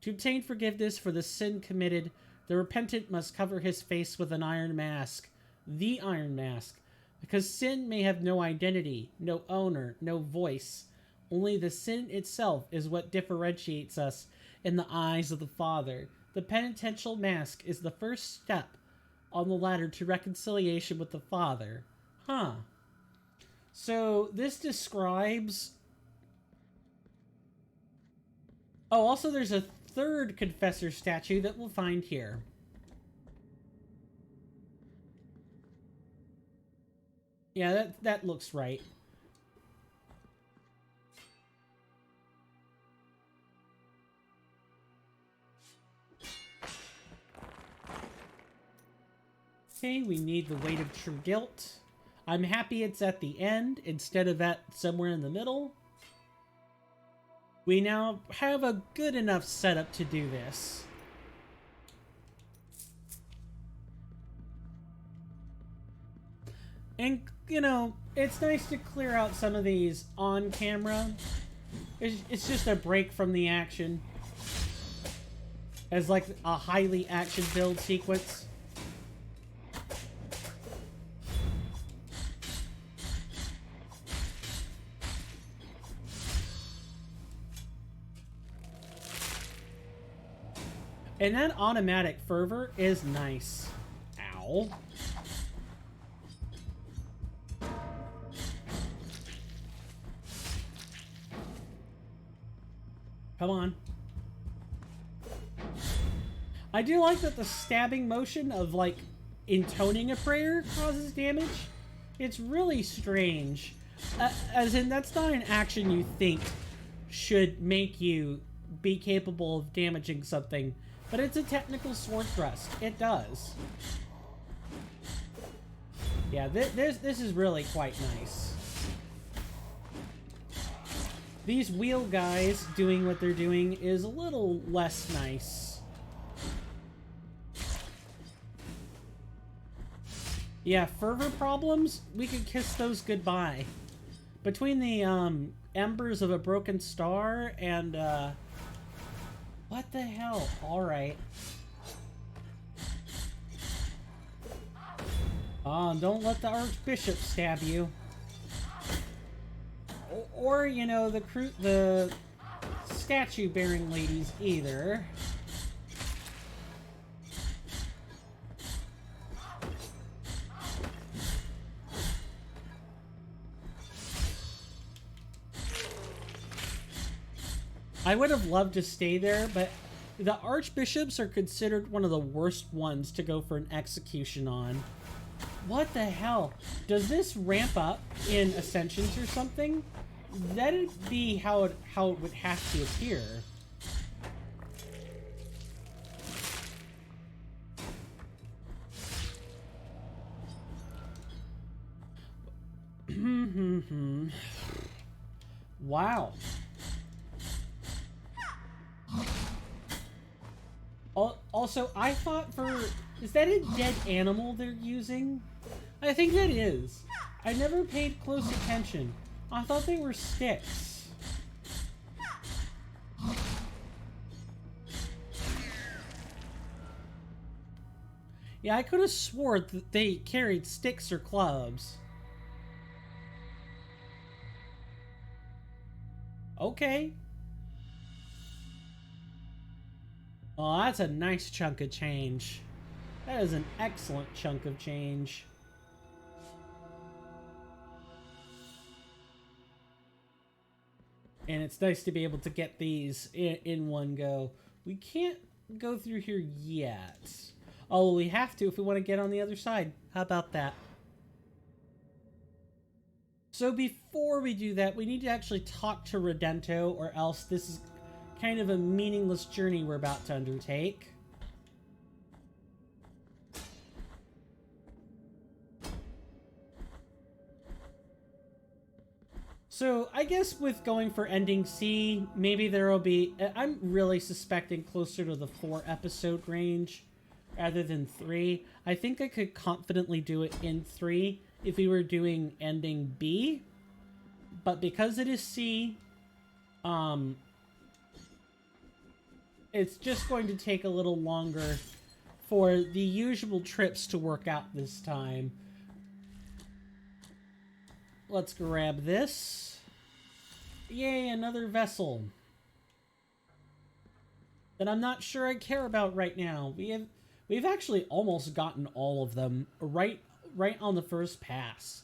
To obtain forgiveness for the sin committed, the repentant must cover his face with an iron mask, the iron mask, because sin may have no identity, no owner, no voice. Only the sin itself is what differentiates us in the eyes of the Father. The penitential mask is the first step on the ladder to reconciliation with the Father. Huh. So this describes... Oh, also there's a third confessor statue that we'll find here. Yeah, that looks right. Okay, we need the weight of true guilt. I'm happy it's at the end instead of at somewhere in the middle. We now have a good enough setup to do this. And, you know, it's nice to clear out some of these on camera. It's just a break from the action. As like a highly action-filled sequence. And that automatic fervor is nice. Ow. Come on. I do like that the stabbing motion of, like, intoning a prayer causes damage. It's really strange. As in, that's not an action you think should make you be capable of damaging something. But it's a technical sword thrust. It does. Yeah, this is really quite nice. These wheel guys doing what they're doing is a little less nice. Yeah, fervor problems, we could kiss those goodbye. Between the embers of a broken star and what the hell? Alright. Don't let the Archbishop stab you. Or you know, the statue-bearing ladies either. I would have loved to stay there, but the archbishops are considered one of the worst ones to go for an execution on. What the hell? Does this ramp up in Ascensions or something? That'd be how it would have to appear. Wow. Also, I thought is that a dead animal they're using? I think that is. I never paid close attention. I thought they were sticks. Yeah, I could have swore that they carried sticks or clubs. Okay. Oh, that's a nice chunk of change. That is an excellent chunk of change. And it's nice to be able to get these in one go. We can't go through here yet. Oh, we have to if we want to get on the other side. How about that? So before we do that, we need to actually talk to Redento, or else this is kind of a meaningless journey we're about to undertake. So I guess with going for ending C, maybe there will be... I'm really suspecting closer to the 4-episode range rather than 3. I think I could confidently do it in 3 if we were doing ending B. But because it is C, it's just going to take a little longer for the usual trips to work out this time. Let's grab this. Yay, another vessel that I'm not sure I care about right now. We've actually almost gotten all of them right on the first pass.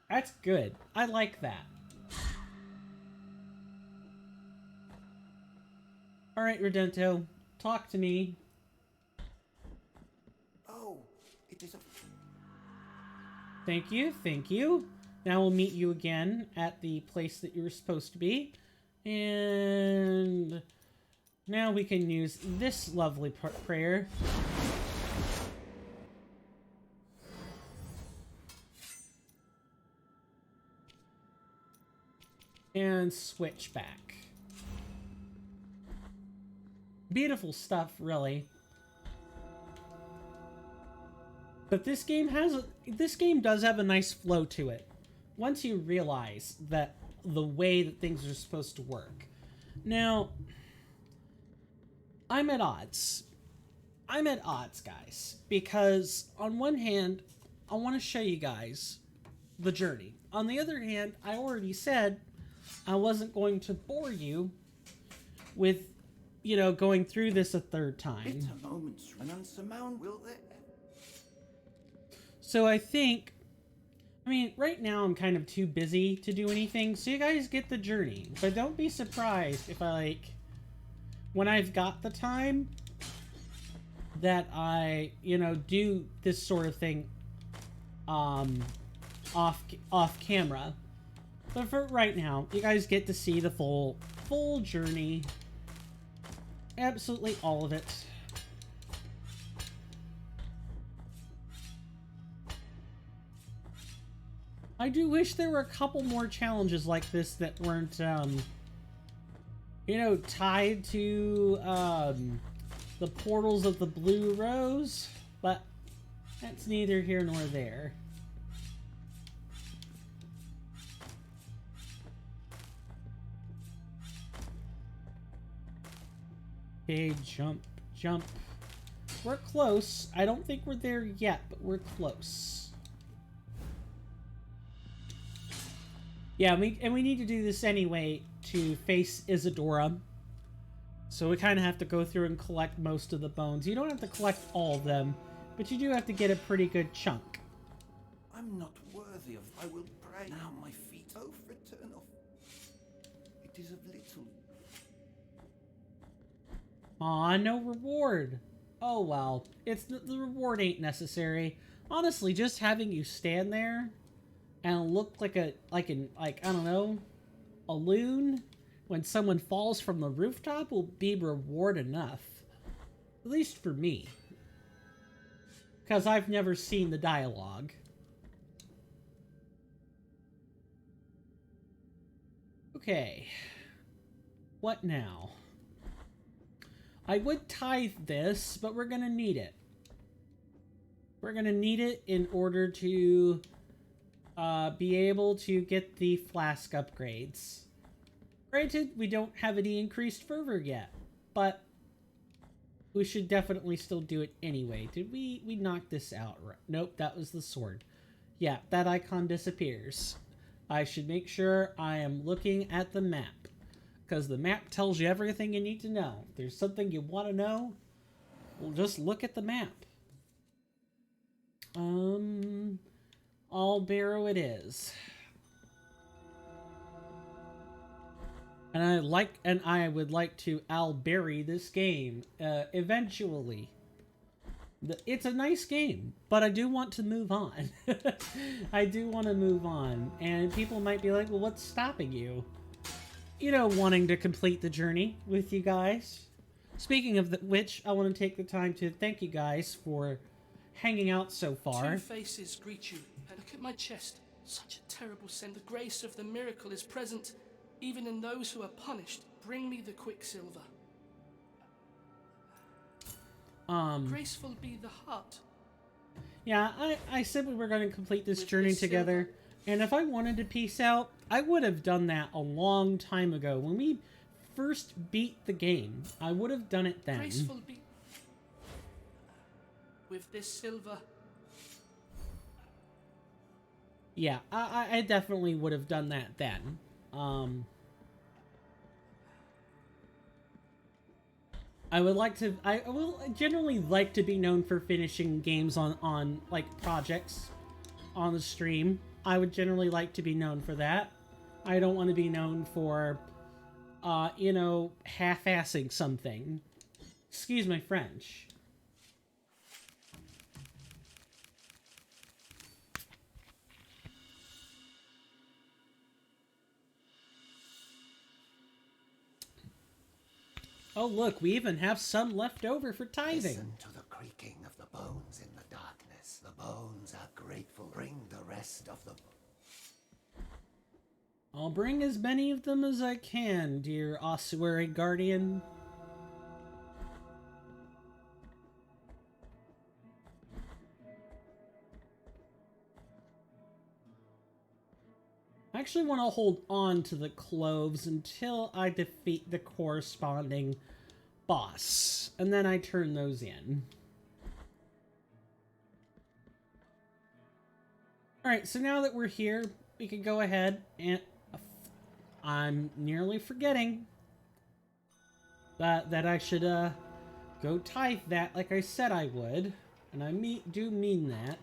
That's good. I like that. All right, Redento, talk to me. Oh, it is a... Thank you, thank you. Now we'll meet you again at the place that you were supposed to be. And now we can use this lovely prayer. And switch back. Beautiful stuff, really. But this game does have a nice flow to it. Once you realize that the way that things are supposed to work. Now, I'm at odds. I'm at odds, guys, because on one hand, I want to show you guys the journey. On the other hand, I already said I wasn't going to bore you with, you know, going through this a third time. Bitter moments and unsurmountable. So I think, I mean, right now I'm kind of too busy to do anything, so you guys get the journey. But don't be surprised if I, like, when I've got the time, that I, you know, do this sort of thing off camera. But for right now, you guys get to see the full journey. Absolutely all of it. I do wish there were a couple more challenges like this that weren't, you know, tied to, the portals of the Blue Rose, but that's neither here nor there. Okay, jump, jump. We're close. I don't think we're there yet, but we're close. Yeah, we need to do this anyway to face Isadora. So we kind of have to go through and collect most of the bones. You don't have to collect all of them, but you do have to get a pretty good chunk. I'm not worthy of... I will pray. Now my feet both return off. It is of little. Aw, no reward. Oh well, the reward ain't necessary. Honestly, just having you stand there and look like I don't know, a loon when someone falls from the rooftop will be reward enough. At least for me. Because I've never seen the dialogue. Okay. What now? I would tithe this, but we're gonna need it. We're gonna need it in order to be able to get the flask upgrades. Granted, we don't have any increased fervor yet, but we should definitely still do it anyway. Did we knock this out? Nope, that was the sword. Yeah, that icon disappears. I should make sure I am looking at the map, because the map tells you everything you need to know. If there's something you want to know, well, just look at the map. Barrow it is. And I would like to bury this game eventually. It's a nice game, but I do want to move on. I do want to move on, and people might be like, well, what's stopping you? You know, wanting to complete the journey with you guys. Speaking of which, I want to take the time to thank you guys for hanging out so far. Two faces greet you. Look at my chest. Such a terrible sin. The grace of the miracle is present, even in those who are punished. Bring me the quicksilver. Graceful be the heart. Yeah, I said we were going to complete this journey this together. silver. And if I wanted to peace out, I would have done that a long time ago. When we first beat the game, I would have done it then. Graceful be with this silver. Yeah, I definitely would have done that then. I will generally like to be known for finishing games on like projects on the stream. I would generally like to be known for that. I don't want to be known for you know, half-assing something. Excuse my French. Oh, look, we even have some left over for tithing. Listen to the creaking of the bones in the darkness. The bones are grateful. Bring the rest of them. I'll bring as many of them as I can, dear ossuary guardian. I actually want to hold on to the cloves until I defeat the corresponding boss, and then I turn those in. Alright, so now that we're here, we can go ahead and... I'm nearly forgetting that I should go tithe that like I said I would, and I do mean that.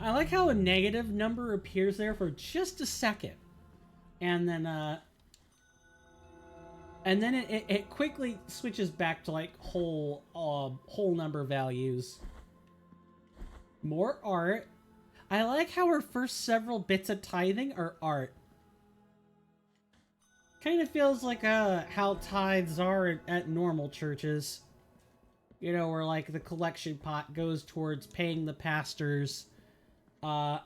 I like how a negative number appears there for just a second. And then it quickly switches back to like whole number values. More art. I like how our first several bits of tithing are art. Kind of feels like how tithes are at normal churches. You know, where like the collection pot goes towards paying the pastors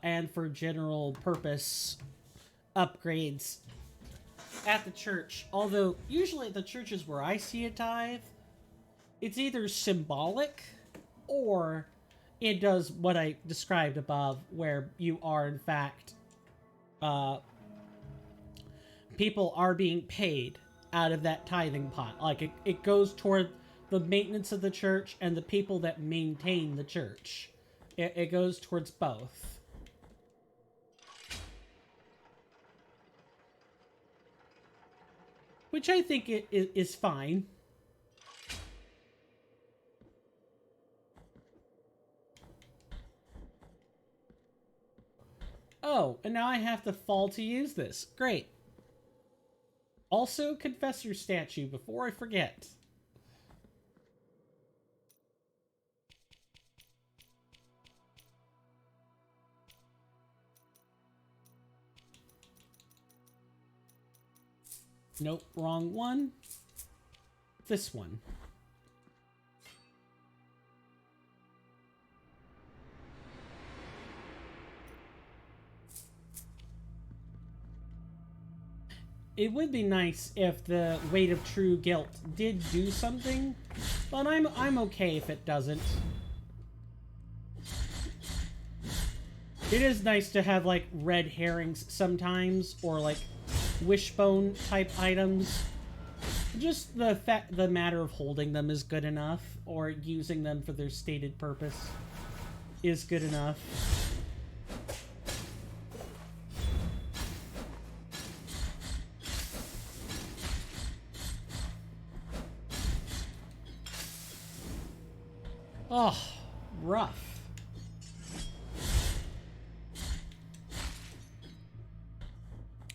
and for general purpose upgrades at the church. Although, usually at the churches where I see a tithe, it's either symbolic or it does what I described above, where you are, in fact, people are being paid out of that tithing pot. Like, it goes toward the maintenance of the church and the people that maintain the church. It goes towards both. Which I think is fine. Oh, and now I have to fall to use this. Great. Also, Confessor statue before I forget. Nope, wrong one. This one. It would be nice if the weight of true guilt did do something, but I'm okay if it doesn't. It is nice to have like red herrings sometimes, or like wishbone type items. Just the matter of holding them is good enough, or using them for their stated purpose is good enough. Oh, rough.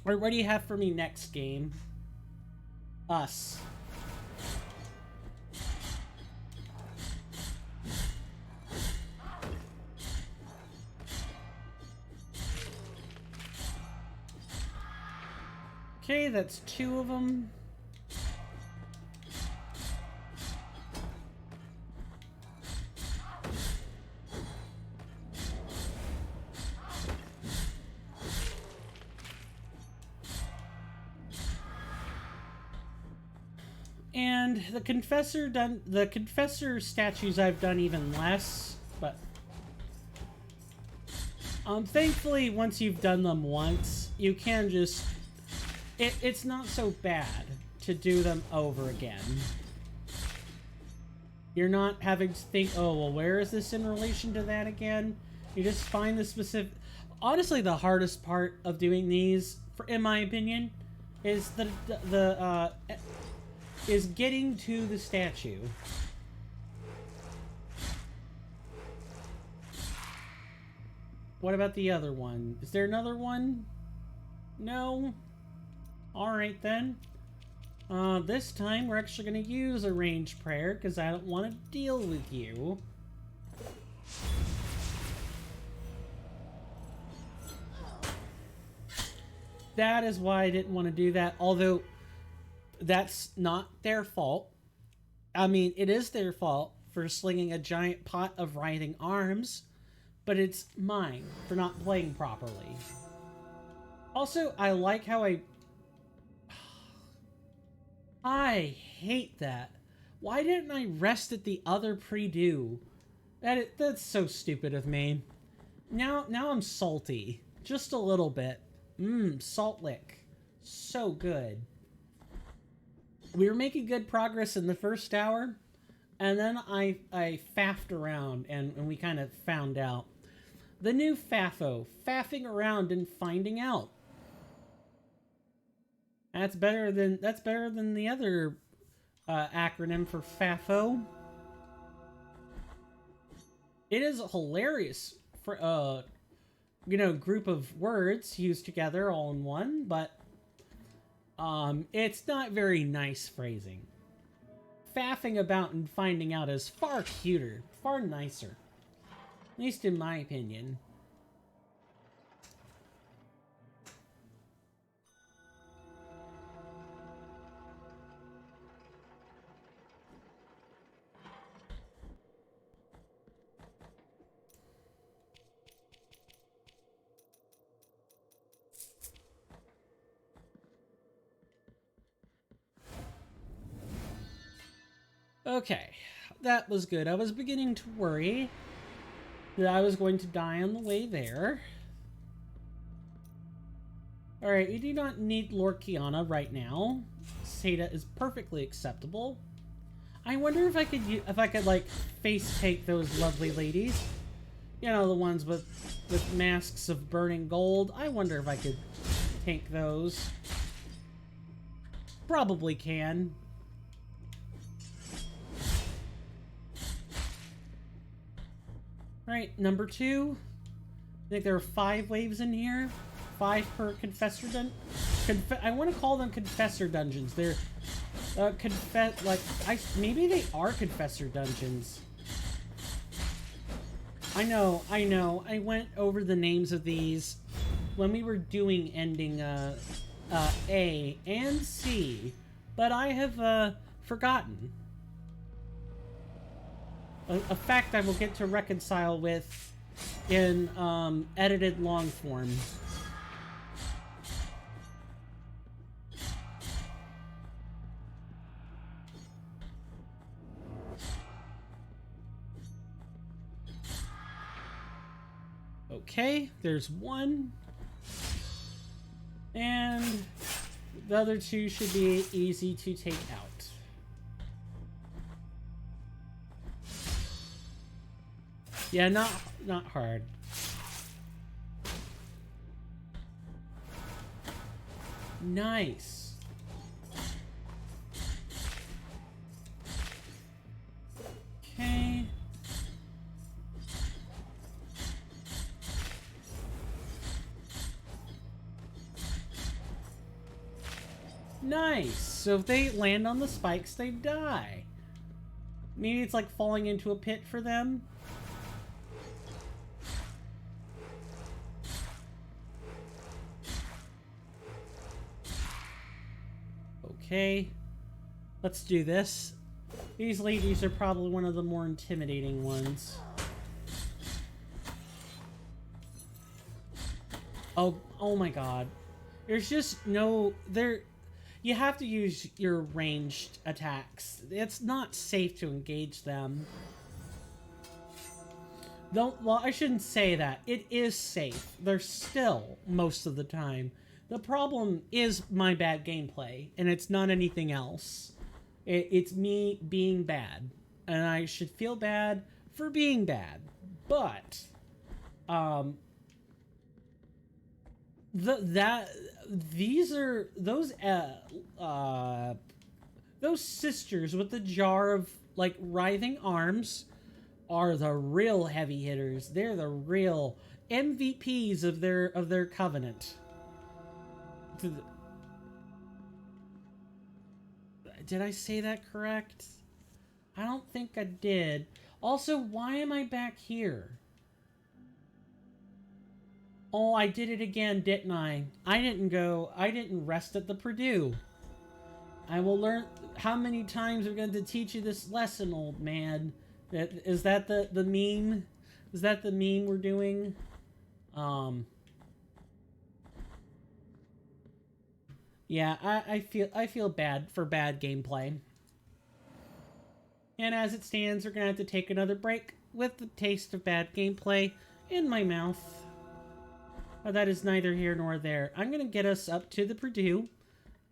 Alright, what do you have for me next game? Us. Okay, that's 2 of them. And the confessor statues I've done even less, but thankfully once you've done them once, you can just it's not so bad to do them over again. You're not having to think, oh well, where is this in relation to that again? You just find the specific. Honestly, the hardest part of doing these, in my opinion, is is getting to the statue. What about the other one? Is there another one? No? Alright then. This time we're actually going to use a ranged prayer because I don't want to deal with you. That is why I didn't want to do that, although that's not their fault. I mean, it is their fault for slinging a giant pot of writhing arms, but it's mine for not playing properly. Also, I like how I hate that. Why didn't I rest at the other pre-do? That's so stupid of me. Now I'm salty. Just a little bit. Salt lick. So good. We were making good progress in the first hour, and then I faffed around, and we kind of found out. The new FAFO, faffing around and finding out. That's better than the other acronym for FAFO. It is a hilarious for group of words used together all in one, but it's not very nice phrasing. Faffing about and finding out is far cuter, far nicer. At least in my opinion. Okay, that was good. I was beginning to worry that I was going to die on the way there. Alright, you do not need Lord Kiana right now. Seda is perfectly acceptable. I wonder if I could like face take those lovely ladies. You know, the ones with masks of burning gold. I wonder if I could take those. Probably can. Alright, number 2. I think there are 5 waves in here. 5 per confessor I want to call them confessor dungeons. They're maybe they are confessor dungeons. I know. I went over the names of these when we were doing ending A and C, but I have forgotten. A fact I will get to reconcile with in edited long form. Okay, there's 1. And the other 2 should be easy to take out. Yeah, not hard. Nice. Okay. Nice. So if they land on the spikes, they die. Maybe it's like falling into a pit for them. Okay. Let's do this. These ladies are probably one of the more intimidating ones. Oh my god. There's just no... You have to use your ranged attacks. It's not safe to engage them. Well, I shouldn't say that. It is safe. They're still, most of the time. The problem is my bad gameplay, and it's not anything else. It's me being bad. And I should feel bad for being bad. But, those sisters with the jar of like writhing arms are the real heavy hitters. They're the real MVPs of their covenant. Did I say that correct? I don't think I did. Also, why am I back here? Oh, I did it again, didn't I? I didn't rest at the Purdue. I will learn... How many times are going to teach you this lesson, old man? Is that the meme? Is that the meme we're doing? Yeah, I feel bad for bad gameplay. And as it stands, we're going to have to take another break with the taste of bad gameplay in my mouth. But that is neither here nor there. I'm going to get us up to the Purdue,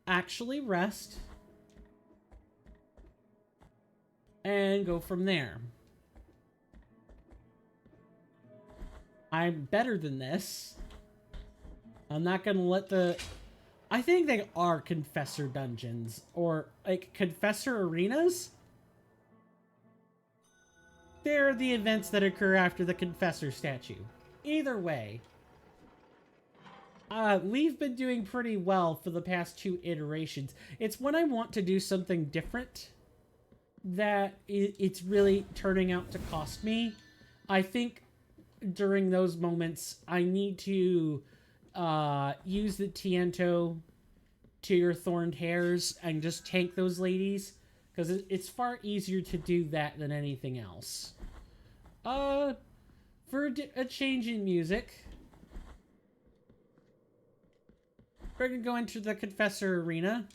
actually rest, and go from there. I'm better than this. I'm not going to let the... I think they are Confessor dungeons, or like Confessor arenas. They're the events that occur after the Confessor statue. Either way. We've been doing pretty well for the past 2 iterations. It's when I want to do something different that it's really turning out to cost me. I think during those moments, I need to use the Tiento to your thorned hairs and just tank those ladies, because it's far easier to do that than anything else. For a change in music, we're going to go into the Confessor Arena,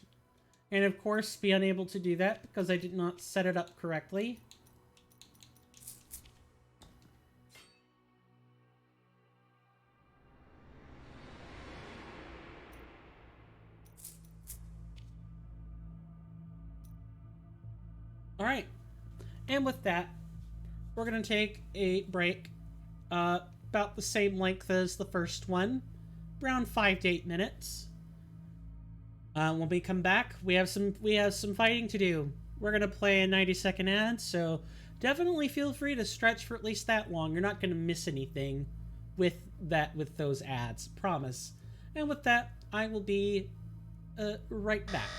and of course be unable to do that because I did not set it up correctly. All right. And with that, we're going to take a break about the same length as the first one, around 5 to 8 minutes. When we come back, we have some fighting to do. We're going to play a 90-second ad, so definitely feel free to stretch for at least that long. You're not going to miss anything with those ads, promise. And with that, I will be right back.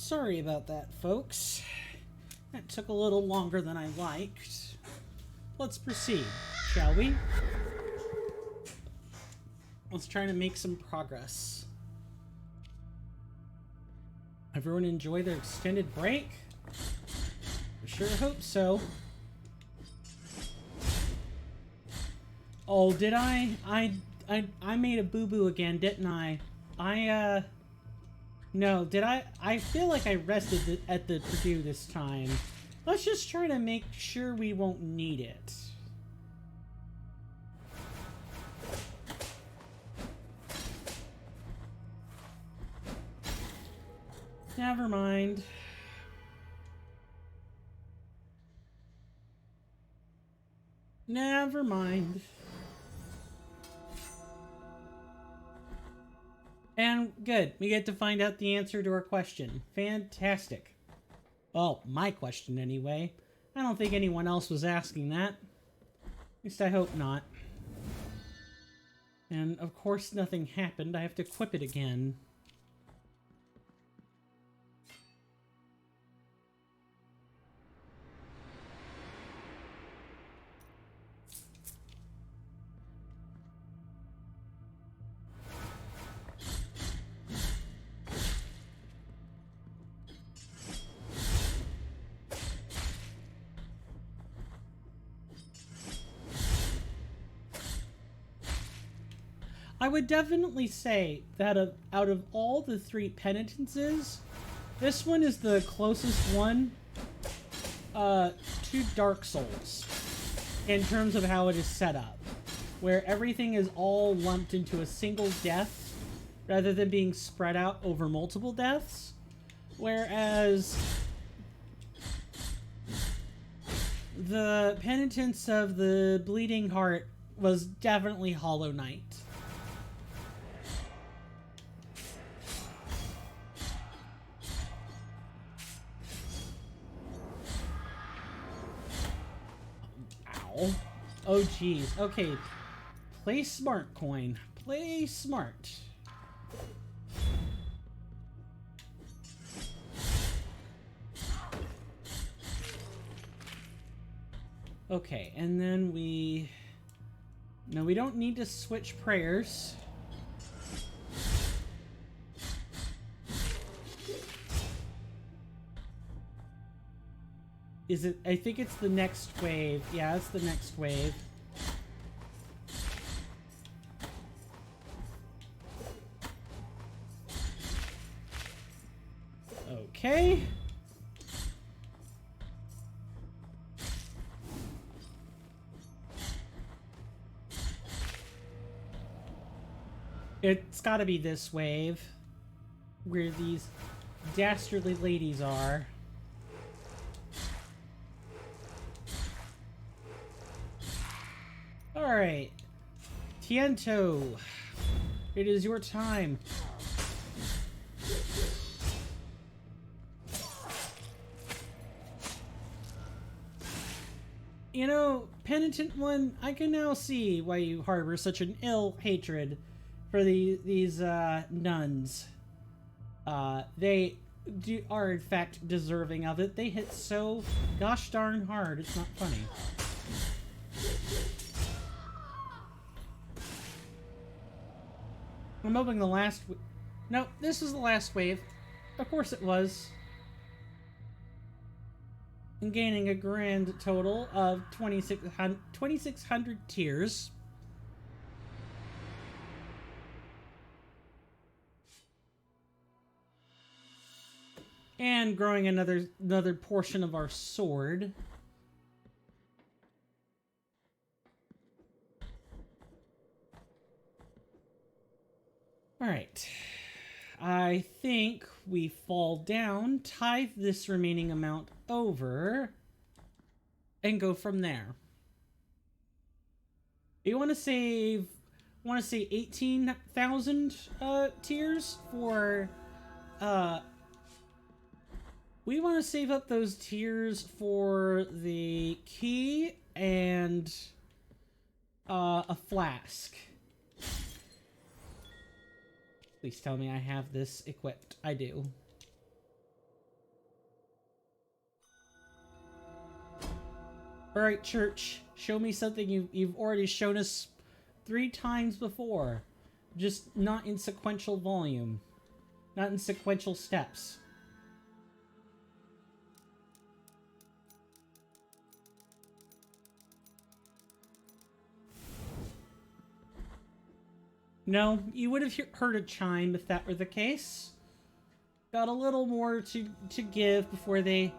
Sorry about that, folks. That took a little longer than I liked. Let's proceed, shall we? Let's try to make some progress. Everyone enjoy their extended break? I sure hope so. Oh, did I made a boo-boo again, didn't I? No, did I? I feel like I rested at the Purdue this time. Let's just try to make sure we won't need it. Never mind. Never mind. And good, we get to find out the answer to our question. Fantastic. Well, my question anyway. I don't think anyone else was asking that. At least I hope not. And of course nothing happened. I have to equip it again. I would definitely say that out of all the 3 penitences, this one is the closest one to Dark Souls in terms of how it is set up, where everything is all lumped into a single death rather than being spread out over multiple deaths, whereas the penitence of the Bleeding Heart was definitely Hollow Knight. Oh, geez. Okay. Play smart, coin. Play smart. Okay, and then we... No, we don't need to switch prayers. Is it? I think it's the next wave. Yeah, it's the next wave. Okay. It's gotta be this wave. Where these dastardly ladies are. Alright. Tiento. It is your time. You know, Penitent One, I can now see why you harbor such an ill hatred for these nuns. They are in fact deserving of it. They hit so gosh darn hard, it's not funny. I'm hoping the last... No, this is the last wave. Of course it was. And gaining a grand total of 2,600 tears. And growing another portion of our sword. Alright. I think we fall down, tithe this remaining amount over, and go from there. You want to save... want to say 18,000 tears for... we want to save up those tears for the key and a flask. Please tell me I have this equipped. I do. Alright, Church. Show me something you've already shown us 3 times before. Just not in sequential volume. Not in sequential steps. No, you would have heard a chime if that were the case. Got a little more to give before they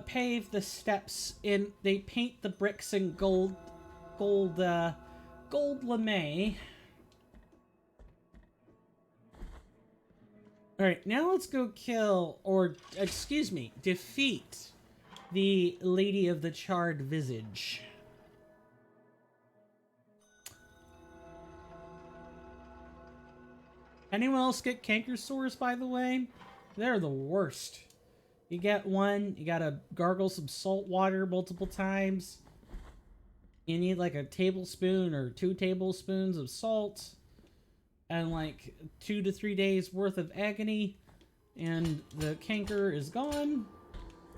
pave the steps in. They paint the bricks in gold lame. Alright, now let's go kill, or excuse me, defeat the Lady of the Charred Visage. Anyone else get canker sores, by the way? They're the worst. You get one, you gotta gargle some salt water multiple times. You need like a tablespoon or 2 tablespoons of salt. And like 2 to 3 days worth of agony. And the canker is gone.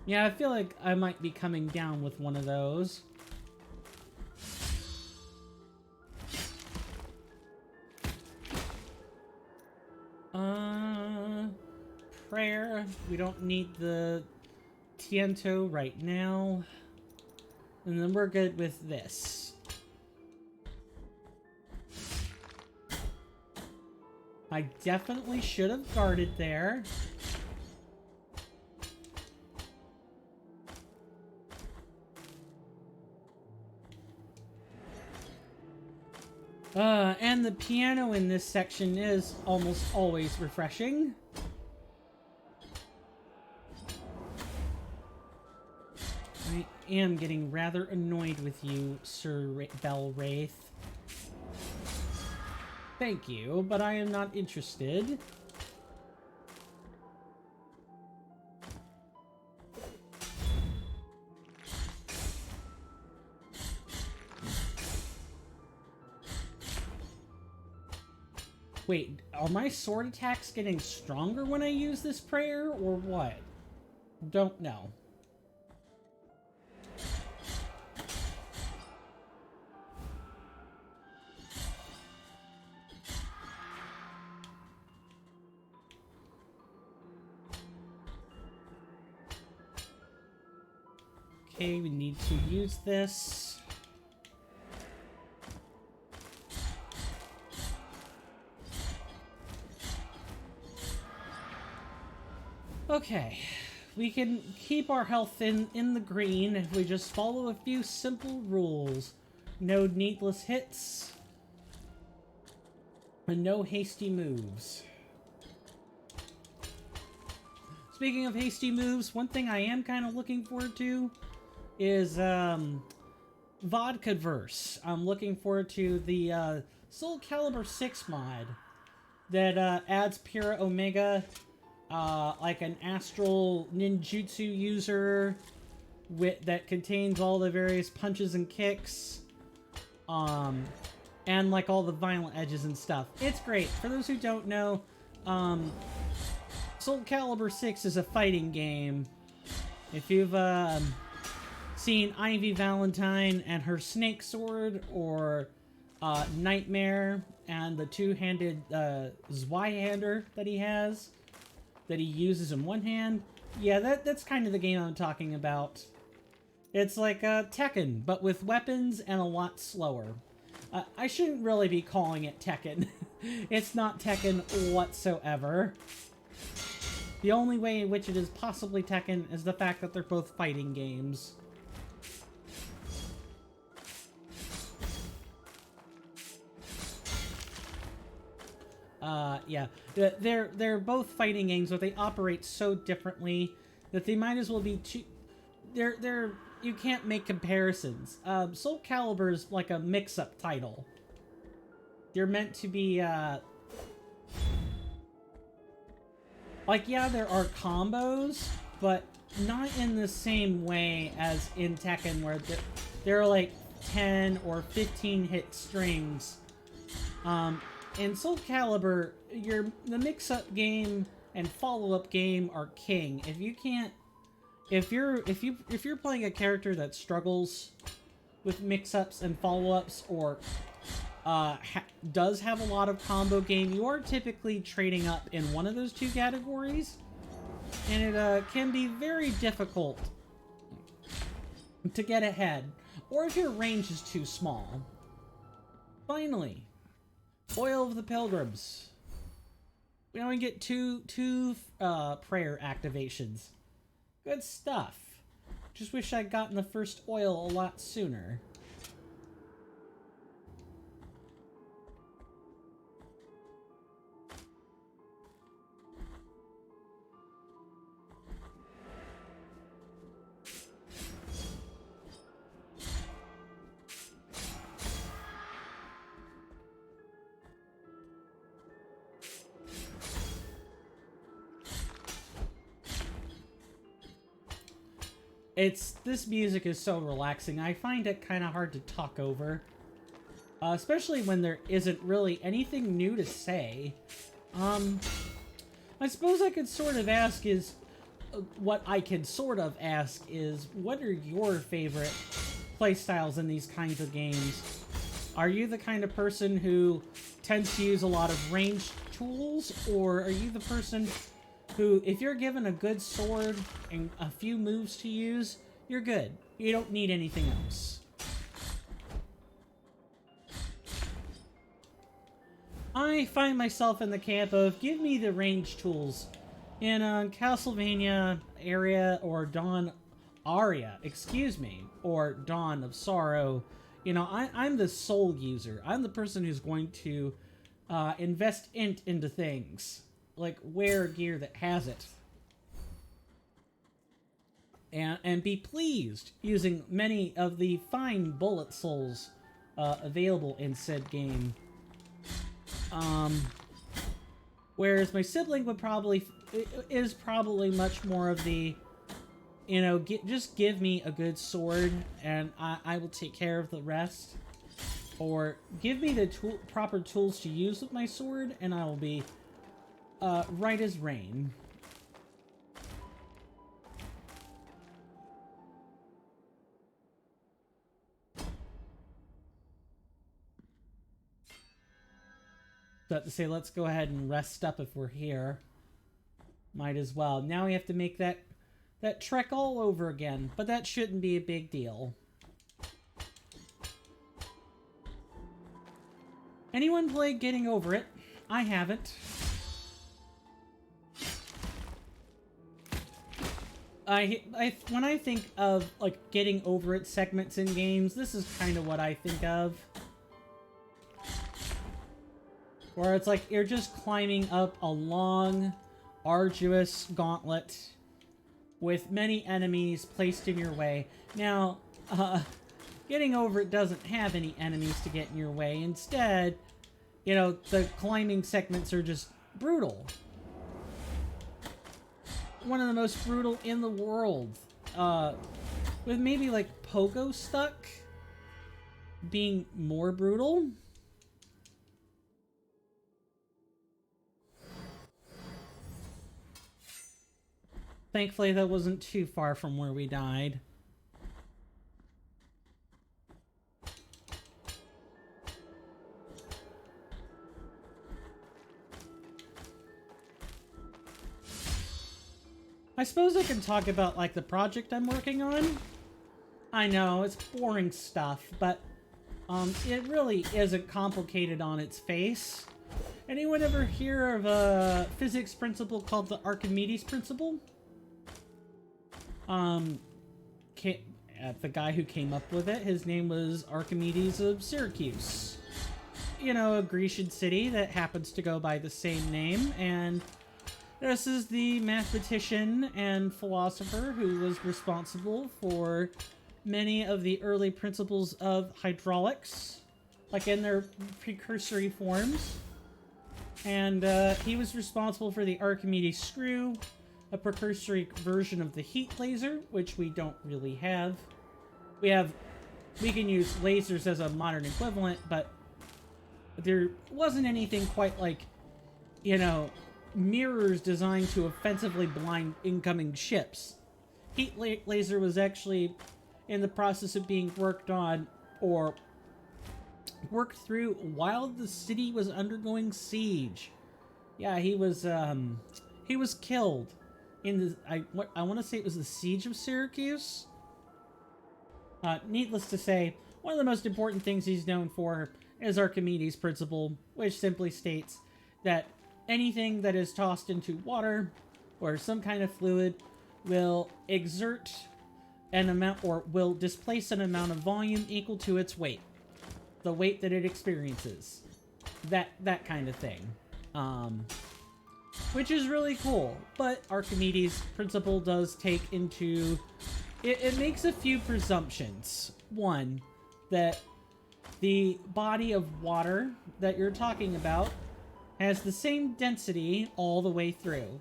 Yeah, I feel like I might be coming down with one of those. Prayer. We don't need the Tiento right now. And then we're good with this. I definitely should have guarded there. And the piano in this section is almost always refreshing. I am getting rather annoyed with you, Sir Belwraith. Thank you, but I am not interested. Wait, are my sword attacks getting stronger when I use this prayer, or what? Don't know. Okay, we need to use this. Okay, we can keep our health in the green if we just follow a few simple rules. No needless hits. And no hasty moves. Speaking of hasty moves, one thing I am kind of looking forward to is Vodka Verse. I'm looking forward to the Soul Calibur 6 mod that adds Pyrrha Omega, like an astral ninjutsu user that contains all the various punches and kicks, and like all the violent edges and stuff. It's great. For those who don't know, Soul Calibur 6 is a fighting game. If you've seen Ivy Valentine and her snake sword, or Nightmare and the two-handed Zweihander that he has, that he uses in one hand, yeah, that's kind of the game I'm talking about. It's like Tekken, but with weapons and a lot slower. I shouldn't really be calling it Tekken. It's not Tekken whatsoever. The only way in which it is possibly Tekken is the fact that they're both fighting games. Yeah, they're both fighting games, but they operate so differently that they might as well be two. You can't make comparisons. Soul Calibur is like a mix-up title. They're meant to be like, yeah, there are combos, but not in the same way as in Tekken, where there are like 10 or 15 hit strings. In Soul Calibur, the mix-up game and follow-up game are king. If you can't if you're playing a character that struggles with mix-ups and follow-ups, or does have a lot of combo game, you are typically trading up in one of those two categories, and it can be very difficult to get ahead, or if your range is too small. Finally, Oil of the Pilgrims. We only get two prayer activations. Good stuff. Just wish I'd gotten the first oil a lot sooner. This music is so relaxing. I find it kind of hard to talk over. Especially when there isn't really anything new to say. I suppose I could sort of ask is... what I can sort of ask is, what are your favorite playstyles in these kinds of games? Are you the kind of person who tends to use a lot of ranged tools? Or are you the person who, if you're given a good sword and a few moves to use, you're good. You don't need anything else. I find myself in the camp of, give me the ranged tools. In Castlevania area, or Dawn Aria, excuse me, or Dawn of Sorrow, you know, I'm the soul user. I'm the person who's going to invest into things. Like, wear gear that has it. And be pleased using many of the fine bullet souls available in said game. Whereas my sibling would is probably much more of the, you know, just give me a good sword and I will take care of the rest. Or give me the proper tools to use with my sword and I will be right as rain. But to say, let's go ahead and rest up if we're here. Might as well. Now we have to make that trek all over again, but that shouldn't be a big deal. Anyone play Getting Over It? I haven't. When I think of, like, getting over it segments in games, this is kind of what I think of. Where it's like you're just climbing up a long, arduous gauntlet with many enemies placed in your way. Now, Getting Over It doesn't have any enemies to get in your way. Instead, you know, the climbing segments are just brutal. One of the most brutal in the world. With maybe like Pogo Stuck being more brutal. Thankfully, that wasn't too far from where we died. I suppose I can talk about, like, the project I'm working on. I know, it's boring stuff, but it really isn't complicated on its face. Anyone ever hear of a physics principle called the Archimedes principle? The guy who came up with it, his name was Archimedes of Syracuse. You know, a Grecian city that happens to go by the same name, and this is the mathematician and philosopher who was responsible for many of the early principles of hydraulics, like in their precursory forms. And he was responsible for the Archimedes screw, a precursory version of the heat laser, which we don't really have. We can use lasers as a modern equivalent, but there wasn't anything quite like, you know, mirrors designed to offensively blind incoming ships. laser was actually in the process of being worked on or worked through while the city was undergoing siege. Yeah, he was killed in the I want to say it was the siege of Syracuse. Needless to say, one of the most important things he's known for is Archimedes' principle, which simply states that anything that is tossed into water or some kind of fluid will exert an amount or will displace an amount of volume equal to its weight. The weight that it experiences. That kind of thing. Which is really cool. But Archimedes' principle does take into... It makes a few presumptions. One, that the body of water that you're talking about has the same density all the way through.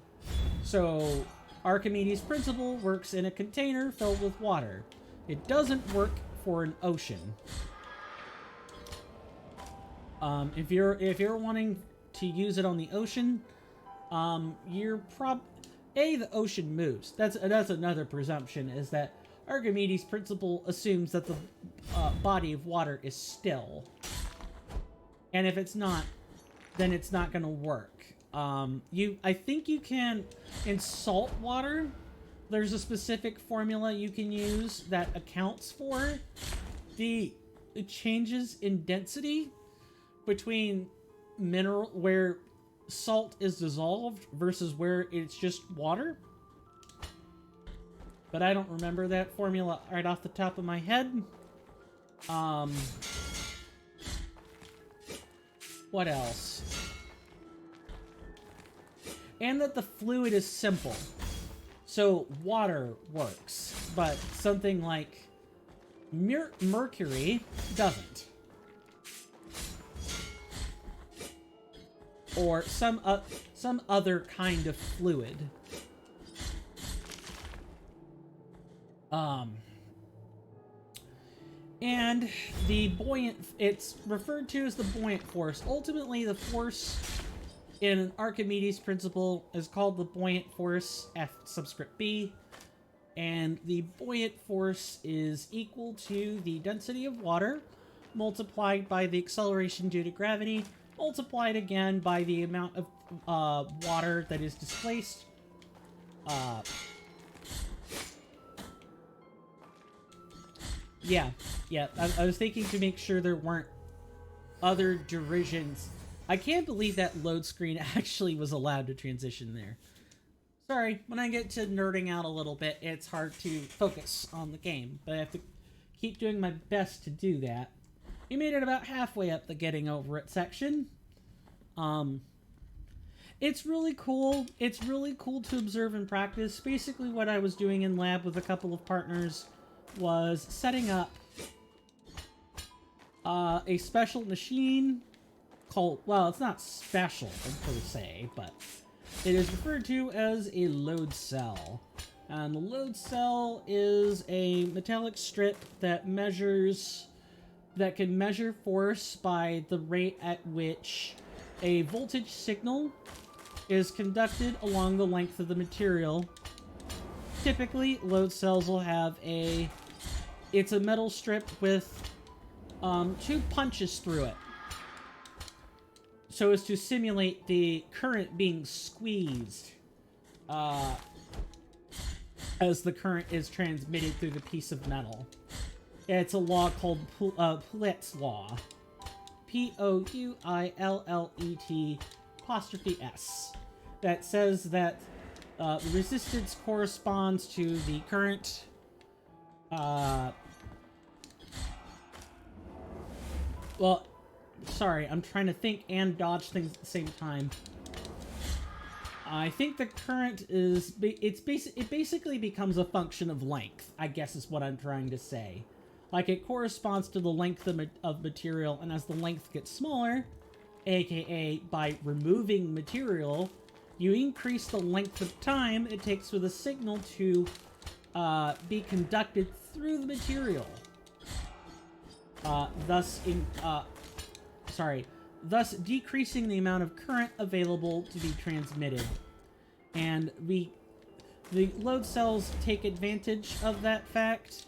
So, Archimedes' principle works in a container filled with water. It doesn't work for an ocean. If you're wanting to use it on the ocean, the ocean moves. That's another presumption, is that Archimedes' principle assumes that the body of water is still. And if it's not, then it's not going to work. I think you can, in salt water, there's a specific formula you can use that accounts for the changes in density between mineral, where salt is dissolved versus where it's just water. But I don't remember that formula right off the top of my head. What else? And that the fluid is simple. So water works, but something like mercury doesn't. Or some other kind of fluid. And the buoyant, it's referred to as the buoyant force. Ultimately, the force in Archimedes' principle is called the buoyant force, F subscript B. And the buoyant force is equal to the density of water multiplied by the acceleration due to gravity, multiplied again by the amount of water that is displaced. Yeah. I was thinking to make sure there weren't other derisions. I can't believe that load screen actually was allowed to transition there. Sorry, when I get to nerding out a little bit, it's hard to focus on the game, but I have to keep doing my best to do that. We made it about halfway up the getting over it section. It's really cool. It's really cool to observe and practice. Basically what I was doing in lab with a couple of partners was setting up a special machine called, well, it's not special per se, but it is referred to as a load cell. And the load cell is a metallic strip that can measure force by the rate at which a voltage signal is conducted along the length of the material. Typically, load cells will have it's a metal strip with 2 punches through it, so as to simulate the current being squeezed as the current is transmitted through the piece of metal. It's a law called Pouillet's law. Pouillet''S. That says that the resistance corresponds to the current well, sorry, I'm trying to think and dodge things at the same time. I think the current is... it basically becomes a function of length, I guess is what I'm trying to say. Like, it corresponds to the length of material, and as the length gets smaller, aka by removing material, you increase the length of time it takes for the signal to be conducted through the material. Thus decreasing the amount of current available to be transmitted. And The load cells take advantage of that fact.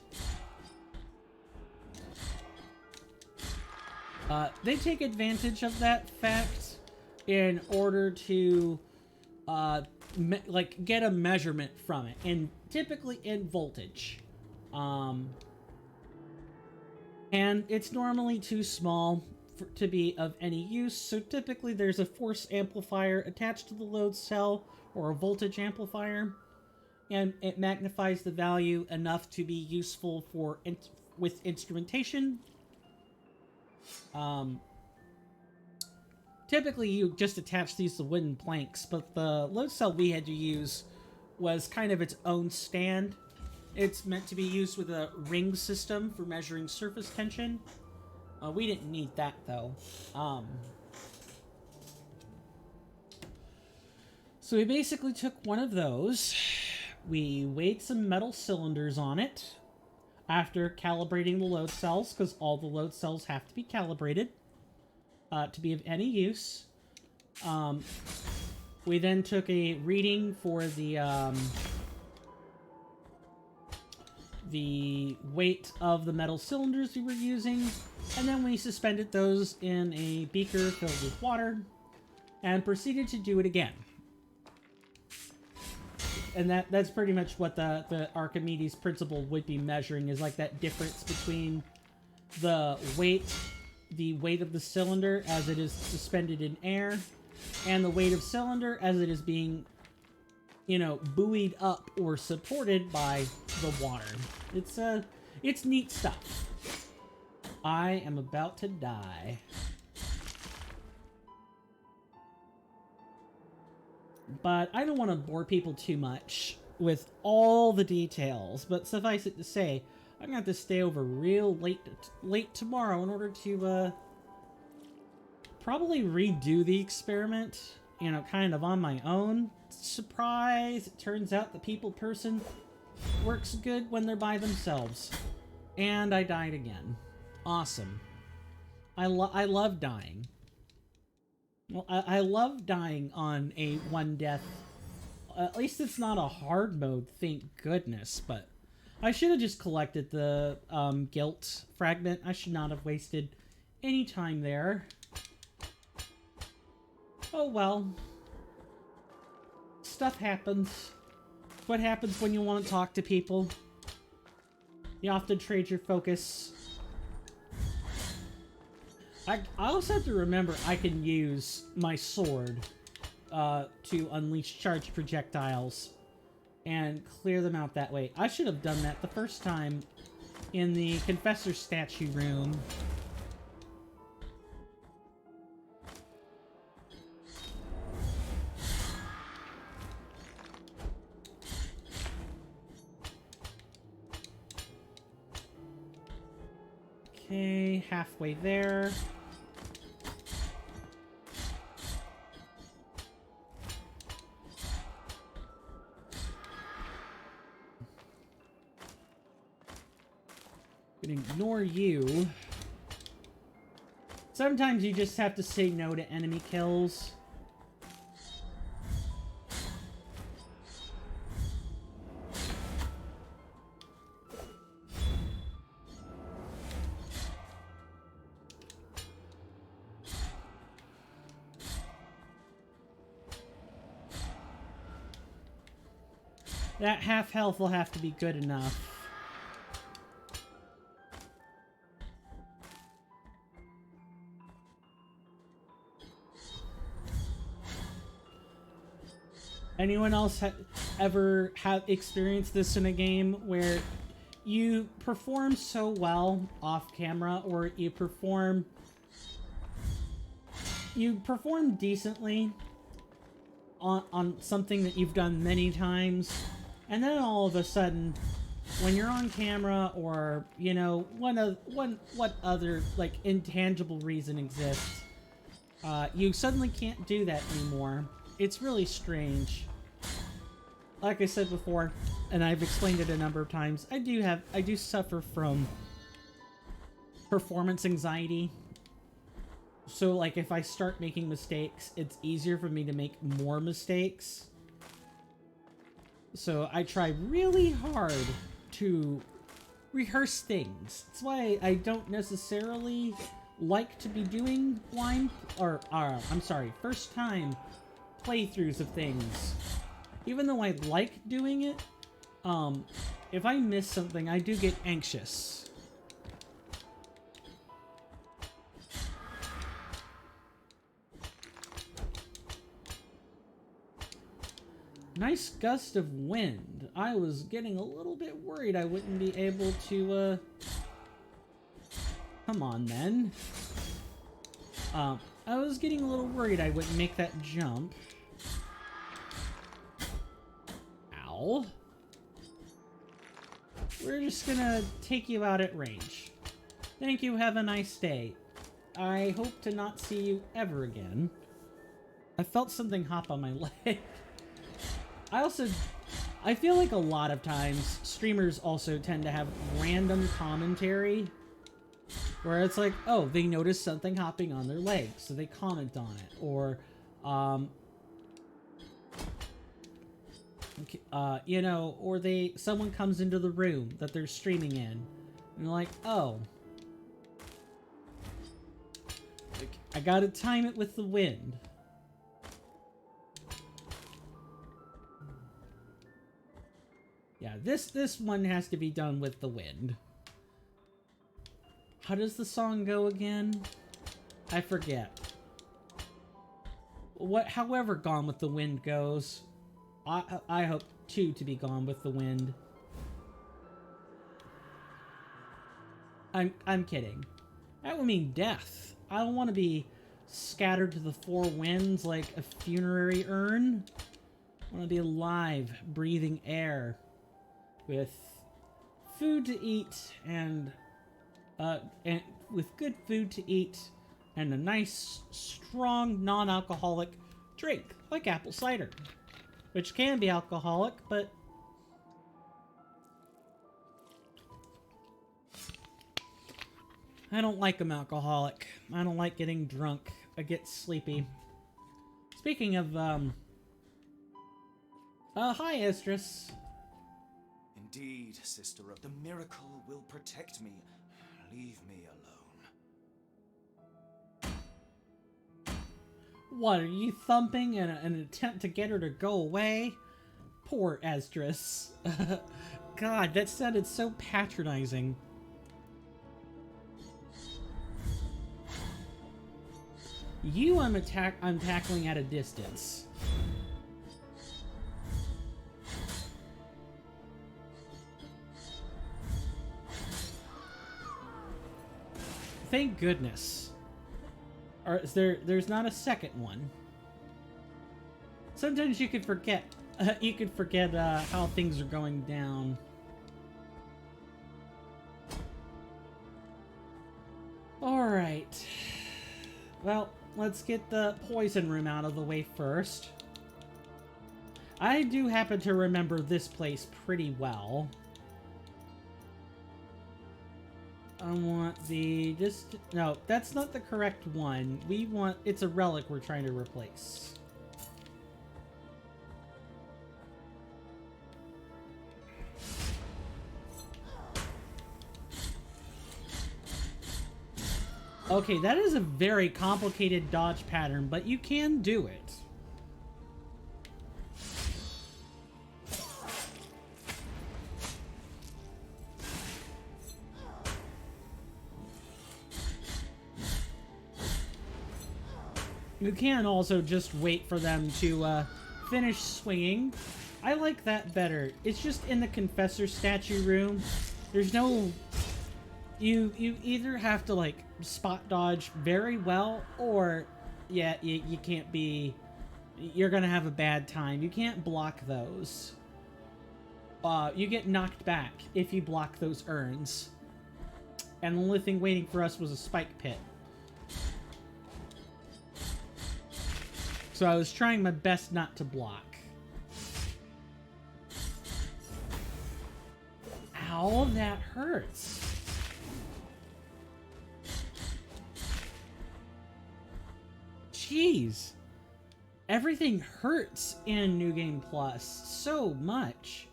They take advantage of that fact in order to, like, get a measurement from it, and typically in voltage. And it's normally too small to be of any use, so typically there's a force amplifier attached to the load cell, or a voltage amplifier, and it magnifies the value enough to be useful for with instrumentation. Typically you just attach these to wooden planks, but the load cell we had to use was kind of its own stand. It's meant to be used with a ring system for measuring surface tension. We didn't need that, though. So we basically took one of those. We weighed some metal cylinders on it after calibrating the load cells, because all the load cells have to be calibrated to be of any use. We then took a reading for the weight of the metal cylinders we were using, and then we suspended those in a beaker filled with water and proceeded to do it again. And that's pretty much what the Archimedes principle would be measuring, is like that difference between the weight of the cylinder as it is suspended in air, and the weight of cylinder as it is being, you know, buoyed up or supported by the water. It's neat stuff. I am about to die. But I don't want to bore people too much with all the details, but suffice it to say, I'm gonna have to stay over real late tomorrow in order to probably redo the experiment, you know, kind of on my own. Surprise! It turns out the people person works good when they're by themselves. And I died again. Awesome. I love dying. Well, I love dying on a one death. At least it's not a hard mode, thank goodness, but I should have just collected the guilt fragment. I should not have wasted any time there. Oh well. Stuff happens. What happens when you want to talk to people? You often trade your focus. I also have to remember I can use my sword to unleash charged projectiles and clear them out that way. I should have done that the first time in the Confessor statue room. Okay, halfway there. Gonna ignore you. Sometimes you just have to say no to enemy kills. That half health will have to be good enough. Anyone else ever have experienced this in a game where you perform so well off camera, or you perform decently on something that you've done many times, and then all of a sudden, when you're on camera, or, you know, what other, like, intangible reason exists, you suddenly can't do that anymore. It's really strange. Like I said before, and I've explained it a number of times, I do suffer from performance anxiety. So, like, if I start making mistakes, it's easier for me to make more mistakes. So I try really hard to rehearse things. That's why I don't necessarily like to be doing first time playthroughs of things. Even though I like doing it, if I miss something, I do get anxious. Nice gust of wind. I was getting a little bit worried I wouldn't be able to, Come on, then. I was getting a little worried I wouldn't make that jump. Ow. We're just gonna take you out at range. Thank you, have a nice day. I hope to not see you ever again. I felt something hop on my leg. I feel like a lot of times streamers also tend to have random commentary where it's like, oh, they notice something hopping on their leg, so they comment on it. Or, you know, or someone comes into the room that they're streaming in, and they're like, oh, I gotta time it with the wind. Yeah, this one has to be done with the wind. How does the song go again? I forget. However Gone with the Wind goes, I hope too to be gone with the wind. I'm kidding. That would mean death. I don't want to be scattered to the four winds like a funerary urn. I want to be alive, breathing air, with food to eat and with good food to eat and a nice, strong, non-alcoholic drink like apple cider, which can be alcoholic, but I don't like them alcoholic. I don't like getting drunk. I get sleepy. Speaking of, hi, Estrus. Indeed, sister, the miracle will protect me. Leave me alone. What, are you thumping in an attempt to get her to go away? Poor Esdras. God, that sounded so patronizing. You I'm tackling at a distance. Thank goodness. Or there's not a second one. Sometimes you could forget. You could forget how things are going down. All right. Well, let's get the poison room out of the way first. I do happen to remember this place pretty well. I want no, that's not the correct one. It's a relic we're trying to replace. Okay, that is a very complicated dodge pattern, but you can do it. You can also just wait for them to finish swinging. I like that better. It's just in the Confessor statue room. There's no... You either have to, like, spot dodge very well, or, yeah, you can't be... You're gonna have a bad time. You can't block those. You get knocked back if you block those urns. And the only thing waiting for us was a spike pit. So I was trying my best not to block. Ow, that hurts. Jeez. Everything hurts in New Game Plus so much.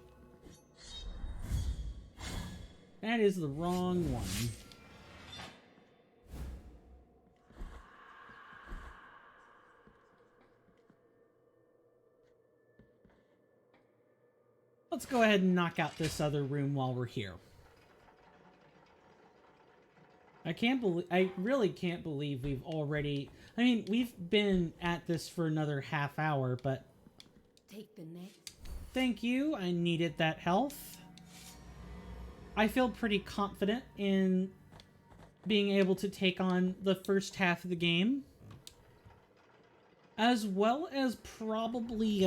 That is the wrong one. Let's go ahead and knock out this other room while we're here. I really can't believe we've already... I mean, we've been at this for another half hour, but... Take the next. Thank you, I needed that health. I feel pretty confident in being able to take on the first half of the game. As well as probably,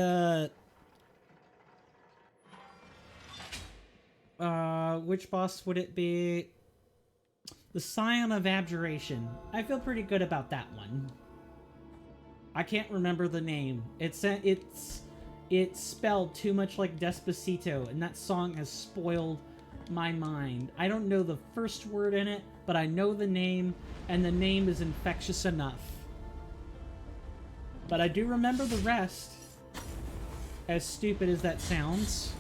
which boss would it be? The Scion of Abjuration. I feel pretty good about that one. I can't remember the name. It's spelled too much like Despacito, and that song has spoiled my mind. I don't know the first word in it, but I know the name, and the name is infectious enough. But I do remember the rest, as stupid as that sounds.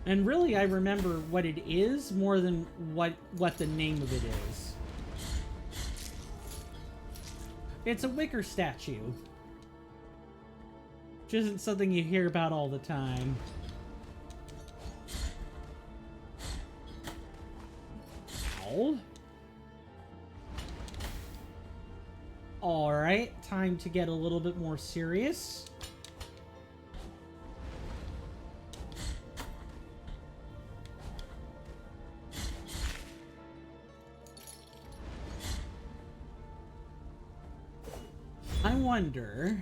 And really, I remember what it is more than what the name of it is. It's a wicker statue. Which isn't something you hear about all the time. Ow. Alright, time to get a little bit more serious. I wonder...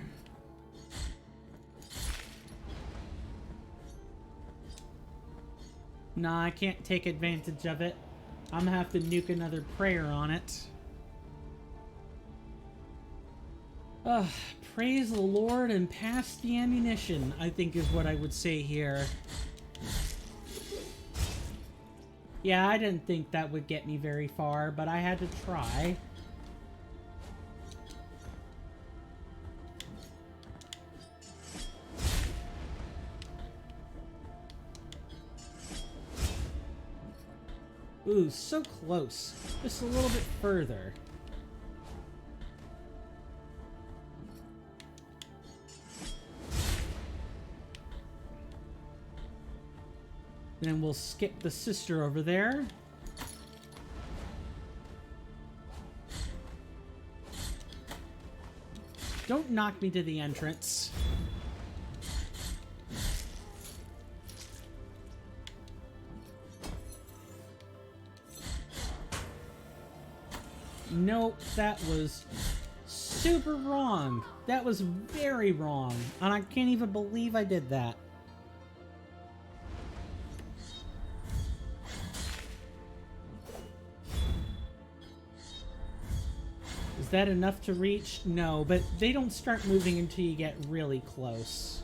Nah, I can't take advantage of it. I'm gonna have to nuke another prayer on it. Praise the Lord and pass the ammunition, I think is what I would say here. Yeah, I didn't think that would get me very far, but I had to try. Ooh, so close. Just a little bit further. Then we'll skip the sister over there. Don't knock me to the entrance. Nope, that was super wrong. That was very wrong. And I can't even believe I did that. Is that enough to reach? No, but they don't start moving until you get really close.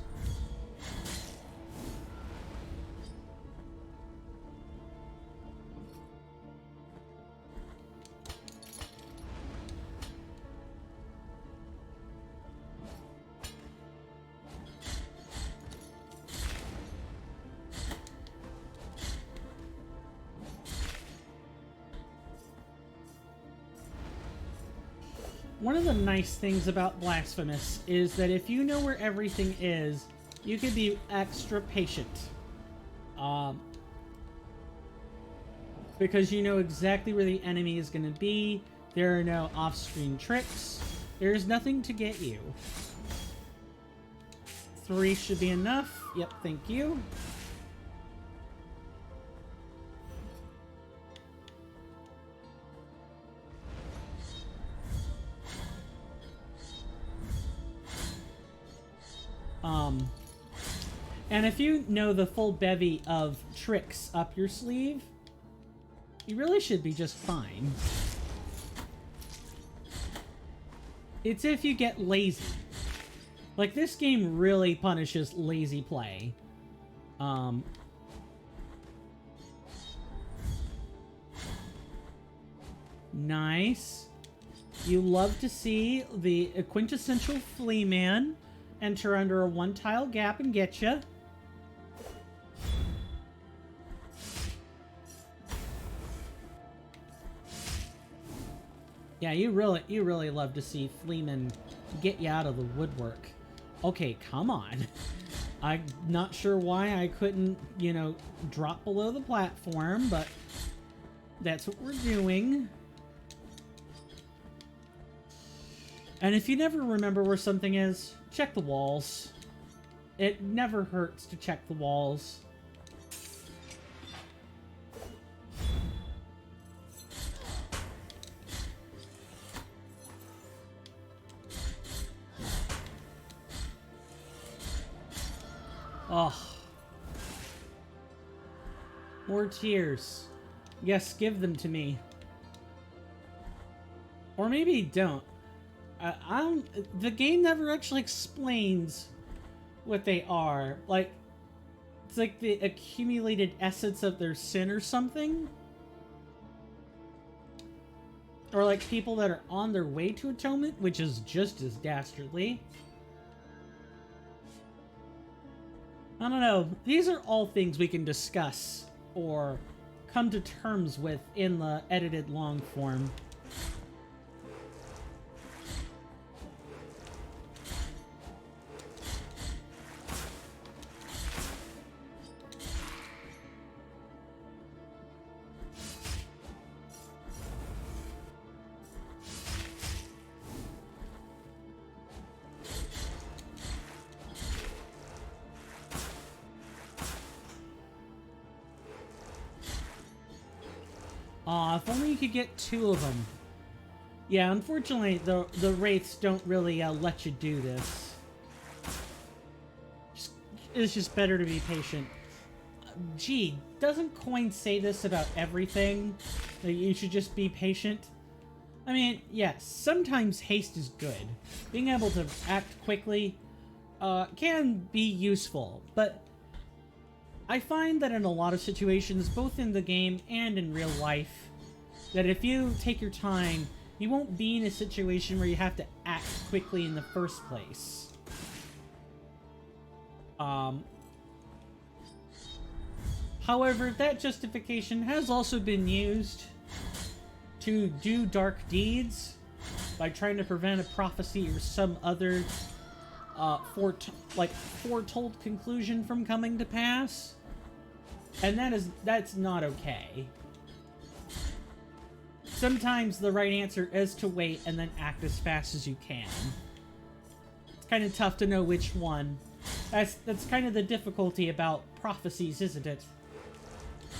One of the nice things about Blasphemous is that if you know where everything is, you can be extra patient. Because you know exactly where the enemy is going to be. There are no off-screen tricks. There's nothing to get you. 3 should be enough. Yep, thank you. And if you know the full bevy of tricks up your sleeve, you really should be just fine. It's if you get lazy. Like, this game really punishes lazy play. Nice. You love to see the quintessential flea man enter under a one-tile gap and get you. Yeah, you really love to see Fleeman get you out of the woodwork. Okay, come on. I'm not sure why I couldn't, you know, drop below the platform, but that's what we're doing. And if you never remember where something is, check the walls. It never hurts to check the walls. Oh. More tears. Yes, give them to me. Or maybe don't. I don't... The game never actually explains what they are. Like, it's like the accumulated essence of their sin or something? Or like people that are on their way to atonement, which is just as dastardly. I don't know. These are all things we can discuss or come to terms with in the edited long form. Aw, if only you could get 2 of them. Yeah, unfortunately, the wraiths don't really let you do this. It's just better to be patient. Gee, doesn't Coin say this about everything? That you should just be patient? I mean, yes, sometimes haste is good. Being able to act quickly can be useful, but I find that in a lot of situations, both in the game and in real life, that if you take your time, you won't be in a situation where you have to act quickly in the first place. However, that justification has also been used to do dark deeds by trying to prevent a prophecy or some other foretold conclusion from coming to pass. And that's not okay. Sometimes the right answer is to wait and then act as fast as you can. It's kind of tough to know which one. That's kind of the difficulty about prophecies, isn't it?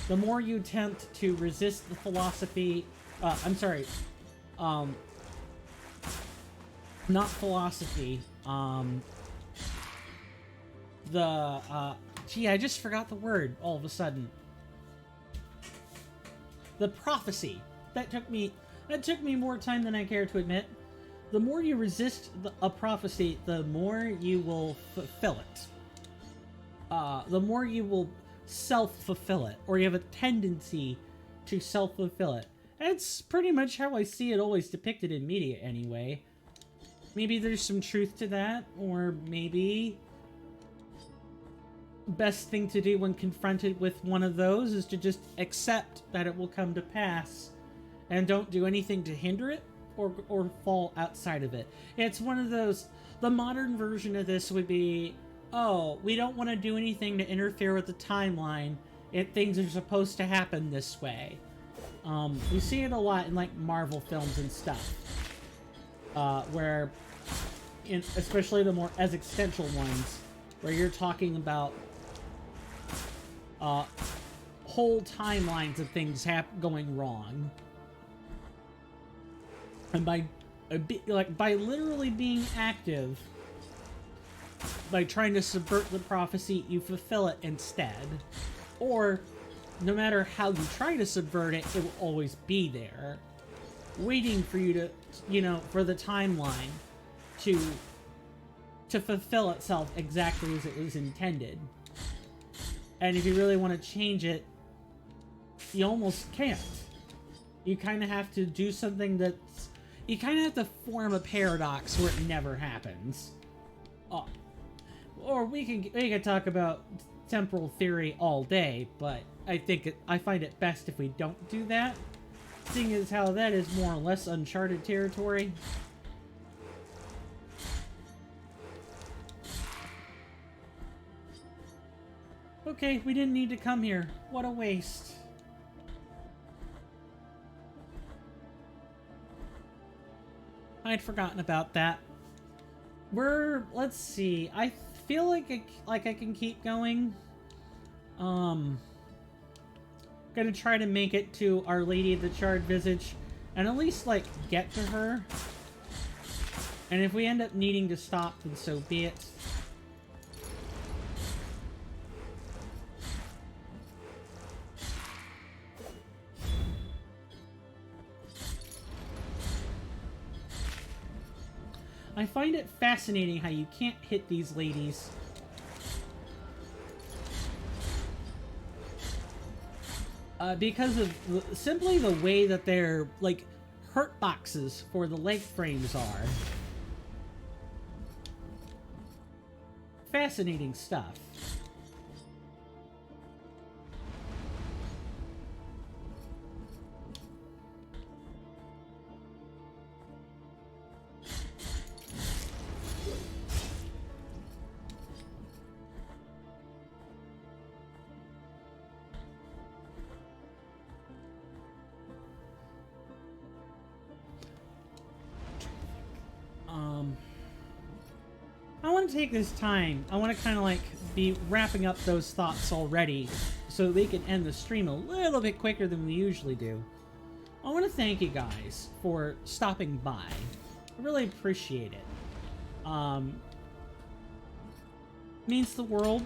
The more you attempt to resist the philosophy... not philosophy. Gee, I just forgot the word all of a sudden. The prophecy. That took me more time than I care to admit. The more you resist a prophecy, the more you will fulfill it. The more you will self-fulfill it, or you have a tendency to self-fulfill it. That's pretty much how I see it always depicted in media anyway. Maybe there's some truth to that, or maybe best thing to do when confronted with one of those is to just accept that it will come to pass and don't do anything to hinder it or fall outside of it. It's one of those, the modern version of this would be, oh, we don't want to do anything to interfere with the timeline. Things are supposed to happen this way. You see it a lot in like Marvel films and stuff, where, especially the more existential ones, where you're talking about whole timelines of things going wrong, and by literally being active, by trying to subvert the prophecy, you fulfill it instead. Or, no matter how you try to subvert it, it will always be there, waiting for you to, for the timeline to fulfill itself exactly as it was intended. And if you really want to change it, you almost can't. You kind of have to do something that's you kind of have to form a paradox where it never happens. Or we can talk about temporal theory all day, but I find it best if we don't do that, seeing as how that is more or less uncharted territory. Okay, we didn't need to come here. What a waste. I'd forgotten about that. Let's see. I feel like I can keep going. Gonna try to make it to Our Lady of the Charred Visage and at least, like, get to her. And if we end up needing to stop, then so be it. I find it fascinating how you can't hit these ladies. Because of simply the way that their, like, hurt boxes for the leg frames are. Fascinating stuff. I want to take this time. I want to kind of like be wrapping up those thoughts already so we can end the stream a little bit quicker than we usually do. I want to thank you guys for stopping by. I really appreciate it. Means the world,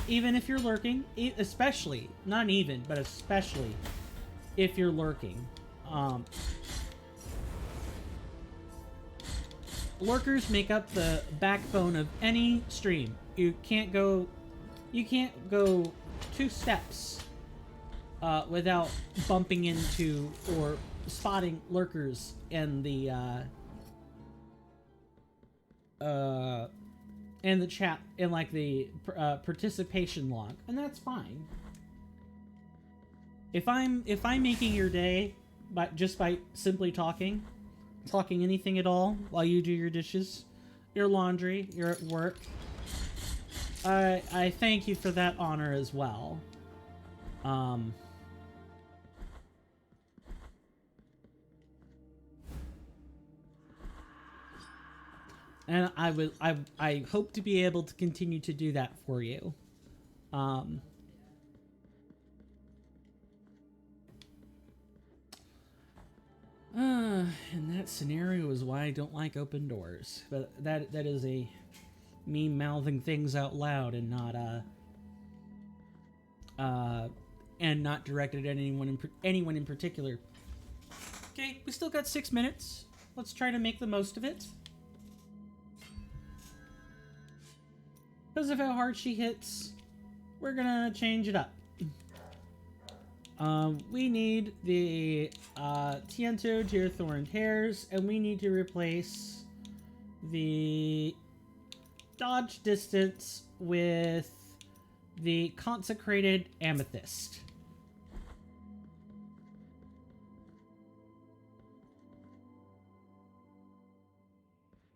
even if you're lurking, especially, not even, but especially if you're lurking. Lurkers make up the backbone of any stream. You can't go 2 steps without bumping into or spotting lurkers in the chat, in like the participation log, and that's fine. If I'm making your day by simply talking anything at all while you do your dishes, your laundry, you're at work, I thank you for that honor as well. And I hope to be able to continue to do that for you. And that scenario is why I don't like open doors. But that is me mouthing things out loud and not directed at anyone in particular. Okay, we still got 6 minutes. Let's try to make the most of it. Because of how hard she hits, we're gonna change it up. We need the Tiento Tear-Thorned Hairs, and we need to replace the Dodge Distance with the Consecrated Amethyst.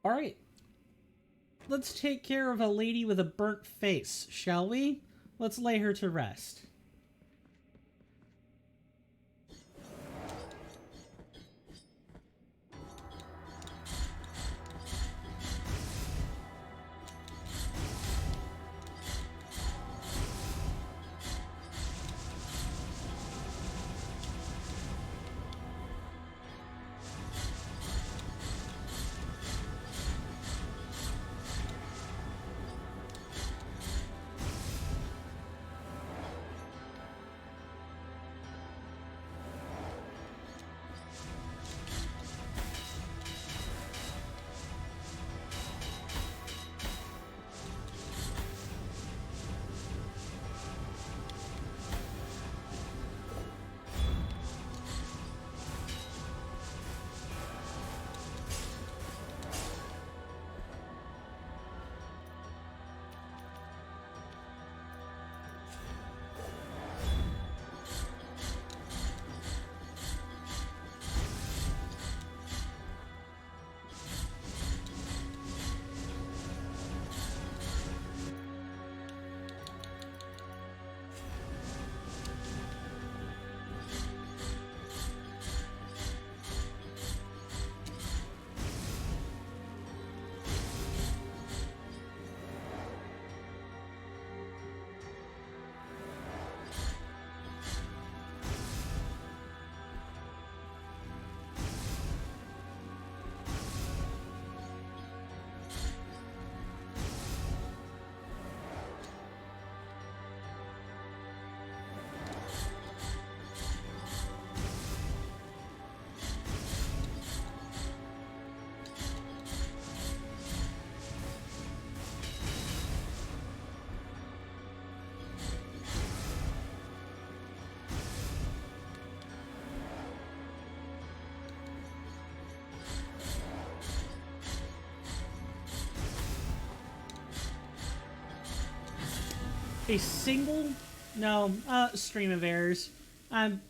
Alright. Let's take care of a lady with a burnt face, shall we? Let's lay her to rest. A single? No, stream of errors. I'm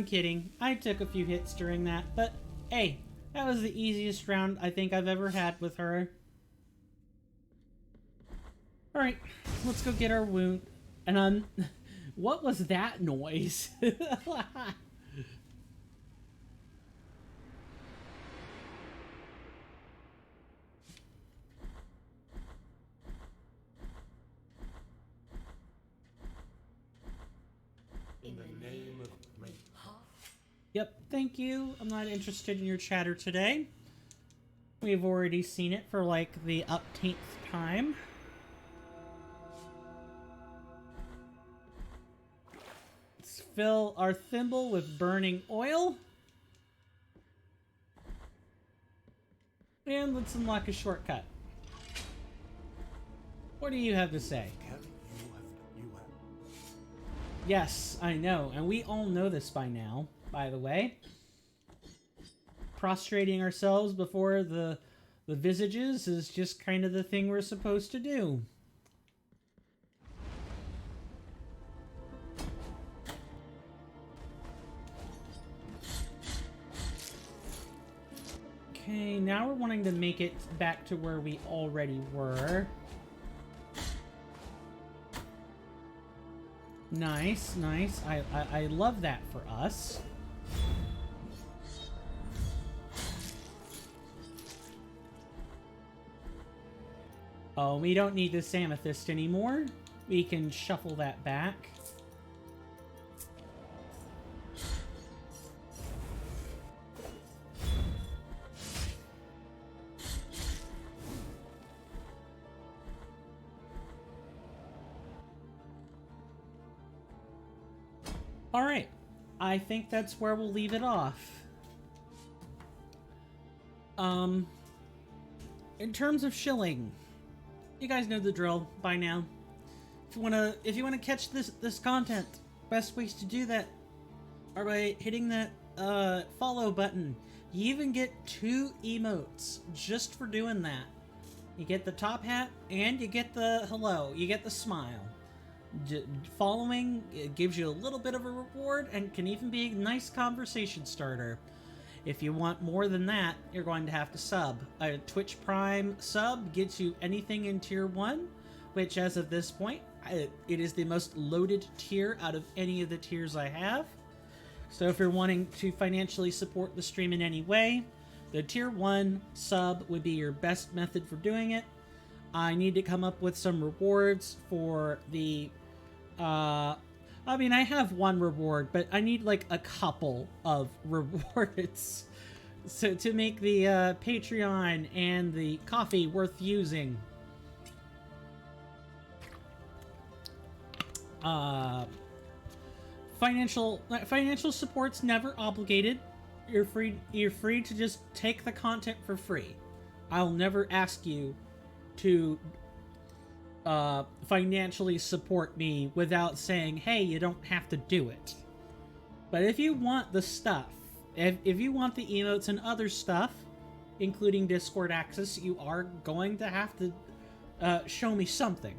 kidding. I took a few hits during that, but hey, that was the easiest round I think I've ever had with her. Alright, let's go get our wound. And what was that noise? In the name of my Yep, thank you. I'm not interested in your chatter today. We've already seen it for like the upteenth time. Let's fill our thimble with burning oil. And let's unlock a shortcut. What do you have to say? Kelly, you have. Yes, I know, and we all know this by now, by the way. Prostrating ourselves before the visages is just kind of the thing we're supposed to do. Okay, now we're wanting to make it back to where we already were. Nice, nice. I love that for us. Oh, we don't need this amethyst anymore. We can shuffle that back. Alright, I think that's where we'll leave it off. In terms of shilling, you guys know the drill by now. If you wanna catch this content, best ways to do that are by hitting that follow button. You even get 2 emotes just for doing that. You get the top hat and you get the hello. You get the smile. Following it gives you a little bit of a reward and can even be a nice conversation starter. If you want more than that, you're going to have to sub. A Twitch Prime sub gets you anything in tier 1, which as of this point, it is the most loaded tier out of any of the tiers I have. So if you're wanting to financially support the stream in any way, the tier 1 sub would be your best method for doing it. I need to come up with some rewards for the I mean, I have one reward, but I need like a couple of rewards so to make the Patreon and the coffee worth using. Financial support's never obligated. You're free to just take the content for free. I'll never ask you to financially support me without saying, hey, you don't have to do it. But if you want the stuff, if you want the emotes and other stuff, including Discord access, you are going to have to show me something.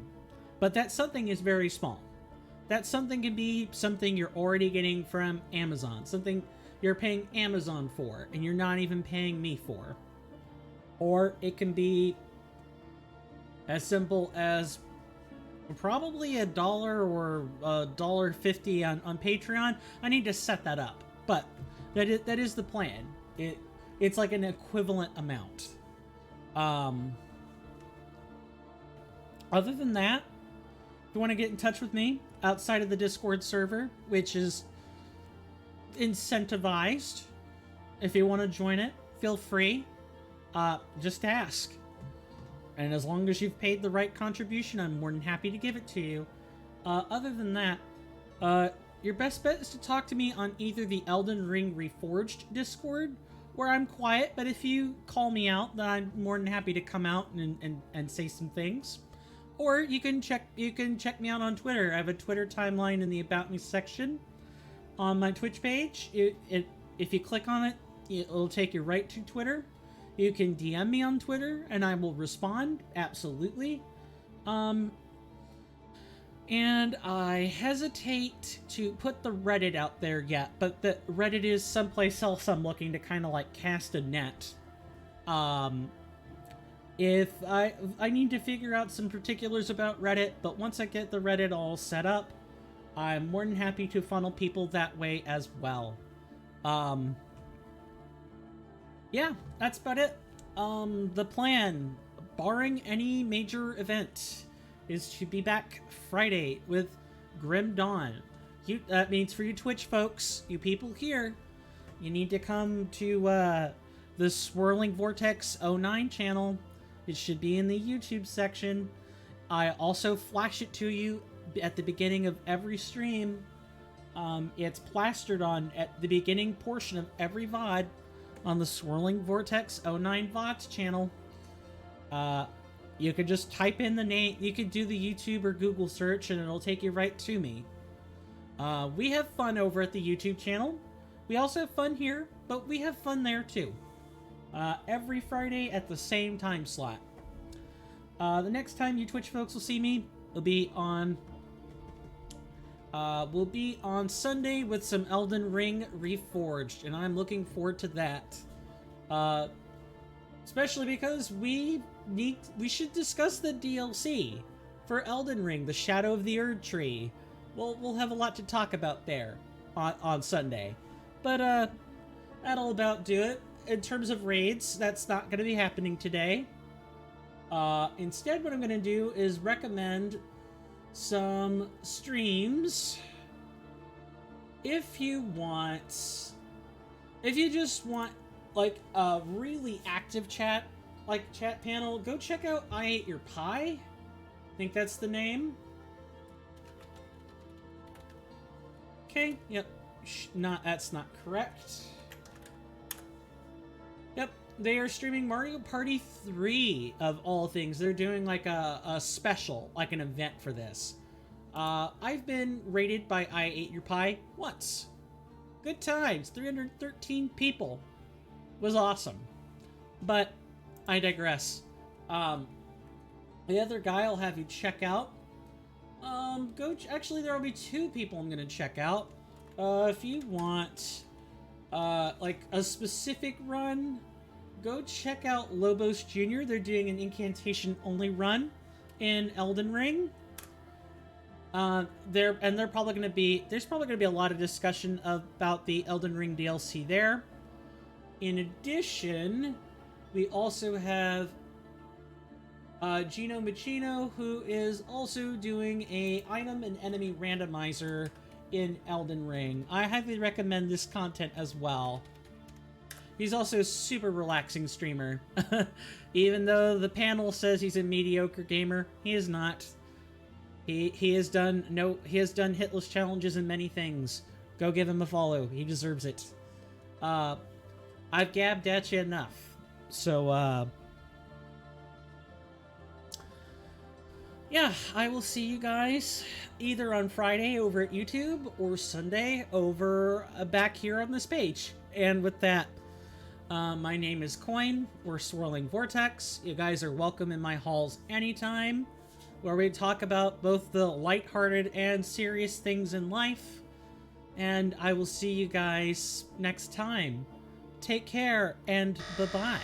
But that something is very small. That something can be something you're already getting from Amazon, something you're paying Amazon for and you're not even paying me for. Or it can be as simple as probably $1 or $1.50 on Patreon. I need to set that up, but that is the plan. It's like an equivalent amount. Other than that, if you want to get in touch with me outside of the Discord server, which is incentivized, if you want to join it, feel free. Just ask. And as long as you've paid the right contribution, I'm more than happy to give it to you. Other than that, your best bet is to talk to me on either the Elden Ring Reforged Discord, where I'm quiet, but if you call me out, then I'm more than happy to come out and say some things. Or you can check me out on Twitter. I have a Twitter timeline in the About Me section on my Twitch page. If you click on it, it'll take you right to Twitter. You can DM me on Twitter, and I will respond, absolutely. And I hesitate to put the Reddit out there yet, but the Reddit is someplace else I'm looking to kind of like cast a net. If I need to figure out some particulars about Reddit, but once I get the Reddit all set up, I'm more than happy to funnel people that way as well. Yeah, that's about it. The plan, barring any major event, is to be back Friday with Grim Dawn. That means for you Twitch folks, you people here, you need to come to the Swirling Vortex 09 channel. It should be in the YouTube section. I also flash it to you at the beginning of every stream. It's plastered on at the beginning portion of every VOD on the Swirling Vortex 09 VODs channel. You could just type in the name, you could do the YouTube or Google search and it'll take you right to me. We have fun over at the YouTube channel. We also have fun here, but we have fun there too. Every Friday at the same time slot. The next time you Twitch folks will see me will be on Sunday with some Elden Ring Reforged, and I'm looking forward to that. Especially because we should discuss the DLC for Elden Ring, the Shadow of the Erd Tree. We'll have a lot to talk about there on Sunday. But that'll about do it. In terms of raids, that's not going to be happening today. Instead, what I'm going to do is recommend some streams. If you just want like a really active chat panel, go check out I Ate Your Pie. I think that's the name. Okay, yep. That's not correct. Yep, they are streaming Mario Party 3 of all things. They're doing like a special, like an event for this. I've been rated by I Ate Your Pie once. Good times, 313 people. Was awesome. But I digress. The other guy I'll have you check out. Actually, there will be 2 people I'm gonna check out. If you want like a specific run, go check out Lobos Jr. They're doing an incantation only run in Elden Ring. There's probably gonna be a lot of discussion about the Elden Ring DLC there. In addition, we also have Gino Machino, who is also doing a item and enemy randomizer in Elden Ring. I highly recommend this content as well. He's also a super relaxing streamer. Even though the panel says he's a mediocre gamer, he is not. He has done hitless challenges and many things. Go give him a follow. He deserves it. I've gabbed at you enough. So, yeah, I will see you guys either on Friday over at YouTube or Sunday over back here on this page. And with that, my name is Coin. We're Swirling Vortex. You guys are welcome in my halls anytime, where we talk about both the lighthearted and serious things in life. And I will see you guys next time. Take care, and bye-bye.